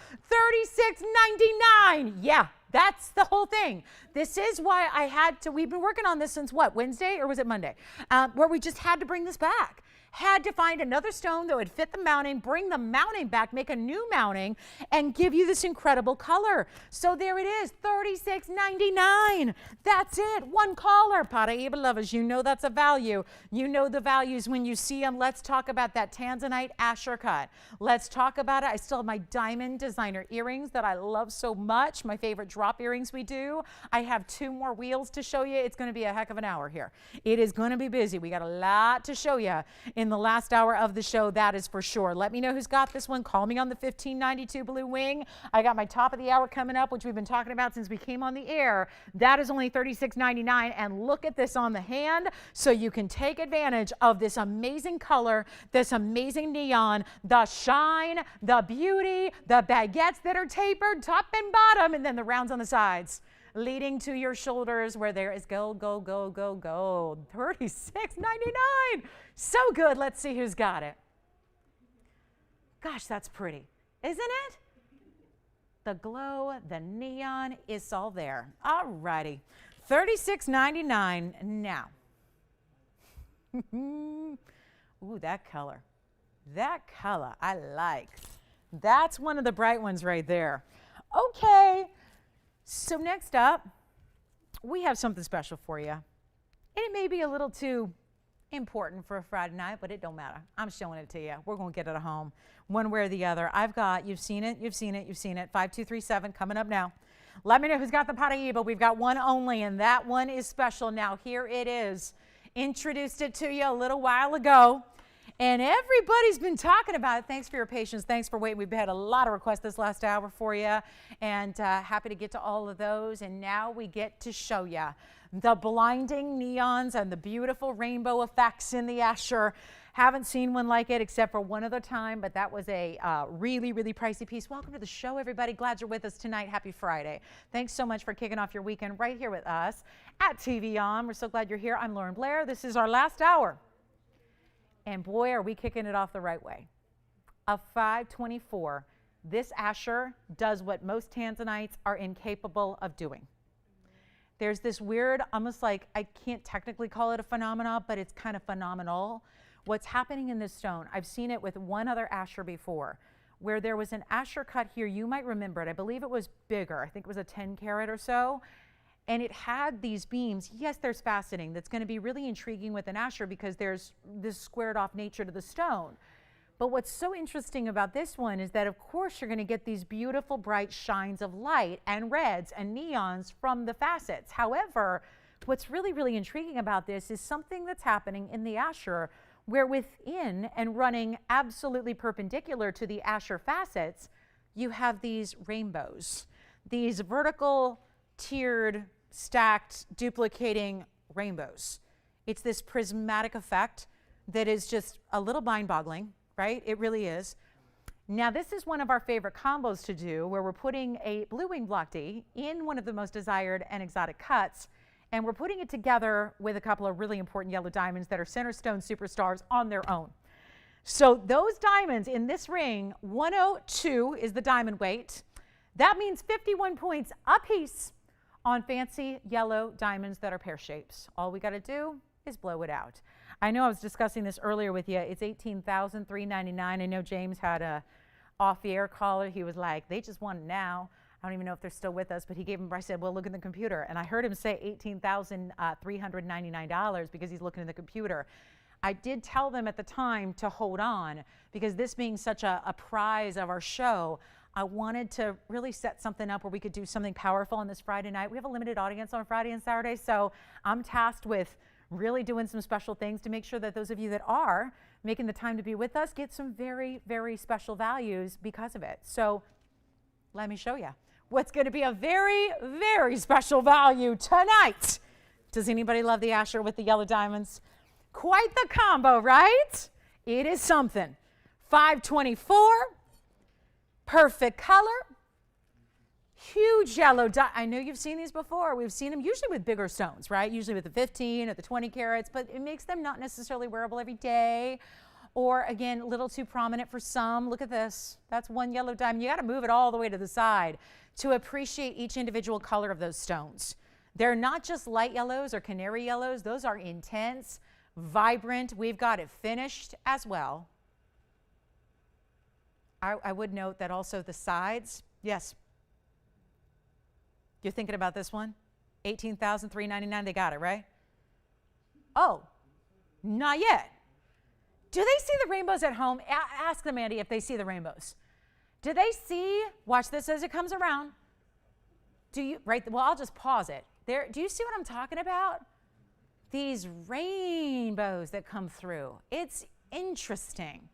$3,699. Yeah. That's the whole thing. This is why I had to, we've been working on this since what, Wednesday or was it Monday? Where we just had to bring this back. Had to find another stone that would fit the mounting, bring the mounting back, make a new mounting, and give you this incredible color. So there it is, $36.99. That's it, one caller. Paraíba lovers, you know that's a value. You know the values when you see them. Let's talk about that Tanzanite Asher cut. Let's talk about it. I still have my diamond designer earrings that I love so much, my favorite drop earrings we do. I have 2 more wheels to show you. It's going to be a heck of an hour here. It is going to be busy. We got a lot to show you in the last hour of the show, that is for sure. Let me know who's got this one. Call me on the 1592 Blue Wing. I got my top of the hour coming up, which we've been talking about since we came on the air. That is only $36.99, and look at this on the hand so you can take advantage of this amazing color, this amazing neon, the shine, the beauty, the baguettes that are tapered top and bottom, and then the rounds on the sides, leading to your shoulders where there is gold, gold, gold, gold, gold. $36.99. So good. Let's see who's got it. Gosh, that's pretty, isn't it? The glow, the neon is all there. All righty. $36.99 now. Ooh, that color. That color I like. That's one of the bright ones right there. Okay. So next up, we have something special for you. And it may be a little too important for a Friday night, but it don't matter. I'm showing it to you. We're going to get it at home one way or the other. I've got, you've seen it, you've seen it, you've seen it. 5237 coming up now. Let me know who's got the Paraíba. We've got one only, and that one is special. Now, here it is. Introduced it to you a little while ago. And everybody's been talking about it. Thanks for your patience. Thanks for waiting. We've had a lot of requests this last hour for you, and happy to get to all of those. And now we get to show you the blinding neons and the beautiful rainbow effects in the Asher. Haven't seen one like it except for one other time, but that was a really, really pricey piece. Welcome to the show, everybody. Glad you're with us tonight. Happy Friday. Thanks so much for kicking off your weekend right here with us at TVON. We're so glad you're here. I'm Lauren Blair. This is our last hour. And boy, are we kicking it off the right way. A 524. This Asher does what most Tanzanites are incapable of doing. There's this weird, almost like, I can't technically call it a phenomena, but it's kind of phenomenal. What's happening in this stone, I've seen it with one other Asher before, where there was an Asher cut here. You might remember it. I believe it was bigger. I think it was a 10 carat or so. And it had these beams. Yes, there's faceting. That's going to be really intriguing with an Asher because there's this squared off nature to the stone. But what's so interesting about this one is that, of course, you're going to get these beautiful bright shines of light and reds and neons from the facets. However, what's really, really intriguing about this is something that's happening in the Asher where within and running absolutely perpendicular to the Asher facets, you have these rainbows, these vertical tiered, stacked, duplicating rainbows. It's this prismatic effect that is just a little mind-boggling, right? It really is. Now, this is one of our favorite combos to do, where we're putting a blue wing block D in one of the most desired and exotic cuts, and we're putting it together with a couple of really important yellow diamonds that are center stone superstars on their own. So those diamonds in this ring, 102 is the diamond weight. That means 51 points a piece on fancy yellow diamonds that are pear shapes. All we got to do is blow it out. I know I was discussing this earlier with you. It's $18,399. I know James had a off-the-air caller. He was like, they just want it now. I don't even know if they're still with us, but he gave him, I said, well, look in the computer. And I heard him say $18,399 because he's looking in the computer. I did tell them at the time to hold on because this being such a prize of our show, I wanted to really set something up where we could do something powerful on this Friday night. We have a limited audience on Friday and Saturday, so I'm tasked with really doing some special things to make sure that those of you that are making the time to be with us get some very, very special values because of it. So let me show you what's going to be a very, very special value tonight. Does anybody love the Asher with the yellow diamonds? Quite the combo, right? It is something. $524, perfect color, huge yellow I know you've seen these before. We've seen them usually with bigger stones, right? Usually with the 15 or the 20 carats, but it makes them not necessarily wearable every day. Or again, a little too prominent for some. Look at this. That's one yellow diamond. You got to move it all the way to the side to appreciate each individual color of those stones. They're not just light yellows or canary yellows. Those are intense, vibrant. We've got it finished as well. I would note that also the sides. Yes. You're thinking about this one? $18,399. They got it, right? Oh, not yet. Do they see the rainbows at home? Ask them, Andy, if they see the rainbows. Do they see? Watch this as it comes around. Do you? Right. Well, I'll just pause it. There. Do you see what I'm talking about? These rainbows that come through. It's interesting.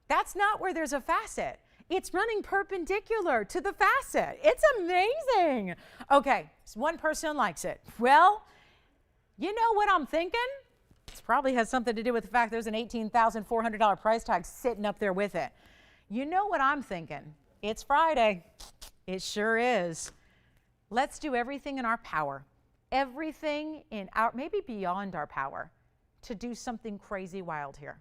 That's not where there's a facet. It's running perpendicular to the facet. It's amazing. Okay, so one person likes it. Well, you know what I'm thinking? This probably has something to do with the fact there's an $18,400 price tag sitting up there with it. You know what I'm thinking? It's Friday. It sure is. Let's do everything in our power, everything in our, maybe beyond our power, to do something crazy wild here.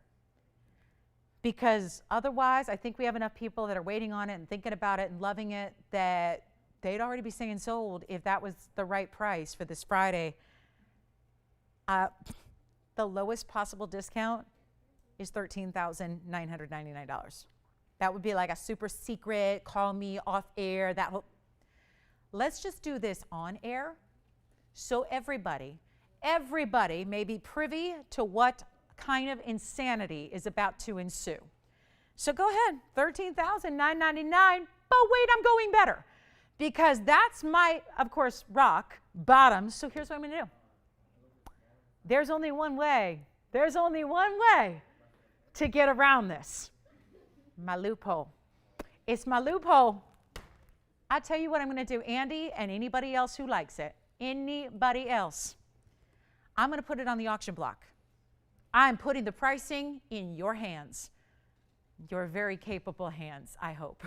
Because otherwise, I think we have enough people that are waiting on it and thinking about it and loving it that they'd already be saying sold if that was the right price for this Friday. The lowest possible discount is $13,999. That would be like a super secret, call me off air, that whole. Let's just do this on air so everybody may be privy to what kind of insanity is about to ensue. So go ahead, $13,999, but wait, I'm going better because that's my, of course, rock bottom. So here's what I'm gonna do. There's only one way to get around this. My loophole. It's my loophole. I tell you what I'm gonna do, Andy and anybody else who likes it, anybody else, I'm gonna put it on the auction block. I'm putting the pricing in your hands, your very capable hands, I hope.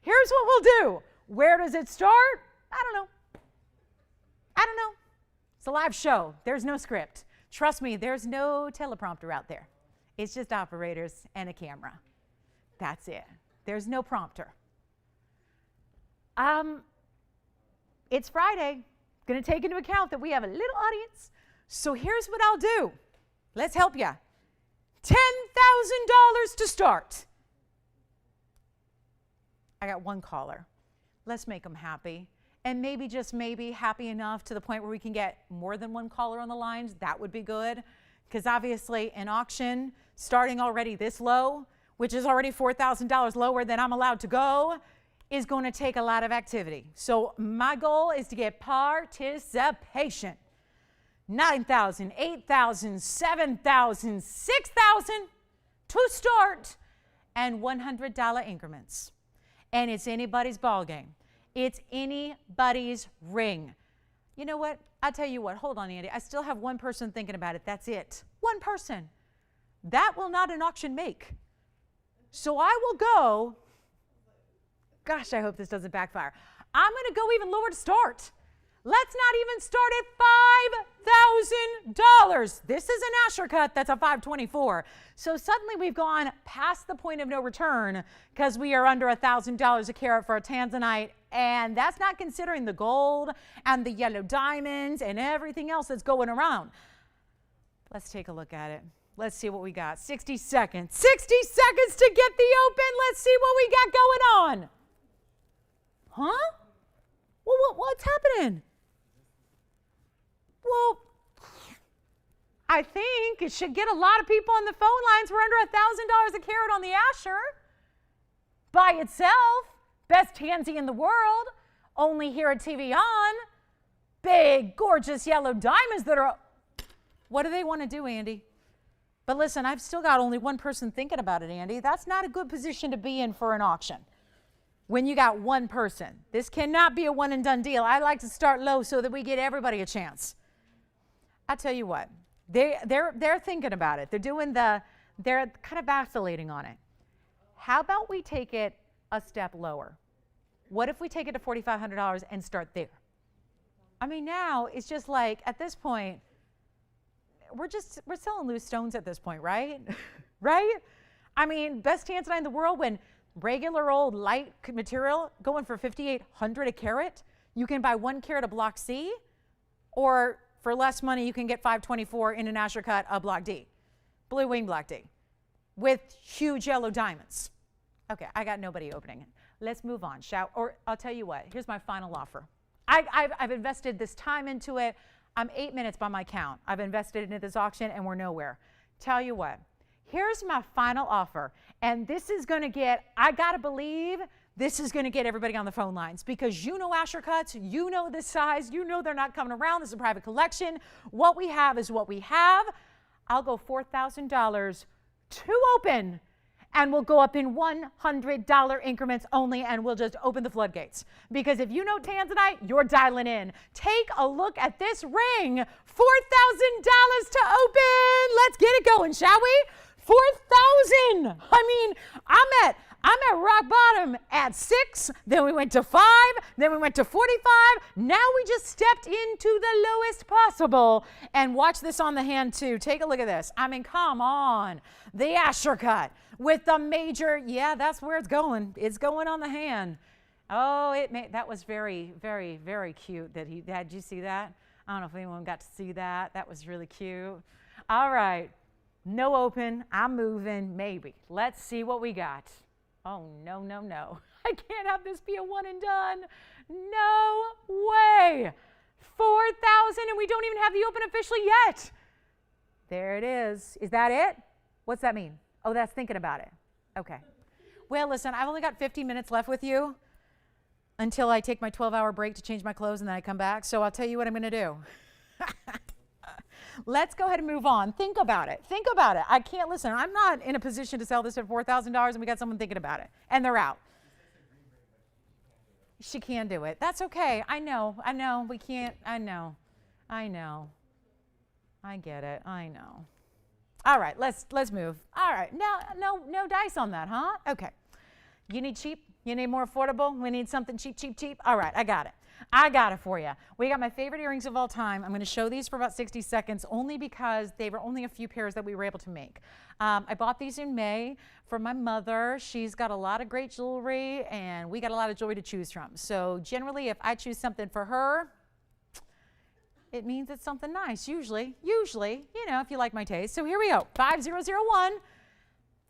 Here's what we'll do. Where does it start? I don't know. It's a live show. There's no script. Trust me, there's no teleprompter out there. It's just operators and a camera. That's it. There's no prompter. It's Friday. Going to take into account that we have a little audience. So here's what I'll do. Let's help you. $10,000 to start. I got one caller. Let's make them happy. And maybe, just maybe, happy enough to the point where we can get more than one caller on the lines. That would be good. Because obviously an auction starting already this low, which is already $4,000 lower than I'm allowed to go, is going to take a lot of activity. So my goal is to get participation. 9,000, 8,000, 7,000, 6,000 to start, and $100 increments. And it's anybody's ball game. It's anybody's ring. You know what? I tell you what, hold on, Andy. I still have one person thinking about it. That's it. One person. That will not an auction make. So I will go, gosh, I hope this doesn't backfire. I'm going to go even lower to start. Let's not even start at $5,000. This is an Asher cut. That's a $524. So suddenly we've gone past the point of no return because we are under $1,000 a carat for a tanzanite. And that's not considering the gold and the yellow diamonds and everything else that's going around. Let's take a look at it. Let's see what we got. 60 seconds. 60 seconds to get the open. Let's see what we got going on. Huh? Well, what's happening? Well, I think it should get a lot of people on the phone lines. We're under $1,000 a carat on the Asher. By itself, best tansy in the world, only here at TVON. Big, gorgeous yellow diamonds that are, what do they want to do, Andy? But listen, I've still got only one person thinking about it, Andy. That's not a good position to be in for an auction. When you got one person. This cannot be a one and done deal. I like to start low so that we get everybody a chance. I'll tell you what, they're thinking about it. They're kind of vacillating on it. How about we take it a step lower? What if we take it to $4,500 and start there? I mean, now it's just like, at this point, we're selling loose stones at this point, right? Right? I mean, best tanzanite in the world, when regular old light material going for $5,800 a carat, you can buy 1 carat of block C, or for less money, you can get 524 in an Asher cut of block D, blue wing block D, with huge yellow diamonds. Okay, I got nobody opening it. Let's move on, or I'll tell you what, here's my final offer. I've invested this time into it. I'm 8 minutes by my count. I've invested into this auction and we're nowhere. Tell you what, here's my final offer. And this is gonna get, I gotta believe, this is gonna get everybody on the phone lines, because you know Asher cuts, you know this size, you know they're not coming around. This is a private collection. What we have is what we have. I'll go $4,000 to open, and we'll go up in $100 increments only, and we'll just open the floodgates. Because if you know Tanzanite, you're dialing in. Take a look at this ring. $4,000 to open. Let's get it going, shall we? 4,000. I mean, I'm at rock bottom at 6, then we went to 5, then we went to 45. Now we just stepped into the lowest possible. And watch this on the hand too. Take a look at this. I mean, come on. The Asher cut with the major, yeah, that's where it's going. It's going on the hand. Oh, that was very, very, very cute that did you see that? I don't know if anyone got to see that. That was really cute. All right. No open. I'm moving. Maybe. Let's see what we got. Oh, no, no, no. I can't have this be a one and done. No way. 4,000, and we don't even have the open officially yet. There it is. Is that it? What's that mean? Oh, that's thinking about it. Okay. Well, listen, I've only got 15 minutes left with you until I take my 12-hour break to change my clothes and then I come back. So I'll tell you what I'm going to do. Let's go ahead and move on. Think about it. Think about it. I can't listen. I'm not in a position to sell this for $4,000, and we got someone thinking about it, and they're out. She can do it. That's okay. I know. I know. We can't. I know. I know. I get it. I know. All right. Let's move. All right. No dice on that, huh? Okay. You need cheap? You need more affordable? We need something cheap, cheap, cheap? All right. I got it. I got it for you. We got my favorite earrings of all time. I'm going to show these for about 60 seconds only because they were only a few pairs that we were able to make. I bought these in May for my mother. She's got a lot of great jewelry, and we got a lot of jewelry to choose from. So generally, if I choose something for her, it means it's something nice, usually, you know, if you like my taste. So here we go, 5001.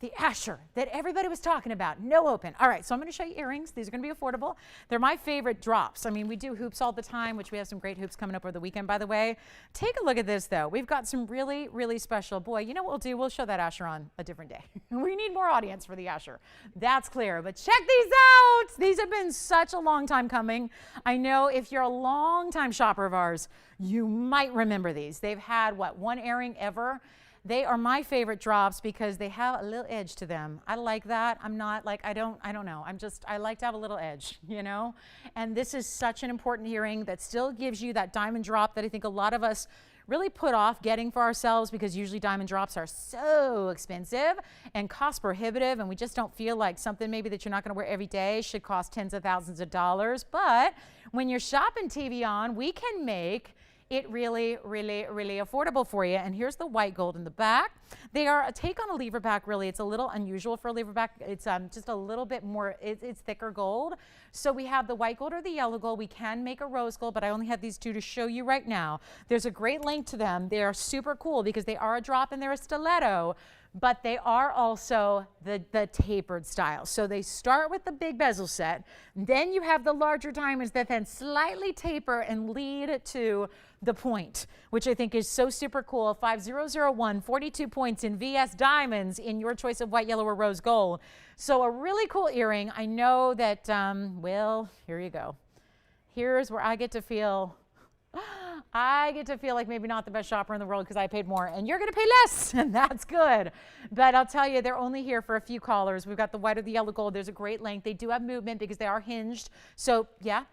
The Asher that everybody was talking about, no open. All right, so I'm going to show you earrings. These are going to be affordable. They're my favorite drops. I mean, we do hoops all the time, which we have some great hoops coming up over the weekend, by the way. Take a look at this, though. We've got some really, really special. Boy, you know what we'll do? We'll show that Asher on a different day. We need more audience for the Asher. That's clear. But check these out. These have been such a long time coming. I know if you're a long-time shopper of ours, you might remember these. They've had, what, one airing ever? They are my favorite drops because they have a little edge to them. I like that. I'm not like, I don't know. I like to have a little edge, you know? And this is such an important earring that still gives you that diamond drop that I think a lot of us really put off getting for ourselves, because usually diamond drops are so expensive and cost prohibitive, and we just don't feel like something maybe that you're not going to wear every day should cost tens of thousands of dollars. But when you're shopping TVON, we can make it really, really, really affordable for you. And here's the white gold in the back. They are a take on a lever back, really. It's a little unusual for a lever back. It's just a little bit more, it's thicker gold. So we have the white gold or the yellow gold. We can make a rose gold, but I only have these two to show you right now. There's a great length to them. They are super cool because they are a drop and they're a stiletto, but they are also the tapered style. So they start with the big bezel set. Then you have the larger diamonds that then slightly taper and lead to the point, which I think is so super cool. 5001, 42 points in VS diamonds in your choice of white, yellow, or rose gold. So a really cool earring. I know that, well, here you go. Here's where I get to feel like maybe not the best shopper in the world because I paid more, and you're going to pay less, and that's good. But I'll tell you, they're only here for a few callers. We've got the white or the yellow gold. There's a great length. They do have movement because they are hinged. So, yeah?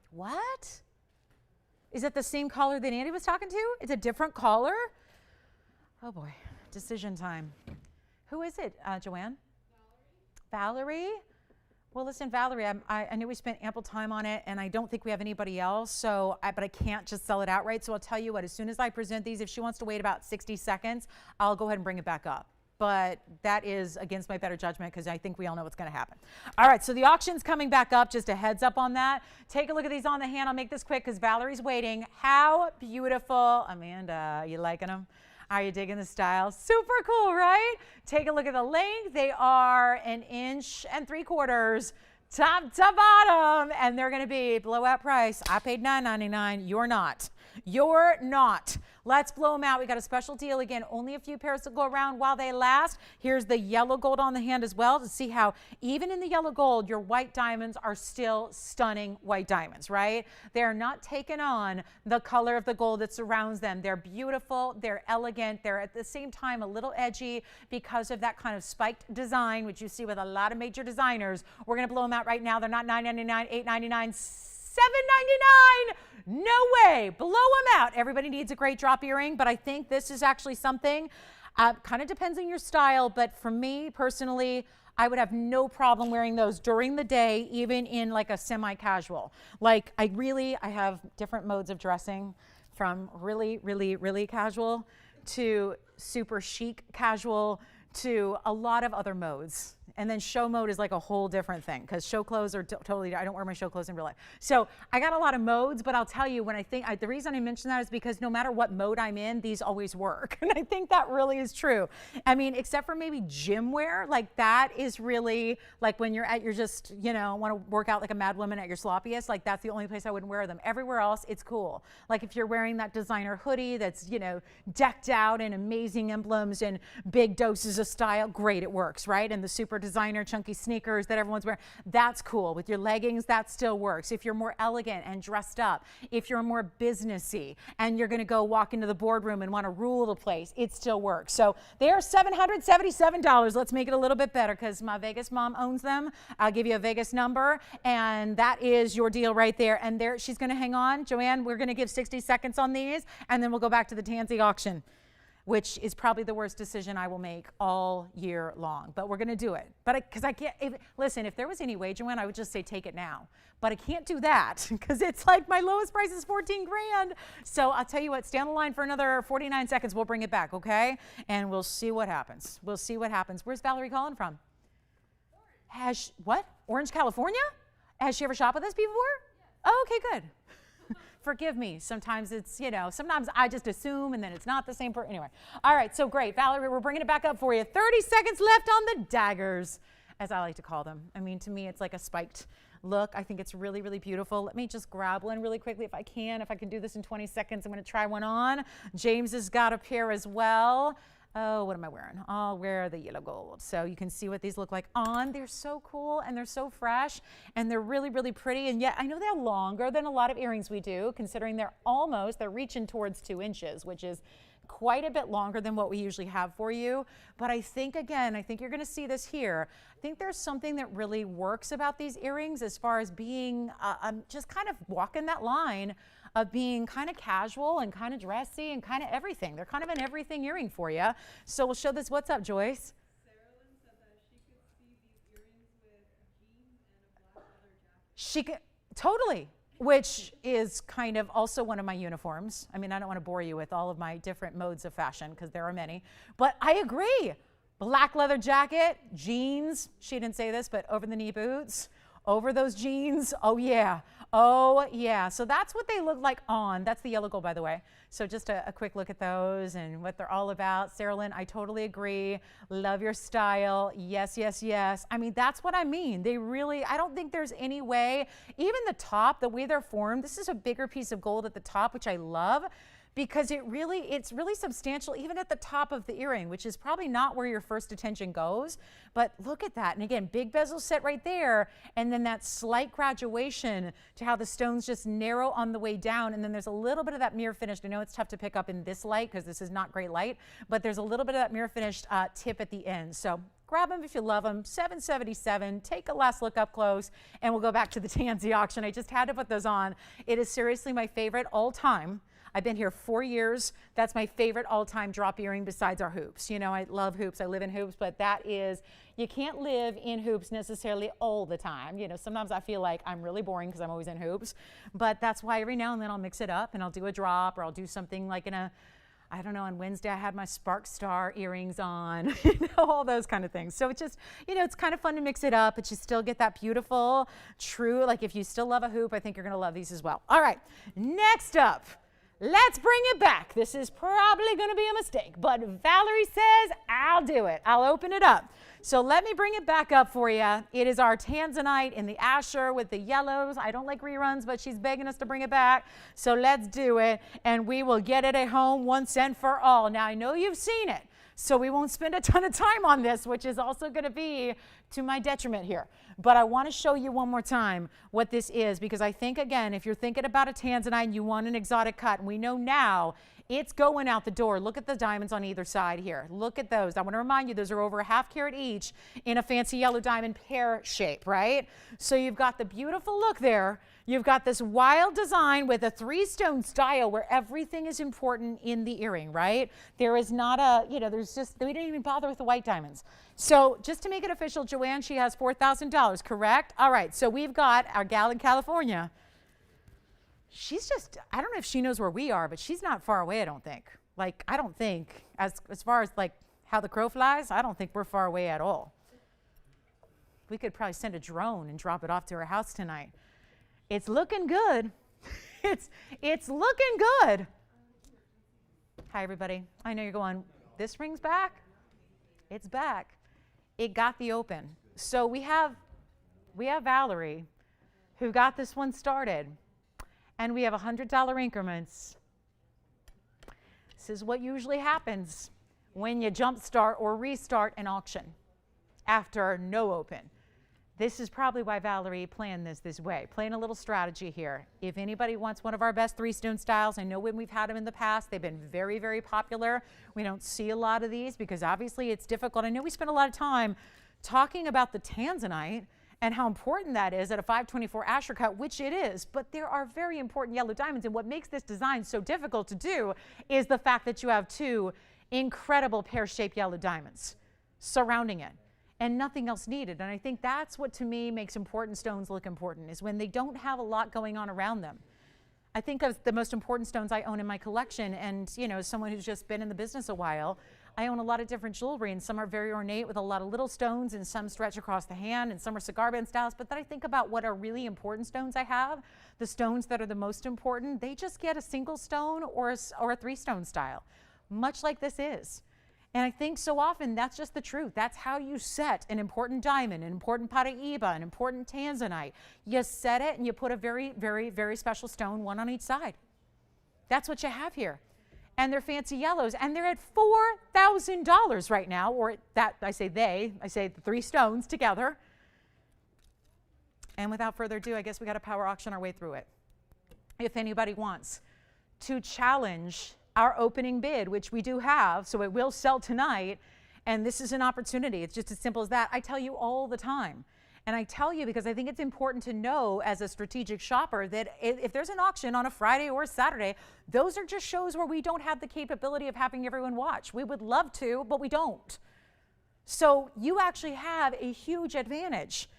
What? Is it the same collar that Andy was talking to? It's a different collar? Oh boy, decision time. Who is it, Joanne? Valerie? Well, listen, Valerie, I knew we spent ample time on it, and I don't think we have anybody else, but I can't just sell it outright. So I'll tell you what, as soon as I present these, if she wants to wait about 60 seconds, I'll go ahead and bring it back up. But that is against my better judgment because I think we all know what's going to happen. All right, so the auction's coming back up. Just a heads up on that. Take a look at these on the hand. I'll make this quick because Valerie's waiting. How beautiful. Amanda, you liking them? Are you digging the style? Super cool, right? Take a look at the length. They are 1 3/4 top to bottom, and they're going to be blowout price. I paid $9.99. You're not. You're not. Let's blow them out. We got a special deal again. Only a few pairs to go around while they last. Here's the yellow gold on the hand as well to see how even in the yellow gold, your white diamonds are still stunning white diamonds, right? They're not taking on the color of the gold that surrounds them. They're beautiful. They're elegant. They're at the same time a little edgy because of that kind of spiked design, which you see with a lot of major designers. We're going to blow them out right now. They're not $9.99, $8.99, $7.99. No way. Blow them out. Everybody needs a great drop earring, but I think this is actually something, kind of depends on your style, but for me personally, I would have no problem wearing those during the day, even in like a semi-casual. Like I have different modes of dressing from really, really, really casual to super chic casual to a lot of other modes. And then show mode is like a whole different thing because show clothes are totally, I don't wear my show clothes in real life. So I got a lot of modes, but I'll tell you when the reason I mention that is because no matter what mode I'm in, these always work. And I think that really is true. I mean, except for maybe gym wear, like that is really like when you're at your just, want to work out like a mad woman at your sloppiest, like that's the only place I wouldn't wear them. Everywhere else, it's cool. Like if you're wearing that designer hoodie that's, decked out in amazing emblems and big doses of style, great, it works, right? And the super designer chunky sneakers that everyone's wearing, that's cool. With your leggings, that still works. If you're more elegant and dressed up, if you're more businessy and you're going to go walk into the boardroom and want to rule the place, it still works. So they are $777. Let's make it a little bit better because my Vegas mom owns them. I'll give you a Vegas number, and that is your deal right there. And there, she's going to hang on. Joanne, we're going to give 60 seconds on these, and then we'll go back to the Tansy auction, which is probably the worst decision I will make all year long. But we're going to do it. But because I can't, listen, if there was any way, Joanne, I would just say take it now. But I can't do that because it's like my lowest price is 14 grand. So I'll tell you what, stay on the line for another 49 seconds. We'll bring it back, okay? And we'll see what happens. We'll see what happens. Where's Valerie calling from? What? Orange, California? Has she ever shopped with us before? Yeah. Oh, okay, good. Forgive me. Sometimes it's, sometimes I just assume and then it's not the same person. Anyway. All right. So great. Valerie, we're bringing it back up for you. 30 seconds left on the daggers, as I like to call them. I mean, to me, it's like a spiked look. I think it's really, really beautiful. Let me just grab one really quickly if I can. If I can do this in 20 seconds, I'm going to try one on. James has got a pair as well. Oh, what am I wearing? I'll wear the yellow gold. So you can see what these look like on. They're so cool and they're so fresh and they're really, really pretty. And yet I know they're longer than a lot of earrings we do, considering they're reaching towards 2 inches, which is quite a bit longer than what we usually have for you. But I think you're going to see this here. I think there's something that really works about these earrings as far as being just kind of walking that line of being kind of casual and kind of dressy and kind of everything. They're kind of an everything earring for you. So we'll show this. What's up, Joyce? Sarah said that she could see these earrings with jeans and a black leather jacket. She could, totally, which is kind of also one of my uniforms. I mean, I don't want to bore you with all of my different modes of fashion because there are many, but I agree. Black leather jacket, jeans, she didn't say this, but over the knee boots, over those jeans, oh yeah. Oh yeah, so that's what they look like on. That's the yellow gold, by the way. So just a quick look at those and what they're all about. Sarah Lynn, I totally agree. Love your style. Yes, yes, yes. I mean, that's what I mean. They really, I don't think there's any way, even the top, the way they're formed, this is a bigger piece of gold at the top, which I love, because it's really substantial even at the top of the earring, which is probably not where your first attention goes. But look at that. And again, big bezel set right there. And then that slight graduation to how the stones just narrow on the way down. And then there's a little bit of that mirror finished. I know it's tough to pick up in this light because this is not great light, but there's a little bit of that mirror finished tip at the end. So Grab them if you love them. $777. Take a last look up close, and we'll go back to the Tansy auction. I just had to put those on. It is seriously my favorite all time. I've been here 4 years. That's my favorite all-time drop earring besides our hoops. You know, I love hoops. I live in hoops, but that is, you can't live in hoops necessarily all the time. You know, sometimes I feel like I'm really boring because I'm always in hoops, but that's why every now and then I'll mix it up and I'll do a drop, or I'll do something like I don't know, on Wednesday I had my Spark Star earrings on, you know, all those kind of things. So it's just, you know, it's kind of fun to mix it up, but you still get that beautiful, true, like if you still love a hoop, I think you're going to love these as well. All right, next up. Let's bring it back. This is probably going to be a mistake, but Valerie says, I'll do it. I'll open it up. So let me bring it back up for you. It is our Tanzanite in the Asher with the yellows. I don't like reruns, but she's begging us to bring it back. So let's do it, and we will get it at home once and for all. Now, I know you've seen it, so we won't spend a ton of time on this, which is also going to be to my detriment here. But I want to show you one more time what this is, because I think, again, if you're thinking about a Tanzanite and you want an exotic cut, and we know now it's going out the door. Look at the diamonds on either side here. Look at those. I want to remind you, those are over a ½ carat each in a fancy yellow diamond pear shape, right? So you've got the beautiful look there. You've got this wild design with a 3-stone style where everything is important in the earring, right? There is not a, you know, there's just, we didn't even bother with the white diamonds. So just to make it official, Joanne, she has $4,000, correct? All right, so we've got our gal in California. She's just, I don't know if she knows where we are, but she's not far away, I don't think. Like, I don't think, as far as like how the crow flies, I don't think we're far away at all. We could probably send a drone and drop it off to her house tonight. It's looking good. It's looking good. Hi, everybody. I know you're going, this ring's back? It's back. It got the open. So we have Valerie, who got this one started, and we have $100 increments. This is what usually happens when you jumpstart or restart an auction after no open. This is probably why Valerie planned this way, playing a little strategy here. If anybody wants one of our best 3-stone styles, I know when we've had them in the past, they've been very, very popular. We don't see a lot of these because obviously it's difficult. I know we spend a lot of time talking about the Tanzanite and how important that is at a 524 Asher cut, which it is, but there are very important yellow diamonds, and what makes this design so difficult to do is the fact that you have 2 incredible pear-shaped yellow diamonds surrounding it, and nothing else needed. And I think that's what, to me, makes important stones look important, is when they don't have a lot going on around them. I think of the most important stones I own in my collection, and you know, as someone who's just been in the business a while, I own a lot of different jewelry, and some are very ornate with a lot of little stones, and some stretch across the hand, and some are cigar band styles. But then I think about what are really important stones I have, the stones that are the most important, they just get a single stone or a 3-stone style, much like this is. And I think so often that's just the truth. That's how you set an important diamond, an important Paraiba, an important Tanzanite. You set it and you put a very, very, very special stone, one on each side. That's what you have here. And they're fancy yellows, and they're at $4,000 right now, or that, I say the 3 stones together. And without further ado, I guess we got to power auction our way through it. If anybody wants to challenge our opening bid, which we do have, so it will sell tonight, and this is an opportunity. It's just as simple as that. I tell you all the time, and I tell you because I think it's important to know as a strategic shopper that if there's an auction on a Friday or a Saturday, those are just shows where we don't have the capability of having everyone watch. We would love to, but we don't. So you actually have a huge advantage.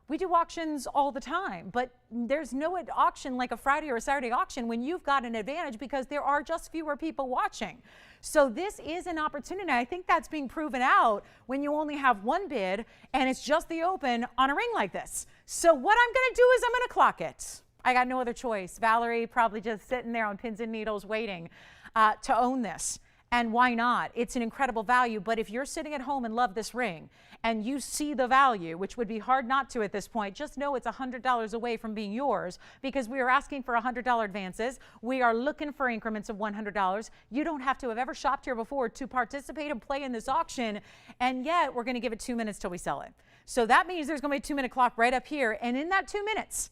We do auctions all the time, but there's no auction like a Friday or a Saturday auction when you've got an advantage because there are just fewer people watching. So this is an opportunity. I think that's being proven out when you only have one bid and it's just the open on a ring like this. So what I'm going to do is I'm going to clock it. I got no other choice. Valerie probably just sitting there on pins and needles waiting to own this. And why not? It's an incredible value. But if you're sitting at home and love this ring and you see the value, which would be hard not to at this point, just know it's $100 away from being yours because we are asking for $100 advances. We are looking for increments of $100. You don't have to have ever shopped here before to participate and play in this auction. And yet we're going to give it 2 minutes till we sell it. So that means there's going to be a 2-minute clock right up here. And in that 2 minutes,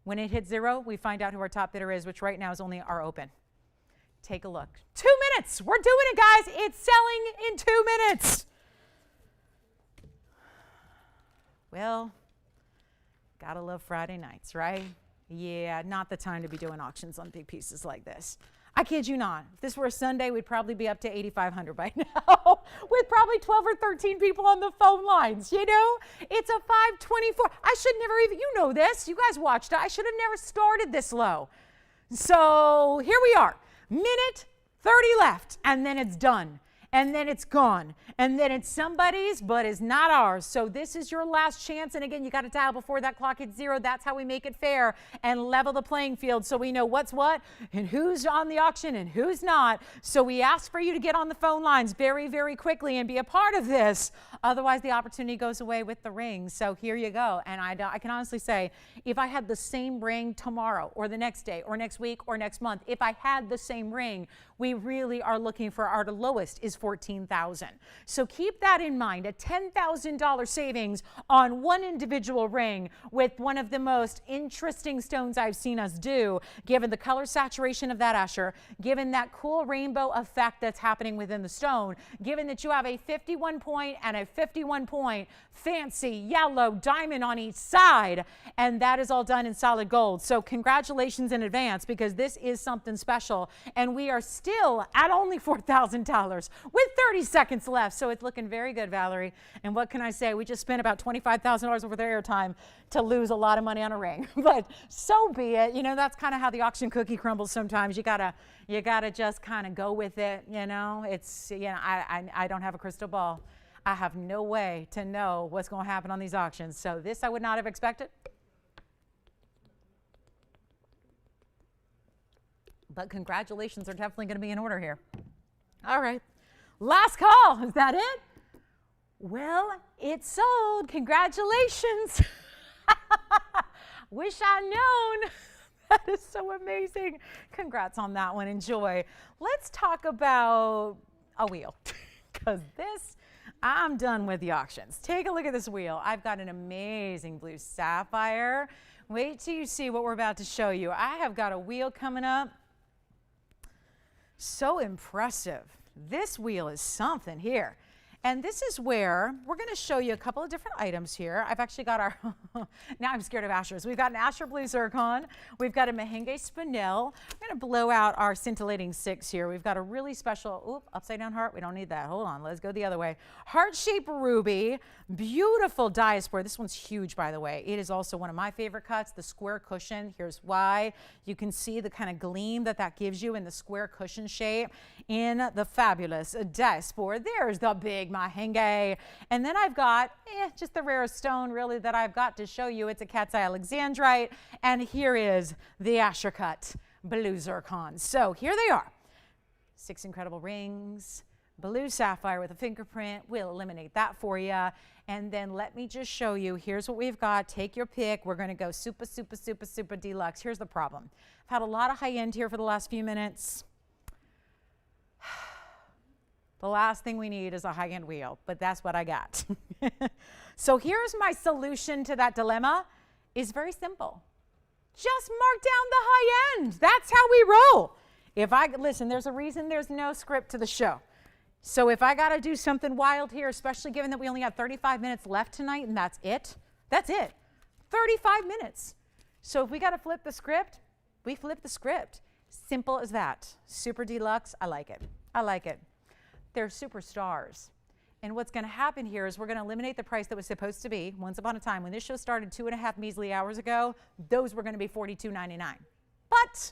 when it hits 0, we find out who our top bidder is, which right now is only our open. Take a look. 2 minutes. We're doing it, guys. It's selling in 2 minutes. Well, gotta love Friday nights, right? Yeah, not the time to be doing auctions on big pieces like this. I kid you not. If this were a Sunday, we'd probably be up to 8,500 by now with probably 12 or 13 people on the phone lines, you know? It's a 524. I should never even, you know this. You guys watched it. I should have never started this low. So here we are. Minute 30 left, and then it's done. And then it's gone. And then it's somebody's, but it's not ours. So this is your last chance. And again, you got to dial before that clock hits 0. That's how we make it fair and level the playing field so we know what's what and who's on the auction and who's not. So we ask for you to get on the phone lines very, very quickly and be a part of this. Otherwise, the opportunity goes away with the ring. So here you go. And I can honestly say, if I had the same ring tomorrow or the next day or next week or next month, if I had the same ring, we really are looking for our lowest is $14,000. So keep that in mind, a $10,000 savings on one individual ring with one of the most interesting stones I've seen us do, given the color saturation of that Asher, given that cool rainbow effect that's happening within the stone, given that you have a 51 point and a 51 point fancy yellow diamond on each side, and that is all done in solid gold. So congratulations in advance, because this is something special, and we are still at only $4,000 with 30 seconds left. So it's looking very good, Valerie. And what can I say? We just spent about $25,000 over their airtime to lose a lot of money on a ring. But so be it. You know, that's kind of how the auction cookie crumbles sometimes. You gotta just kind of go with it. You know, it's, you know, I don't have a crystal ball. I have no way to know what's going to happen on these auctions. So this I would not have expected. But congratulations are definitely going to be in order here. All right. Last call. Is that it? Well, it's sold. Congratulations. Wish I'd known. That is so amazing. Congrats on that one. Enjoy. Let's talk about a wheel, because this, I'm done with the auctions. Take a look at this wheel. I've got an amazing blue sapphire. Wait till you see what we're about to show you. I have got a wheel coming up. So impressive. This wheel is something here. And this is where we're going to show you a couple of different items here. I've actually got our, now I'm scared of Ashers. We've got an Asher Blue Zircon. We've got a Mahenge Spinel. I'm going to blow out our scintillating 6 here. We've got a really special, upside down heart. We don't need that. Hold on. Let's go the other way. Heart-shaped ruby. Beautiful Diaspore. This one's huge, by the way. It is also one of my favorite cuts, the square cushion. Here's why. You can see the kind of gleam that gives you in the square cushion shape in the fabulous Diaspore. There's the big Mahenge. And then I've got just the rarest stone really that I've got to show you. It's a cat's eye alexandrite. And here is the Asher Cut Blue Zircon. So here they are. 6 incredible rings. Blue sapphire with a fingerprint. We'll eliminate that for you. And then let me just show you. Here's what we've got. Take your pick. We're going to go super, super, super, super deluxe. Here's the problem. I've had a lot of high end here for the last few minutes. The last thing we need is a high-end wheel, but that's what I got. So here's my solution to that dilemma. Is very simple. Just mark down the high end. That's how we roll. Listen, there's a reason there's no script to the show. So if I got to do something wild here, especially given that we only have 35 minutes left tonight, and that's it. 35 minutes. So if we got to flip the script, we flip the script. Simple as that. Super deluxe. I like it. I like it. They're superstars. And what's going to happen here is we're going to eliminate the price that was supposed to be. Once upon a time, when this show started 2.5 measly hours ago, those were going to be $42.99. But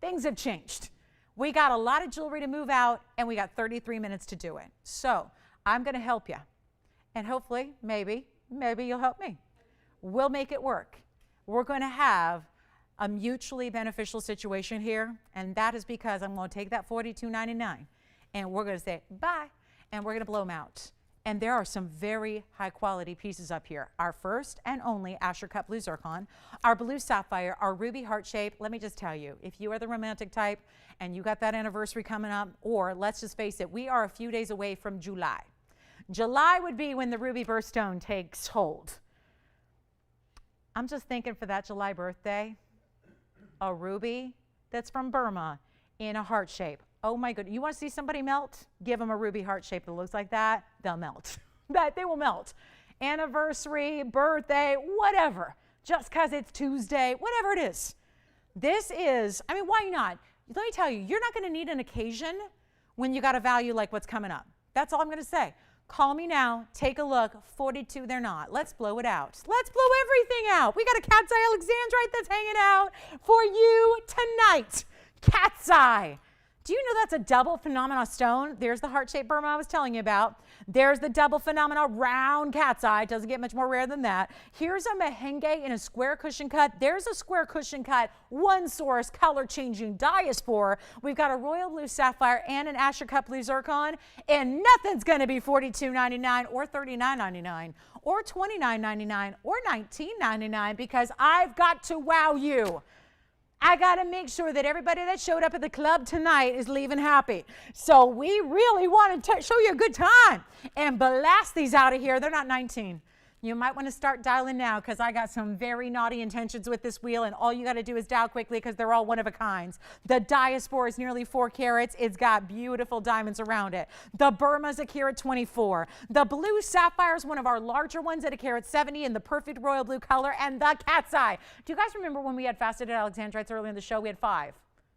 things have changed. We got a lot of jewelry to move out, and we got 33 minutes to do it. So I'm going to help you. And hopefully, maybe you'll help me. We'll make it work. We're going to have a mutually beneficial situation here, and that is because I'm going to take that $42.99. And we're going to say bye, and we're going to blow them out. And there are some very high quality pieces up here. Our first and only Asher Cut Blue Zircon, our blue sapphire, our ruby heart shape. Let me just tell you, if you are the romantic type and you got that anniversary coming up, or let's just face it, we are a few days away from July. July would be when the ruby birthstone takes hold. I'm just thinking for that July birthday, a ruby that's from Burma in a heart shape. Oh my goodness, you want to see somebody melt? Give them a ruby heart shape that looks like that, they'll melt. They will melt. anniversary, birthday, whatever, just because it's Tuesday, whatever it is. This is, I mean, why not? Let me tell you, you're not going to need an occasion when you got a value like what's coming up. That's all I'm going to say. Call me now. Take a look. 42, they're not. Let's blow it out. Let's blow everything out. We got a cat's eye alexandrite that's hanging out for you tonight. Cat's eye. Do you know that's a double phenomena stone? There's the heart-shaped Burma I was telling you about. There's the double phenomena round cat's eye. Doesn't get much more rare than that. Here's a mahenge in a square cushion cut. There's a square cushion cut, one source, color-changing Diaspore. We've got a royal blue sapphire and an Asher cut blue zircon, and nothing's going to be $42.99 or $39.99 or $29.99 or $19.99 because I've got to wow you. I got to make sure that everybody that showed up at the club tonight is leaving happy. So we really want to show you a good time and blast these out of here. They're not 19. You might want to start dialing now because I got some very naughty intentions with this wheel, and all you got to do is dial quickly because they're all one of a kinds. The Diaspore is nearly 4 carats. It's got beautiful diamonds around it. The Burma's a carat 24. The blue sapphire is one of our larger ones at a carat 70 in the perfect royal blue color, and the cat's eye. Do you guys remember when we had faceted alexandrites earlier in the show? We had 5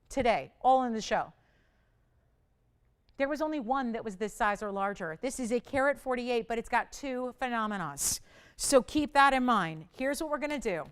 today, all in the show. There was only one that was this size or larger. This is a carat 48, but it's got 2 phenomena. So keep that in mind. Here's what we're going to do.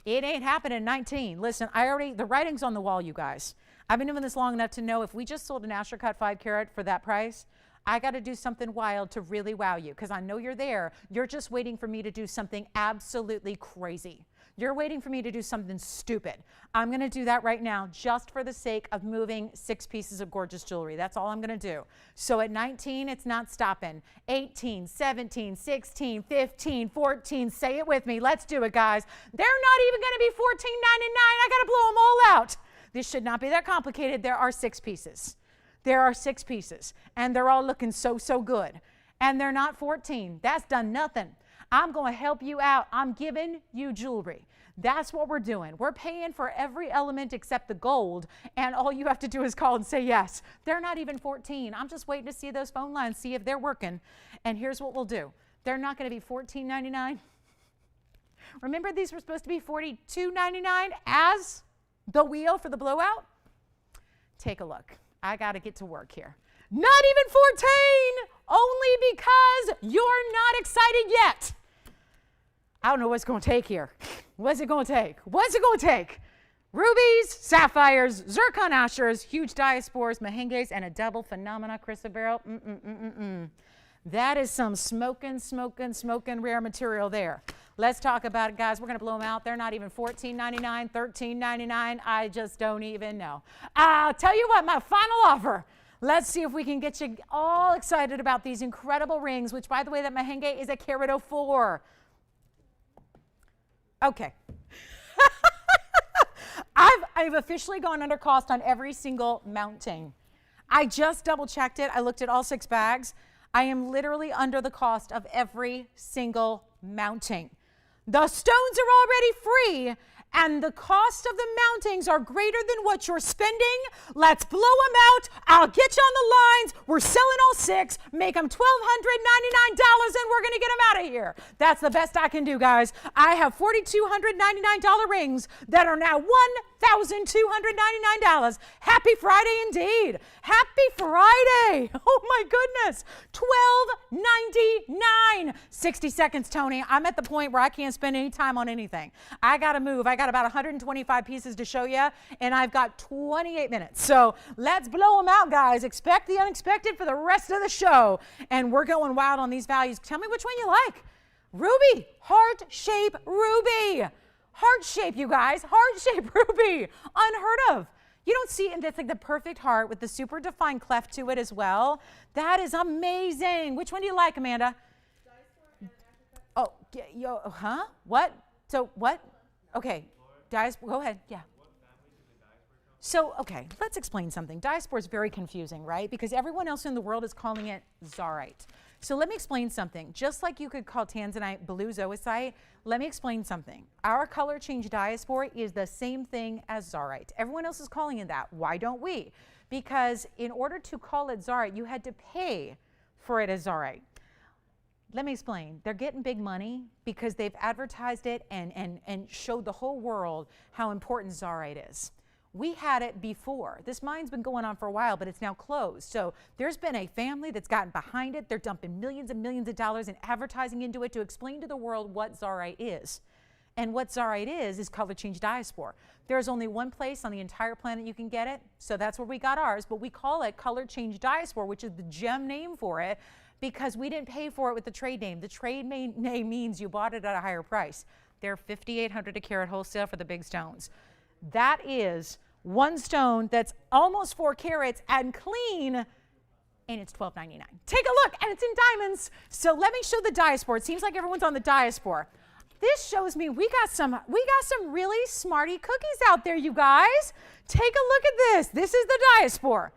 It ain't happening 19. Listen, the writing's on the wall, you guys. I've been doing this long enough to know if we just sold an Asher cut 5 carat for that price, I got to do something wild to really wow you because I know you're there. You're just waiting for me to do something absolutely crazy. You're waiting for me to do something stupid. I'm going to do that right now just for the sake of moving 6 pieces of gorgeous jewelry. That's all I'm going to do. So at 19, it's not stopping. 18, 17, 16, 15, 14. Say it with me. Let's do it, guys. They're not even going to be $14.99. I got to blow them all out. This should not be that complicated. There are 6 pieces. There are 6 pieces, and they're all looking so, so good. And they're not 14. That's done nothing. I'm going to help you out. I'm giving you jewelry. That's what we're doing. We're paying for every element except the gold, and all you have to do is call and say yes. They're not even 14. I'm just waiting to see those phone lines, see if they're working. And here's what we'll do. They're not going to be $14.99. Remember, these were supposed to be $42.99 as the wheel for the blowout? Take a look. I got to get to work here. Not even 14, only because you're not excited yet. I don't know what's going to take here. What's it going to take? What's it going to take? Rubies, sapphires, zircon ashers, huge diaspores, mahenges, and a double phenomena chrysoberyl. That is some smoking rare material there. Let's talk about it, guys. We're going to blow them out. They're not even $14.99, $13.99. I just don't even know. I'll tell you what, my final offer. Let's see if we can get you all excited about these incredible rings, which, by the way, that mahenge is a carat 04. Okay. I've officially gone under cost on every single mounting. I just double checked it. I looked at all 6 bags. I am literally under the cost of every single mounting. The stones are already free, and the cost of the mountings are greater than what you're spending. Let's blow them out. I'll get you on the lines. We're selling all 6. Make them $1,299, and we're going to get them out of here. That's the best I can do, guys. I have $4,299 rings that are now $1,299. Happy Friday indeed. Happy Friday. Oh, my goodness. $12.99. 60 seconds, Tony. I'm at the point where I can't spend any time on anything. I got to move. I got about 125 pieces to show you, and I've got 28 minutes. So let's blow them out, guys. Expect the unexpected for the rest of the show. And we're going wild on these values. Tell me which one you like. Ruby. Heart shape ruby. Heart shape, you guys. Heart shape ruby. Unheard of. You don't see it, and it's like the perfect heart with the super defined cleft to it as well. That is amazing. Which one do you like, Amanda? Oh, huh? What? So what? Okay. Diaspore, go ahead. Yeah. So, okay, let's explain something. Diaspore is very confusing, right? Because everyone else in the world is calling it Zarite. So let me explain something. Just like you could call Tanzanite blue zoisite, let me explain something. Our color change Diaspore is the same thing as Zarite. Everyone else is calling it that. Why don't we? Because in order to call it Zarite, you had to pay for it as Zarite. let me explain. They're getting big money because they've advertised it and showed the whole world how important Zarite is. We had it before. This mine's been going on for a while, but it's now closed. So there's been a family that's gotten behind it. They're dumping millions and millions of dollars in advertising into it to explain to the world what Zarite is. And what Zarite is color change Diaspore. There's only one place on the entire planet you can get it, so that's where we got ours, but we call it color change Diaspore, which is the gem name for it, because we didn't pay for it with the trade name. The trade name means you bought it at a higher price. They're $5,800 a carat wholesale for the big stones. That is one stone that's almost 4 carats and clean, and it's $12.99. Take a look, and it's in diamonds. So let me show the Diaspore. It seems like everyone's on the Diaspore. This shows me we got some really smarty cookies out there, you guys. Take a look at this. This is the Diaspore.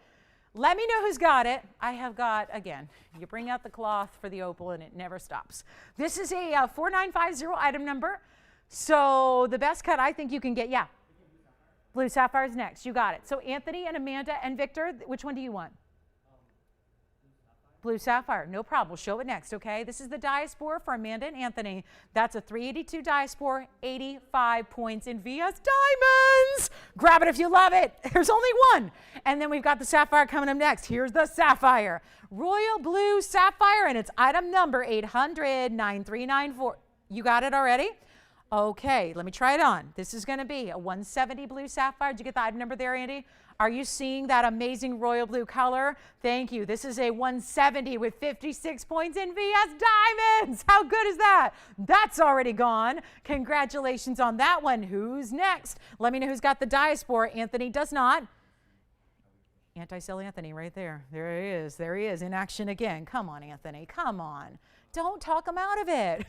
Let me know who's got it. I have got, again, you bring out the cloth for the opal and it never stops. This is a 4950 item number. So the best cut I think you can get, yeah. Blue Sapphire is next. You got it. So Anthony and Amanda and Victor, which one do you want? Blue Sapphire. No problem. We'll show it next, okay? This is the Diaspore for Amanda and Anthony. That's a 382 Diaspore, 85 points in VS Diamonds. Grab it if you love it. There's only one. And then we've got the Sapphire coming up next. Here's the Sapphire. Royal Blue Sapphire, and it's item number 800-9394. You got it already? Okay, let me try it on. This is going to be a 170 blue sapphire. Did you get the item number there, Andy? Are you seeing that amazing royal blue color? Thank you. This is a 170 with 56 points in VS Diamonds. How good is that? That's already gone. Congratulations on that one. Who's next? Let me know who's got the Diaspore. Anthony does not. Anti-sell Anthony right there. There he is. There he is in action again. Come on, Anthony. Come on. Don't talk him out of it.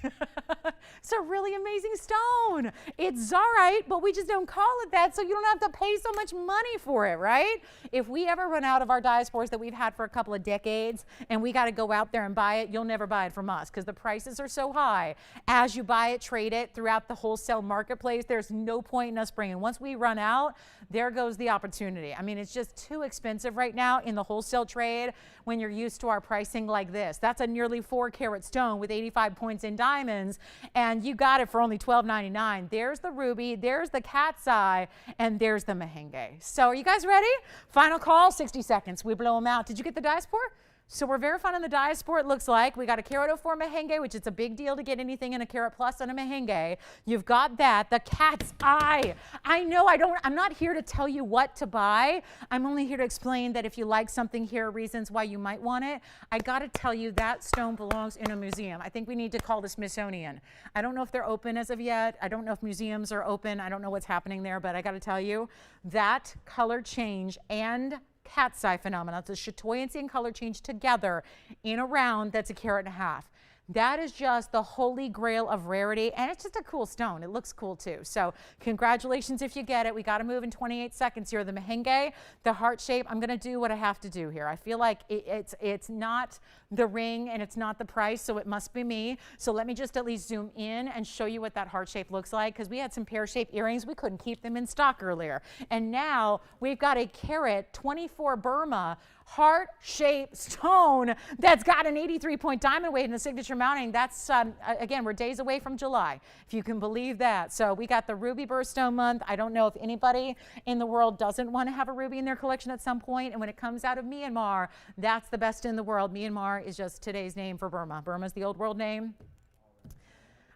It's a really amazing stone. It's Zarite, but we just don't call it that, so you don't have to pay so much money for it, right? If we ever run out of our Diaspores that we've had for a couple of decades and we got to go out there and buy it, you'll never buy it from us because the prices are so high. As you buy it, trade it throughout the wholesale marketplace, there's no point in us bringing. Once we run out, there goes the opportunity. I mean, it's just too expensive right now in the wholesale trade when you're used to our pricing like this. That's a nearly 4-carat stone with 85 points in diamonds, and you got it for only $12.99. There's the ruby, there's the cat's eye, and there's the merengue. So are you guys ready? Final call, 60 seconds. We blow them out. Did you get the Diaspore? So we're verifying on the Diaspore, it looks like. We got a carat 04 merengue, which is a big deal to get anything in a carat plus on a merengue. You've got that. The cat's eye. I know I'm not here to tell you what to buy. I'm only here to explain that if you like something, here are reasons why you might want it. I got to tell you that stone belongs in a museum. I think we need to call the Smithsonian. I don't know if they're open as of yet. I don't know if museums are open. I don't know what's happening there, but I got to tell you that color change and cat's eye phenomena. It's a chatoyancy and color change together in a round that's a carat and a half. That is just the holy grail of rarity, and it's just a cool stone. It looks cool too. So congratulations if you get it. We got to move in 28 seconds here. The merengue, the heart shape, I'm going to do what I have to do here. I feel like it's not the ring and it's not the price, so it must be me. So let me just at least zoom in and show you what that heart shape looks like, because we had some pear-shaped earrings. We couldn't keep them in stock earlier. And now we've got a carat 24 Burma heart-shaped stone that's got an 83-point diamond weight in the signature mounting. That's, again, we're days away from July, if you can believe that. So we got the Ruby Birthstone Month. I don't know if anybody in the world doesn't want to have a ruby in their collection at some point. And when it comes out of Myanmar, that's the best in the world. Myanmar is just today's name for Burma. Burma's the old world name.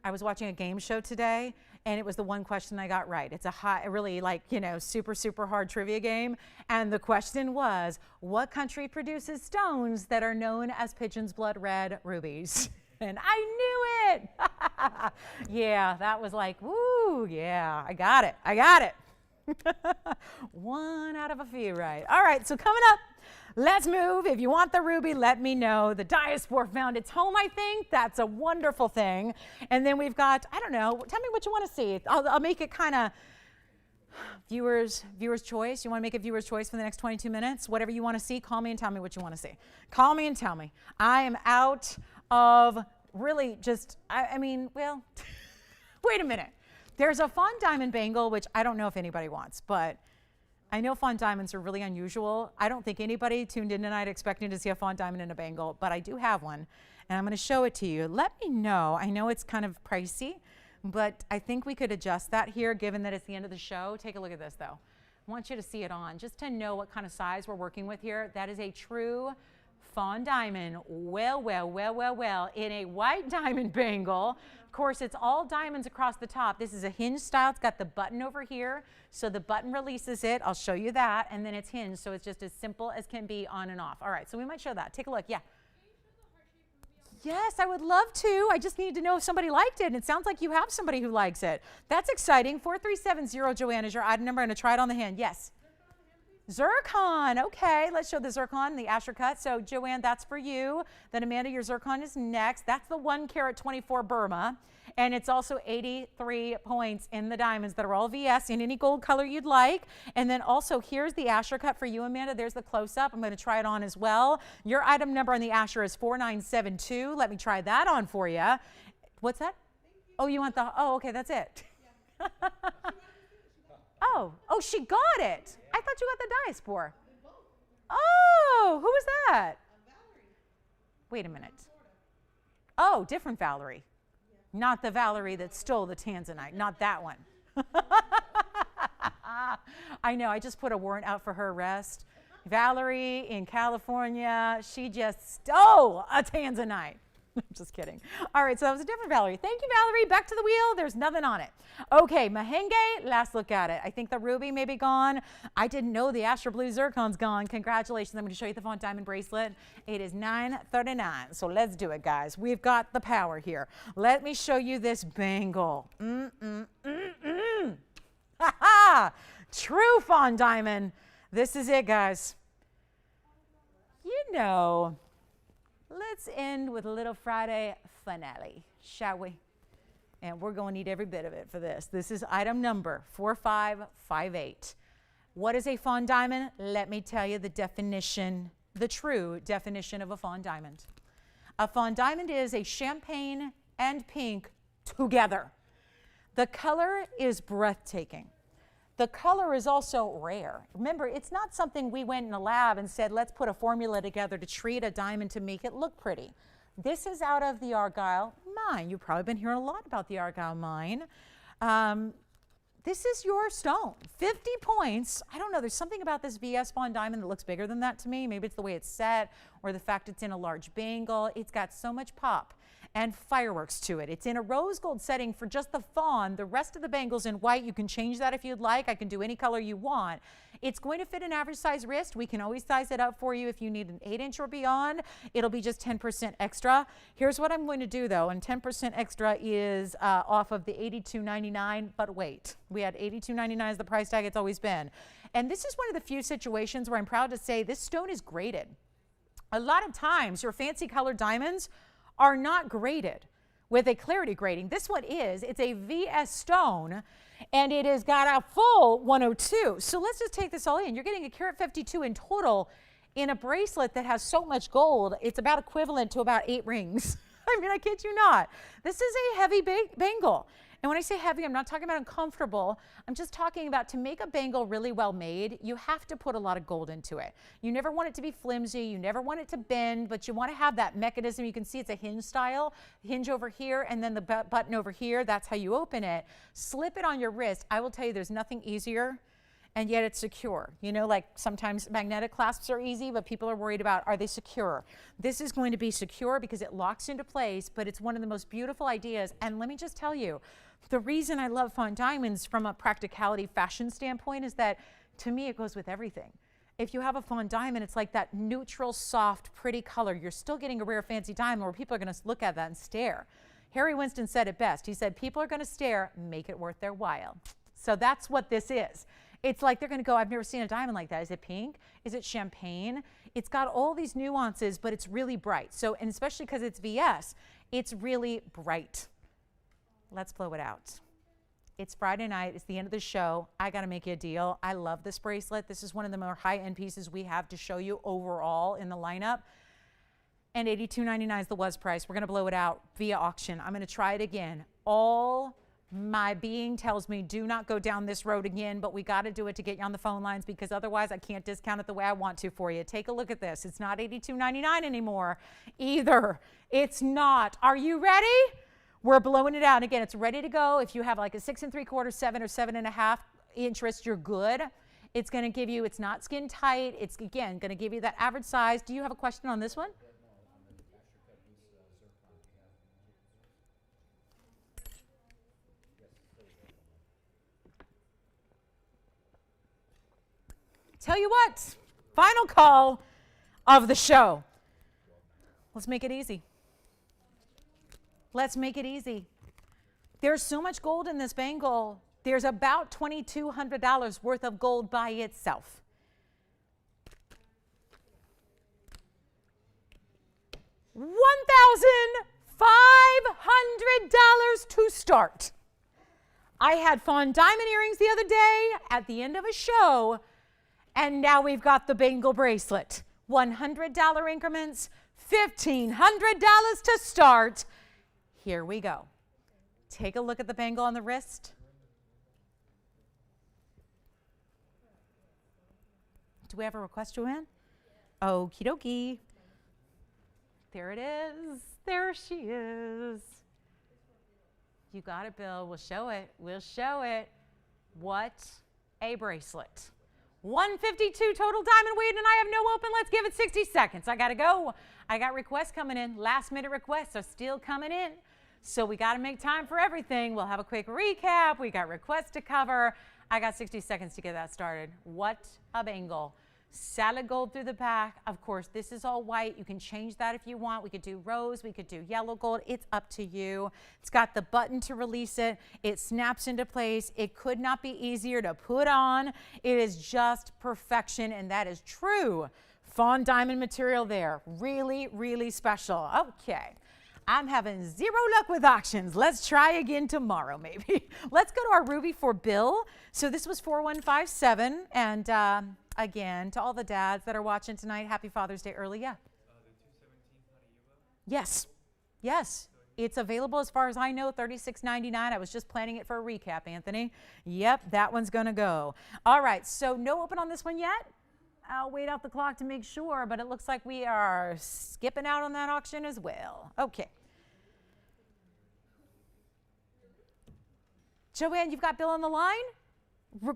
I was watching a game show today, and it was the one question I got right. It's a high, really super, super hard trivia game. And the question was, what country produces stones that are known as pigeon's blood red rubies? And I knew it. Yeah, that was like, woo, yeah, I got it. One out of a few right. All right, so coming up, let's move. If you want the ruby, let me know. The Diaspore found its home, I think. That's a wonderful thing. And then we've got, I don't know, tell me what you want to see. I'll make it kind of viewers' choice. You want to make it viewer's choice for the next 22 minutes? Whatever you want to see, call me and tell me what you want to see. Call me and tell me. I am out of really just, well, wait a minute. There's a fun diamond bangle, which I don't know if anybody wants, but I know fawn diamonds are really unusual. I don't think anybody tuned in tonight expecting to see a fawn diamond in a bangle, but I do have one, and I'm going to show it to you. Let me know. I know it's kind of pricey, but I think we could adjust that here, given that it's the end of the show. Take a look at this, though. I want you to see it on, just to know what kind of size we're working with here. That is a true fawn diamond, well, in a white diamond bangle. Of course, it's all diamonds across the top. This is a hinge style. It's got the button over here, so the button releases it. I'll show you that, and then it's hinged, so it's just as simple as can be on and off. All right, so we might show that. Take a look. Yeah. Yes, I would love to. I just need to know if somebody liked it, and it sounds like you have somebody who likes it. That's exciting. 4370, Joanne, is your item number. I'm going to try it on the hand. Yes. Zircon. Okay, let's show the zircon, the Asher cut. So, Joanne, that's for you. Then, Amanda, your zircon is next. That's the 1 carat 24 Burma. And it's also 83 points in the diamonds that are all VS in any gold color you'd like. And then also, here's the Asher cut for you, Amanda. There's the close-up. I'm going to try it on as well. Your item number on the Asher is 4972. Let me try that on for you. What's that? Oh, you want the, oh, okay, that's it. Yeah. Oh, she got it. I thought you got the Diaspore. Oh, who was that? Wait a minute. Oh, different Valerie. Not the Valerie that stole the Tanzanite. Not that one. I know, I just put a warrant out for her arrest. Valerie in California, she just stole a Tanzanite. Just kidding. All right, so that was a different Valerie. Thank you, Valerie. Back to the wheel. There's nothing on it. Okay, Mahenge, last look at it. I think the ruby may be gone. I didn't know the Asher Blue Zircon's gone. Congratulations. I'm going to show you the fawn diamond bracelet. It is $939. So let's do it, guys. We've got the power here. Let me show you this bangle. Ha ha! True fawn diamond. This is it, guys. You know. Let's end with a little Friday finale, shall we? And we're going to need every bit of it for this. This is item number 4558. What is a fawn diamond? Let me tell you the definition, the true definition of a fawn diamond. A fawn diamond is a champagne and pink together. The color is breathtaking. The color is also rare. Remember, it's not something we went in a lab and said, let's put a formula together to treat a diamond to make it look pretty. This is out of the Argyle mine. You've probably been hearing a lot about the Argyle mine. This is your stone. 50 points. I don't know. There's something about this VS fawn diamond that looks bigger than that to me. Maybe it's the way it's set or the fact it's in a large bangle. It's got so much pop and fireworks to it. It's in a rose gold setting for just the fawn. The rest of the bangle's in white. You can change that if you'd like. I can do any color you want. It's going to fit an average size wrist. We can always size it up for you if you need an 8-inch or beyond. It'll be just 10% extra. Here's what I'm going to do though, and 10% extra is off of the $82.99, but wait, we had $82.99 as the price tag it's always been. And this is one of the few situations where I'm proud to say this stone is graded. A lot of times your fancy colored diamonds are not graded with a clarity grading. This one is. It's a VS stone, and it has got a full 102. So let's just take this all in. You're getting a carat 52 in total in a bracelet that has so much gold. It's about equivalent to about 8 rings. I mean, I kid you not. This is a heavy bangle. And when I say heavy, I'm not talking about uncomfortable. I'm just talking about to make a bangle really well made, you have to put a lot of gold into it. You never want it to be flimsy. You never want it to bend, but you want to have that mechanism. You can see it's a hinge style, hinge over here, and then the button over here. That's how you open it. Slip it on your wrist. I will tell you, there's nothing easier, and yet it's secure. You know, like sometimes magnetic clasps are easy, but people are worried about, are they secure? This is going to be secure because it locks into place, but it's one of the most beautiful ideas. And let me just tell you, the reason I love fawn diamonds from a practicality fashion standpoint is that to me it goes with everything. If you have a fawn diamond, it's like that neutral, soft, pretty color. You're still getting a rare fancy diamond where people are going to look at that and stare. Harry Winston said it best. He said, people are going to stare, make it worth their while. So that's what this is. It's like they're going to go, I've never seen a diamond like that. Is it pink? Is it champagne? It's got all these nuances, but it's really bright. So, and especially because it's VS, it's really bright. Let's blow it out. It's Friday night. It's the end of the show. I got to make you a deal. I love this bracelet. This is one of the more high-end pieces we have to show you overall in the lineup. And $82.99 is the was price. We're going to blow it out via auction. I'm going to try it again. All My being tells me do not go down this road again, but we got to do it to get you on the phone lines because otherwise I can't discount it the way I want to for you. Take a look at this. It's not $82.99 anymore either. It's not. Are you ready? We're blowing it out. Again, it's ready to go. If you have like a 6 3/4, 7 or 7.5 interest, you're good. It's going to give you, it's not skin tight. It's, again, going to give you that average size. Do you have a question on this one? Tell you what, final call of the show. Let's make it easy. Let's make it easy. There's so much gold in this bangle. There's about $2,200 worth of gold by itself. $1,500 to start. I had fawn diamond earrings the other day at the end of a show, and now we've got the bangle bracelet. $100 increments, $1,500 to start. Here we go. Take a look at the bangle on the wrist. Do we have a request, Joanne? Okie dokie. There it is. There she is. You got it, Bill. We'll show it. We'll show it. What a bracelet. 152 total diamond weight, and I have no open. Let's give it 60 seconds. I got to go. I got requests coming in. Last minute requests are still coming in. So we got to make time for everything. We'll have a quick recap. We got requests to cover. I got 60 seconds to get that started. What a bangle. Salad gold through the back. Of course, this is all white. You can change that if you want. We could do rose. We could do yellow gold. It's up to you. It's got the button to release it. It snaps into place. It could not be easier to put on. It is just perfection, and that is true. Fawn diamond material there. Really, really special. Okay. I'm having zero luck with auctions. Let's try again tomorrow, maybe. Let's go to our ruby for Bill. So this was 4157, and again, to all the dads that are watching tonight, happy Father's Day early. Yeah. The 217 Tahitian? Yes. Yes. It's available as far as I know, $36.99. I was just planning it for a recap, Anthony. Yep, that one's going to go. All right, so no open on this one yet. I'll wait out the clock to make sure, but it looks like we are skipping out on that auction as well. Okay. Joanne, you've got Bill on the line?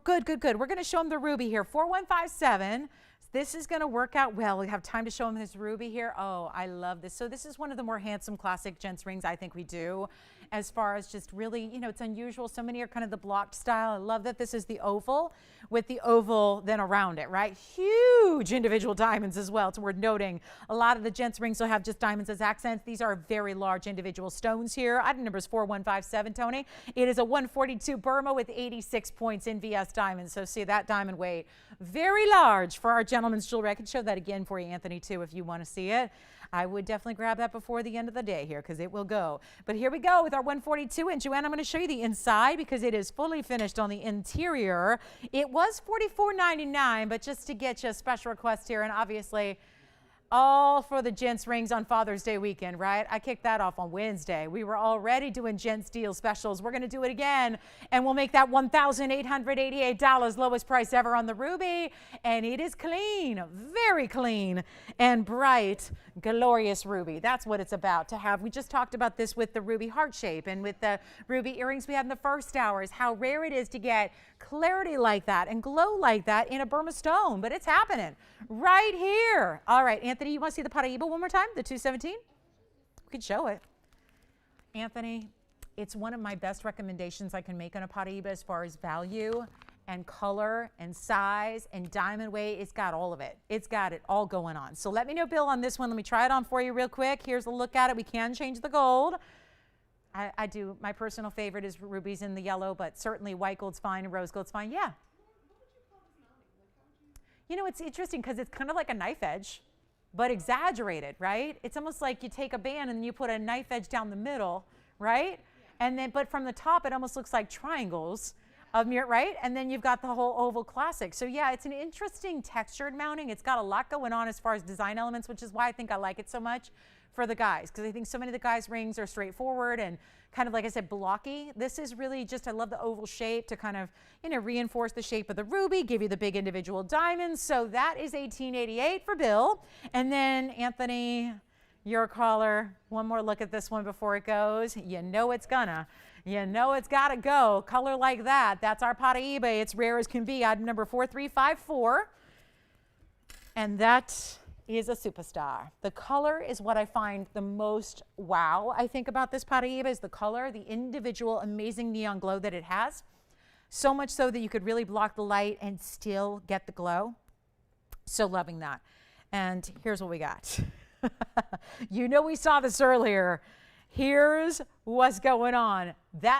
Good, good, good. We're going to show him the ruby here, 4157. This is going to work out well. We have time to show him this ruby here. Oh, I love this. So this is one of the more handsome classic gents rings I think we do, as far as just really, you know, it's unusual. So many are kind of the blocked style. I love that this is the oval with the oval then around it, right? Huge individual diamonds as well. It's worth noting. A lot of the gents rings will have just diamonds as accents. These are very large individual stones here. Item number is 4157, Tony. It is a 142 Burma with 86 points in VS diamonds. So see that diamond weight. Very large for our gentleman's jewelry. I can show that again for you, Anthony, too, if you want to see it. I would definitely grab that before the end of the day here because it will go. But here we go with our 142. And Joanne, I'm going to show you the inside because it is fully finished on the interior. It was $44.99, but just to get you a special request here, and obviously all for the gents rings on Father's Day weekend, right? I kicked that off on Wednesday. We were already doing gents deal specials. We're going to do it again, and we'll make that $1,888 lowest price ever on the ruby. And it is clean, very clean and bright, glorious ruby. That's what it's about to have. We just talked about this with the ruby heart shape and with the ruby earrings we had in the first hours, how rare it is to get clarity like that and glow like that in a Burma stone, but it's happening right here. All right, Anthony, you want to see the Paraiba one more time, the 217? We could show it. Anthony, it's one of my best recommendations I can make on a Paraiba as far as value and color and size and diamond weight. It's got all of it. It's got it all going on. So let me know, Bill, on this one. Let me try it on for you real quick. Here's a look at it. We can change the gold. I do. My personal favorite is rubies in the yellow, but certainly white gold's fine and rose gold's fine. Yeah. You know, it's interesting because it's kind of like a knife edge, but exaggerated, right? It's almost like you take a band and you put a knife edge down the middle, right? And then, but from the top, it almost looks like triangles right? And then you've got the whole oval classic. So yeah, it's an interesting textured mounting. It's got a lot going on as far as design elements, which is why I think I like it so much for the guys, because I think so many of the guys' rings are straightforward and kind of, like I said, blocky. This is really just, I love the oval shape to kind of, reinforce the shape of the ruby, give you the big individual diamonds. So that is $18.88 for Bill. And then Anthony, your caller, one more look at this one before it goes. You know it's gotta go. Color like that. That's our Paraiba. It's rare as can be. Item number 4354. And that is a superstar. The color is what I find the most wow, I think, about this Paraiba is the color, the individual amazing neon glow that it has. So much so that you could really block the light and still get the glow. So loving that. And here's what we got. We saw this earlier. Here's what's going on.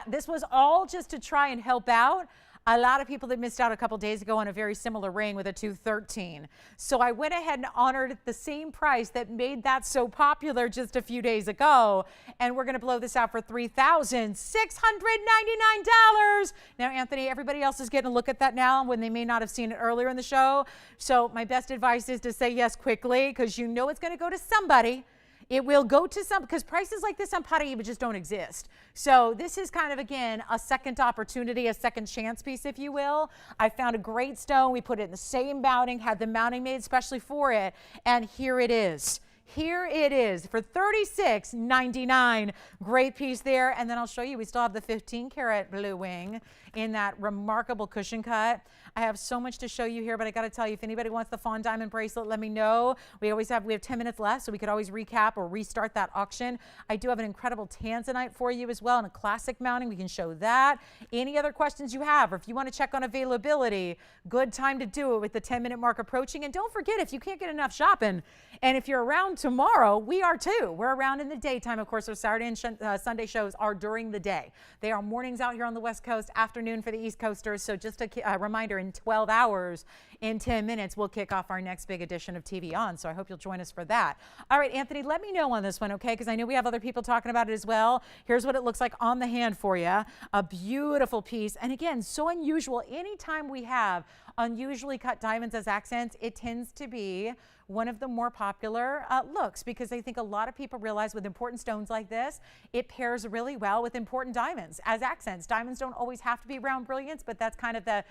This was all just to try and help out a lot of people that missed out a couple days ago on a very similar ring with a 213. So I went ahead and honored the same price that made that so popular just a few days ago. And we're going to blow this out for $3,699. Now, Anthony, everybody else is getting a look at that now when they may not have seen it earlier in the show. So my best advice is to say yes quickly, because it's going to go to somebody. It will go to some, because prices like this on Paraiba just don't exist. So this is kind of, again, a second opportunity, a second chance piece, if you will. I found a great stone. We put it in the same mounting, had the mounting made especially for it, and here it is. Here it is for $36.99. Great piece there. And then I'll show you, we still have the 15 karat blue wing in that remarkable cushion cut. I have so much to show you here, but I got to tell you, if anybody wants the fawn diamond bracelet, let me know. We have 10 minutes left, so we could always recap or restart that auction. I do have an incredible tanzanite for you as well, and a classic mounting. We can show that. Any other questions you have, or if you want to check on availability, good time to do it with the 10-minute mark approaching. And don't forget, if you can't get enough shopping, and if you're around tomorrow, we are too. We're around in the daytime. Of course, our Saturday and Sunday shows are during the day. They are mornings out here on the West Coast, afternoon for the East Coasters. So just a reminder, in 12 hours, in 10 minutes, we'll kick off our next big edition of TVON. So I hope you'll join us for that. All right, Anthony, let me know on this one, okay? Because I know we have other people talking about it as well. Here's what it looks like on the hand for you. A beautiful piece. And again, so unusual. Anytime we have unusually cut diamonds as accents, it tends to be one of the more popular looks, because I think a lot of people realize with important stones like this, it pairs really well with important diamonds as accents. Diamonds don't always have to be round brilliants, but that's kind of the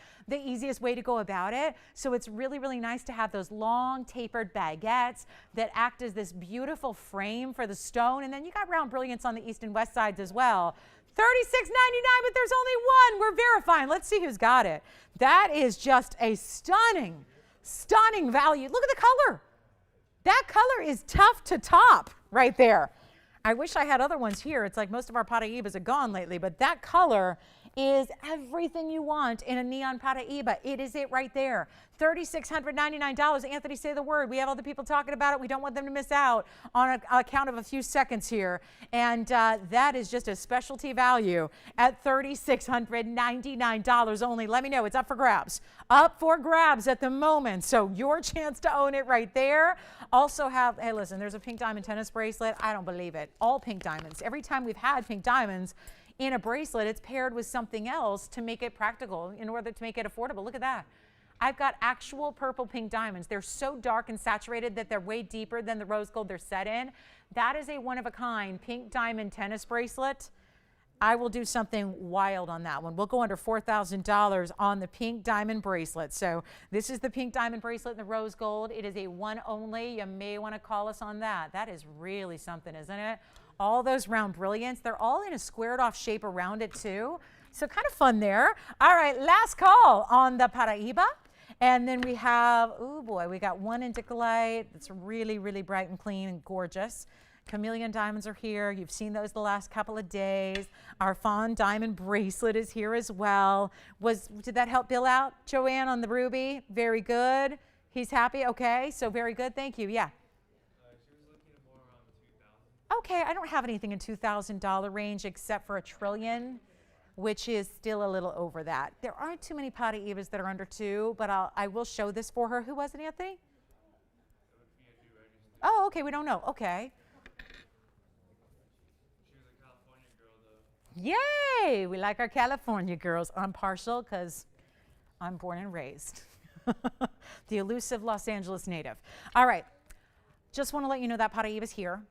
easiest way to go about it. So it's really, really nice to have those long tapered baguettes that act as this beautiful frame for the stone. And then you got round brilliants on the east and west sides as well. $36.99, but there's only one. We're verifying. Let's see who's got it. That is just a stunning value. Look at the color. That color is tough to top right there. I wish I had other ones here. It's like most of our Paraibas are gone lately, but that color is everything you want in a neon Paraiba. It is it right there. $3,699. Anthony, say the word. We have other people talking about it. We don't want them to miss out on a count of a few seconds here. And that is just a specialty value at $3,699 only. Let me know. It's up for grabs. Up for grabs at the moment. So your chance to own it right there. Also have, hey, listen, there's a pink diamond tennis bracelet. I don't believe it. All pink diamonds. Every time we've had pink diamonds in a bracelet, it's paired with something else to make it practical in order to make it affordable. Look at that. I've got actual purple pink diamonds. They're so dark and saturated that they're way deeper than the rose gold they're set in. That is a one-of-a-kind pink diamond tennis bracelet. I will do something wild on that one. We'll go under $4,000 on the pink diamond bracelet. So this is the pink diamond bracelet in the rose gold. It is a one only. You may want to call us on that. That is really something, isn't it? All those round brilliants, they're all in a squared off shape around it too. So kind of fun there. All right, last call on the Paraiba. And then we have, oh boy, we got one indicolite. It's really, really bright and clean and gorgeous. Chameleon diamonds are here. You've seen those the last couple of days. Our fawn diamond bracelet is here as well. Did that help Bill out, Joanne, on the ruby? Very good. He's happy? Okay, so very good. Thank you. Yeah. She was looking more around 2,000. Okay, I don't have anything in $2,000 range except for a trillion, which is still a little over that. There aren't too many Paraibas that are under two, but I will show this for her. Who was it, Anthony? It would be a new register. Oh, okay, we don't know. Okay. She was a California girl, though. Yay! We like our California girls. I'm partial because I'm born and raised. The elusive Los Angeles native. All right. Just want to let you know that Paraiba's here.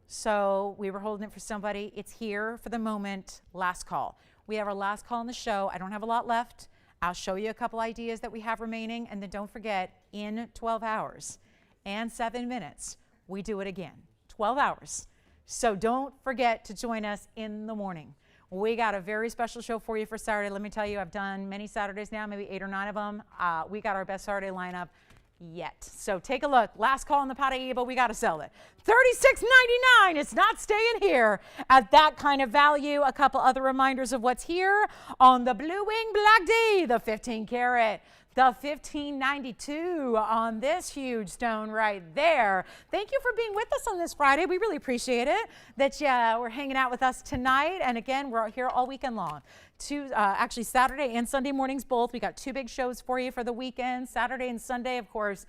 So we were holding it for somebody. It's here for the moment. Last call. We have our last call on the show. I don't have a lot left. I'll show you a couple ideas that we have remaining. And then don't forget, in 12 hours and 7 minutes, we do it again. 12 hours. So don't forget to join us in the morning. We got a very special show for you for Saturday. Let me tell you, I've done many Saturdays now, maybe 8 or 9 of them. We got our best Saturday lineup yet. So take a look. Last call on the Paraiba. We got to sell it. $36.99. It's not staying here at that kind of value. A couple other reminders of what's here on the Blue Wing Black D, the 15 karat. The $15.92 on this huge stone right there. Thank you for being with us on this Friday. We really appreciate it that you were hanging out with us tonight. And again, we're here all weekend long. Actually, Saturday and Sunday mornings both. We got 2 big shows for you for the weekend. Saturday and Sunday, of course.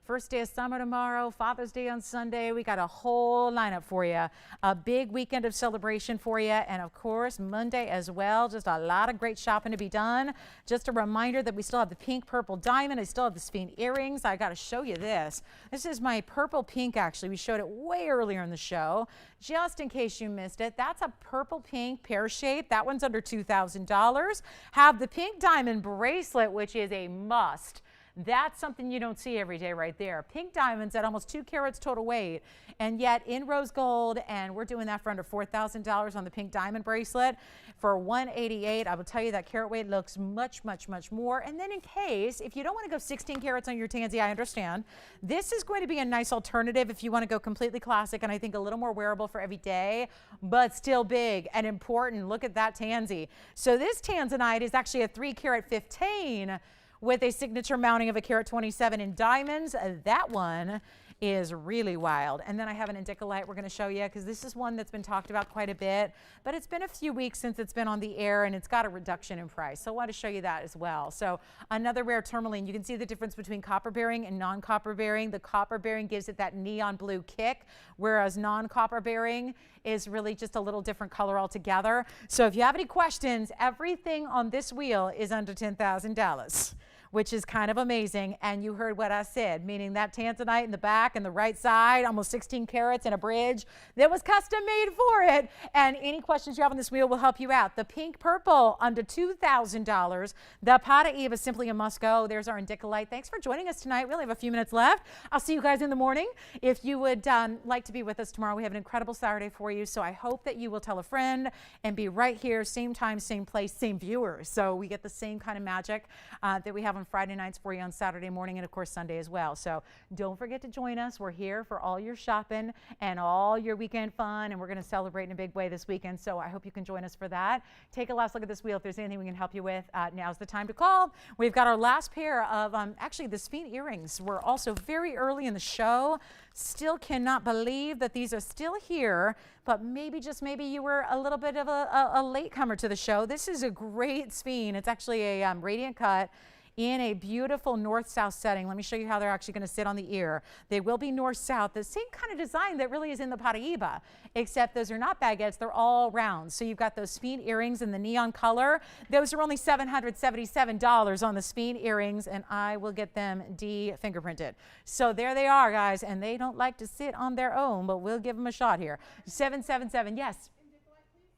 First day of summer tomorrow, Father's Day on Sunday. We got a whole lineup for you. A big weekend of celebration for you. And of course, Monday as well. Just a lot of great shopping to be done. Just a reminder that we still have the pink purple diamond. I still have the Sphene earrings. I got to show you this. This is my purple pink, actually. We showed it way earlier in the show. Just in case you missed it, that's a purple pink pear shape. That one's under $2,000. Have the pink diamond bracelet, which is a must. That's something you don't see every day right there. Pink diamonds at almost 2 carats total weight, and yet in rose gold, and we're doing that for under $4,000 on the pink diamond bracelet for $188. I will tell you that carat weight looks much, much, much more. And then in case, if you don't want to go 16 carats on your tansy, I understand. This is going to be a nice alternative if you want to go completely classic, and I think a little more wearable for every day, but still big and important. Look at that tansy. So this tanzanite is actually a 3 carat 15 with a signature mounting of a carat 27 in diamonds. That one is really wild. And then I have an indicolite we're going to show you because this is one that's been talked about quite a bit, but it's been a few weeks since it's been on the air and it's got a reduction in price. So I want to show you that as well. So another rare tourmaline. You can see the difference between copper bearing and non-copper bearing. The copper bearing gives it that neon blue kick, whereas non-copper bearing is really just a little different color altogether. So if you have any questions, everything on this wheel is under $10,000. Which is kind of amazing. And you heard what I said, meaning that tanzanite in the back and the right side, almost 16 carats and a bridge that was custom made for it. And any questions you have on this wheel will help you out. The pink purple under $2,000. The Paraiba is simply a must go. There's our indicolite. Thanks for joining us tonight. We only have a few minutes left. I'll see you guys in the morning. If you would like to be with us tomorrow, we have an incredible Saturday for you. So I hope that you will tell a friend and be right here, same time, same place, same viewers. So we get the same kind of magic that we have on Friday nights for you on Saturday morning and of course Sunday as well. So don't forget to join us. We're here for all your shopping and all your weekend fun, and we're going to celebrate in a big way this weekend. So I hope you can join us for that. Take a last look at this wheel. If there's anything we can help you with, now's the time to call. We've got our last pair of actually the Sphene earrings. We're also very early in the show. Still cannot believe that these are still here, but maybe, just maybe, you were a little bit of a latecomer to the show. This is a great Sphene. It's actually a radiant cut in a beautiful north-south setting. Let me show you how they're actually going to sit on the ear. They will be north-south, the same kind of design that really is in the Paraiba, except those are not baguettes, they're all round. So you've got those Sphene earrings in the neon color. Those are only $777 on the Sphene earrings, and I will get them de-fingerprinted. So there they are, guys, and they don't like to sit on their own, but we'll give them a shot here. 777, yes.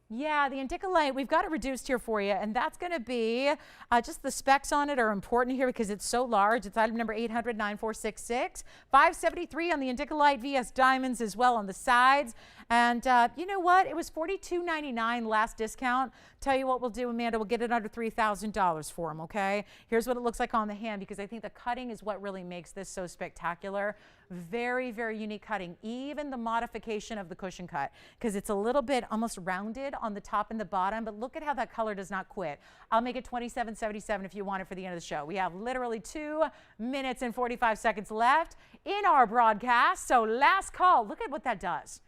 Yeah, the indicolite, we've got it reduced here for you, and that's going to be, just the specs on it are important here because it's so large. It's item number 800-9466. $573 on the indicolite VS diamonds as well on the sides. And you know what? It was $42.99 last discount. Tell you what we'll do, Amanda, we'll get it under $3,000 for them, okay? Here's what it looks like on the hand because I think the cutting is what really makes this so spectacular. Very, very unique cutting. Even the modification of the cushion cut because it's a little bit almost rounded on the top and the bottom, but look at how that color does not quit. I'll make it $27.77 if you want it for the end of the show. We have literally 2 minutes and 45 seconds left in our broadcast. So last call, look at what that does.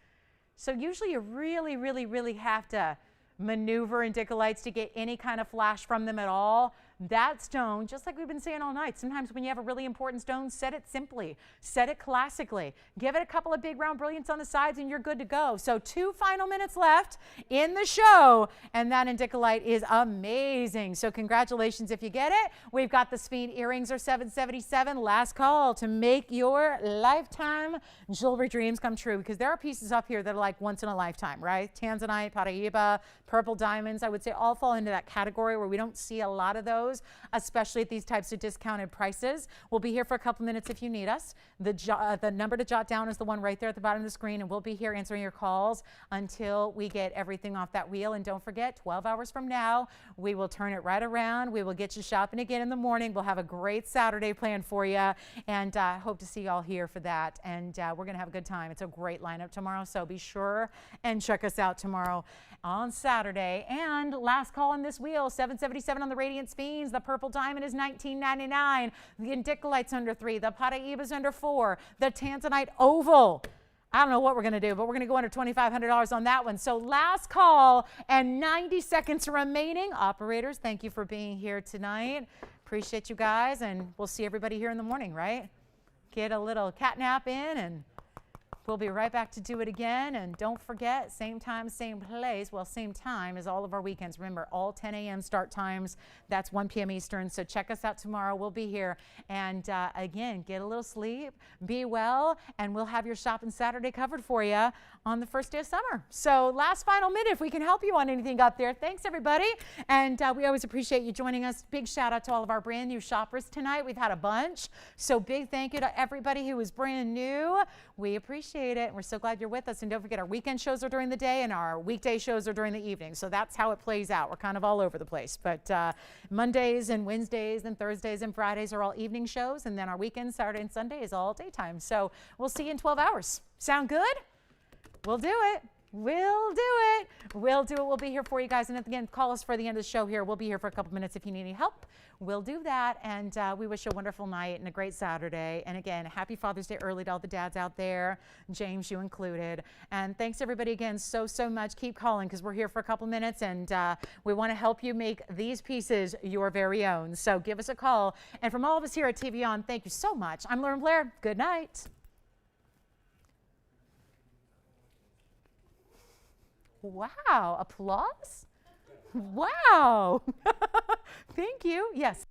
So usually you really, really, really have to maneuver indicolites to get any kind of flash from them at all. that stone, just like we've been saying all night, sometimes when you have a really important stone, set it simply, set it classically, give it a couple of big round brilliants on the sides, and you're good to go. So 2 final minutes left in the show, and that Indicolite is amazing. So congratulations if you get it. We've got the Sphene earrings are $777. Last call to make your lifetime jewelry dreams come true, because there are pieces up here that are like once in a lifetime, right? Tanzanite, Paraíba, purple diamonds, I would say all fall into that category where we don't see a lot of those, especially at these types of discounted prices. We'll be here for a couple minutes if you need us. The number to jot down is the one right there at the bottom of the screen, and we'll be here answering your calls until we get everything off that wheel. And don't forget, 12 hours from now, we will turn it right around. We will get you shopping again in the morning. We'll have a great Saturday planned for you, and hope to see you all here for that. And we're going to have a good time. It's a great lineup tomorrow, so be sure and check us out tomorrow on Saturday. And last call on this wheel, $777 on the Radiant Sphenes. The purple diamond is $19.99. The Indicolite's under $3. The Paraíba's under $4. The Tanzanite oval, I don't know what we're going to do, but we're going to go under $2,500 on that one. So last call and 90 seconds remaining. Operators, thank you for being here tonight. Appreciate you guys, and we'll see everybody here in the morning, right? Get a little cat nap in, and we'll be right back to do it again. And don't forget, same time, same place. Well, same time as all of our weekends. Remember, all 10 a.m. start times. That's 1 p.m. Eastern. So check us out tomorrow. We'll be here. And again, get a little sleep, be well, and we'll have your shopping Saturday covered for you on the first day of summer. So last final minute, if we can help you on anything up there. Thanks, everybody. And we always appreciate you joining us. Big shout out to all of our brand new shoppers tonight. We've had a bunch. So big thank you to everybody who is brand new. We appreciate it. We're so glad you're with us. And don't forget, our weekend shows are during the day and our weekday shows are during the evening. So that's how it plays out. We're kind of all over the place. But Mondays and Wednesdays and Thursdays and Fridays are all evening shows. And then our weekend, Saturday and Sunday, is all daytime. So we'll see you in 12 hours. Sound good? We'll do it. We'll do it. We'll do it. We'll be here for you guys. And again, call us for the end of the show here. We'll be here for a couple minutes if you need any help. We'll do that. And we wish you a wonderful night and a great Saturday. And again, happy Father's Day early to all the dads out there, James, you included. And thanks everybody again so much. Keep calling because we're here for a couple minutes, and we want to help you make these pieces your very own. So give us a call. And from all of us here at TVON, thank you so much. I'm Lauren Blair. Good night. Wow, applause? Wow. Thank you. Yes.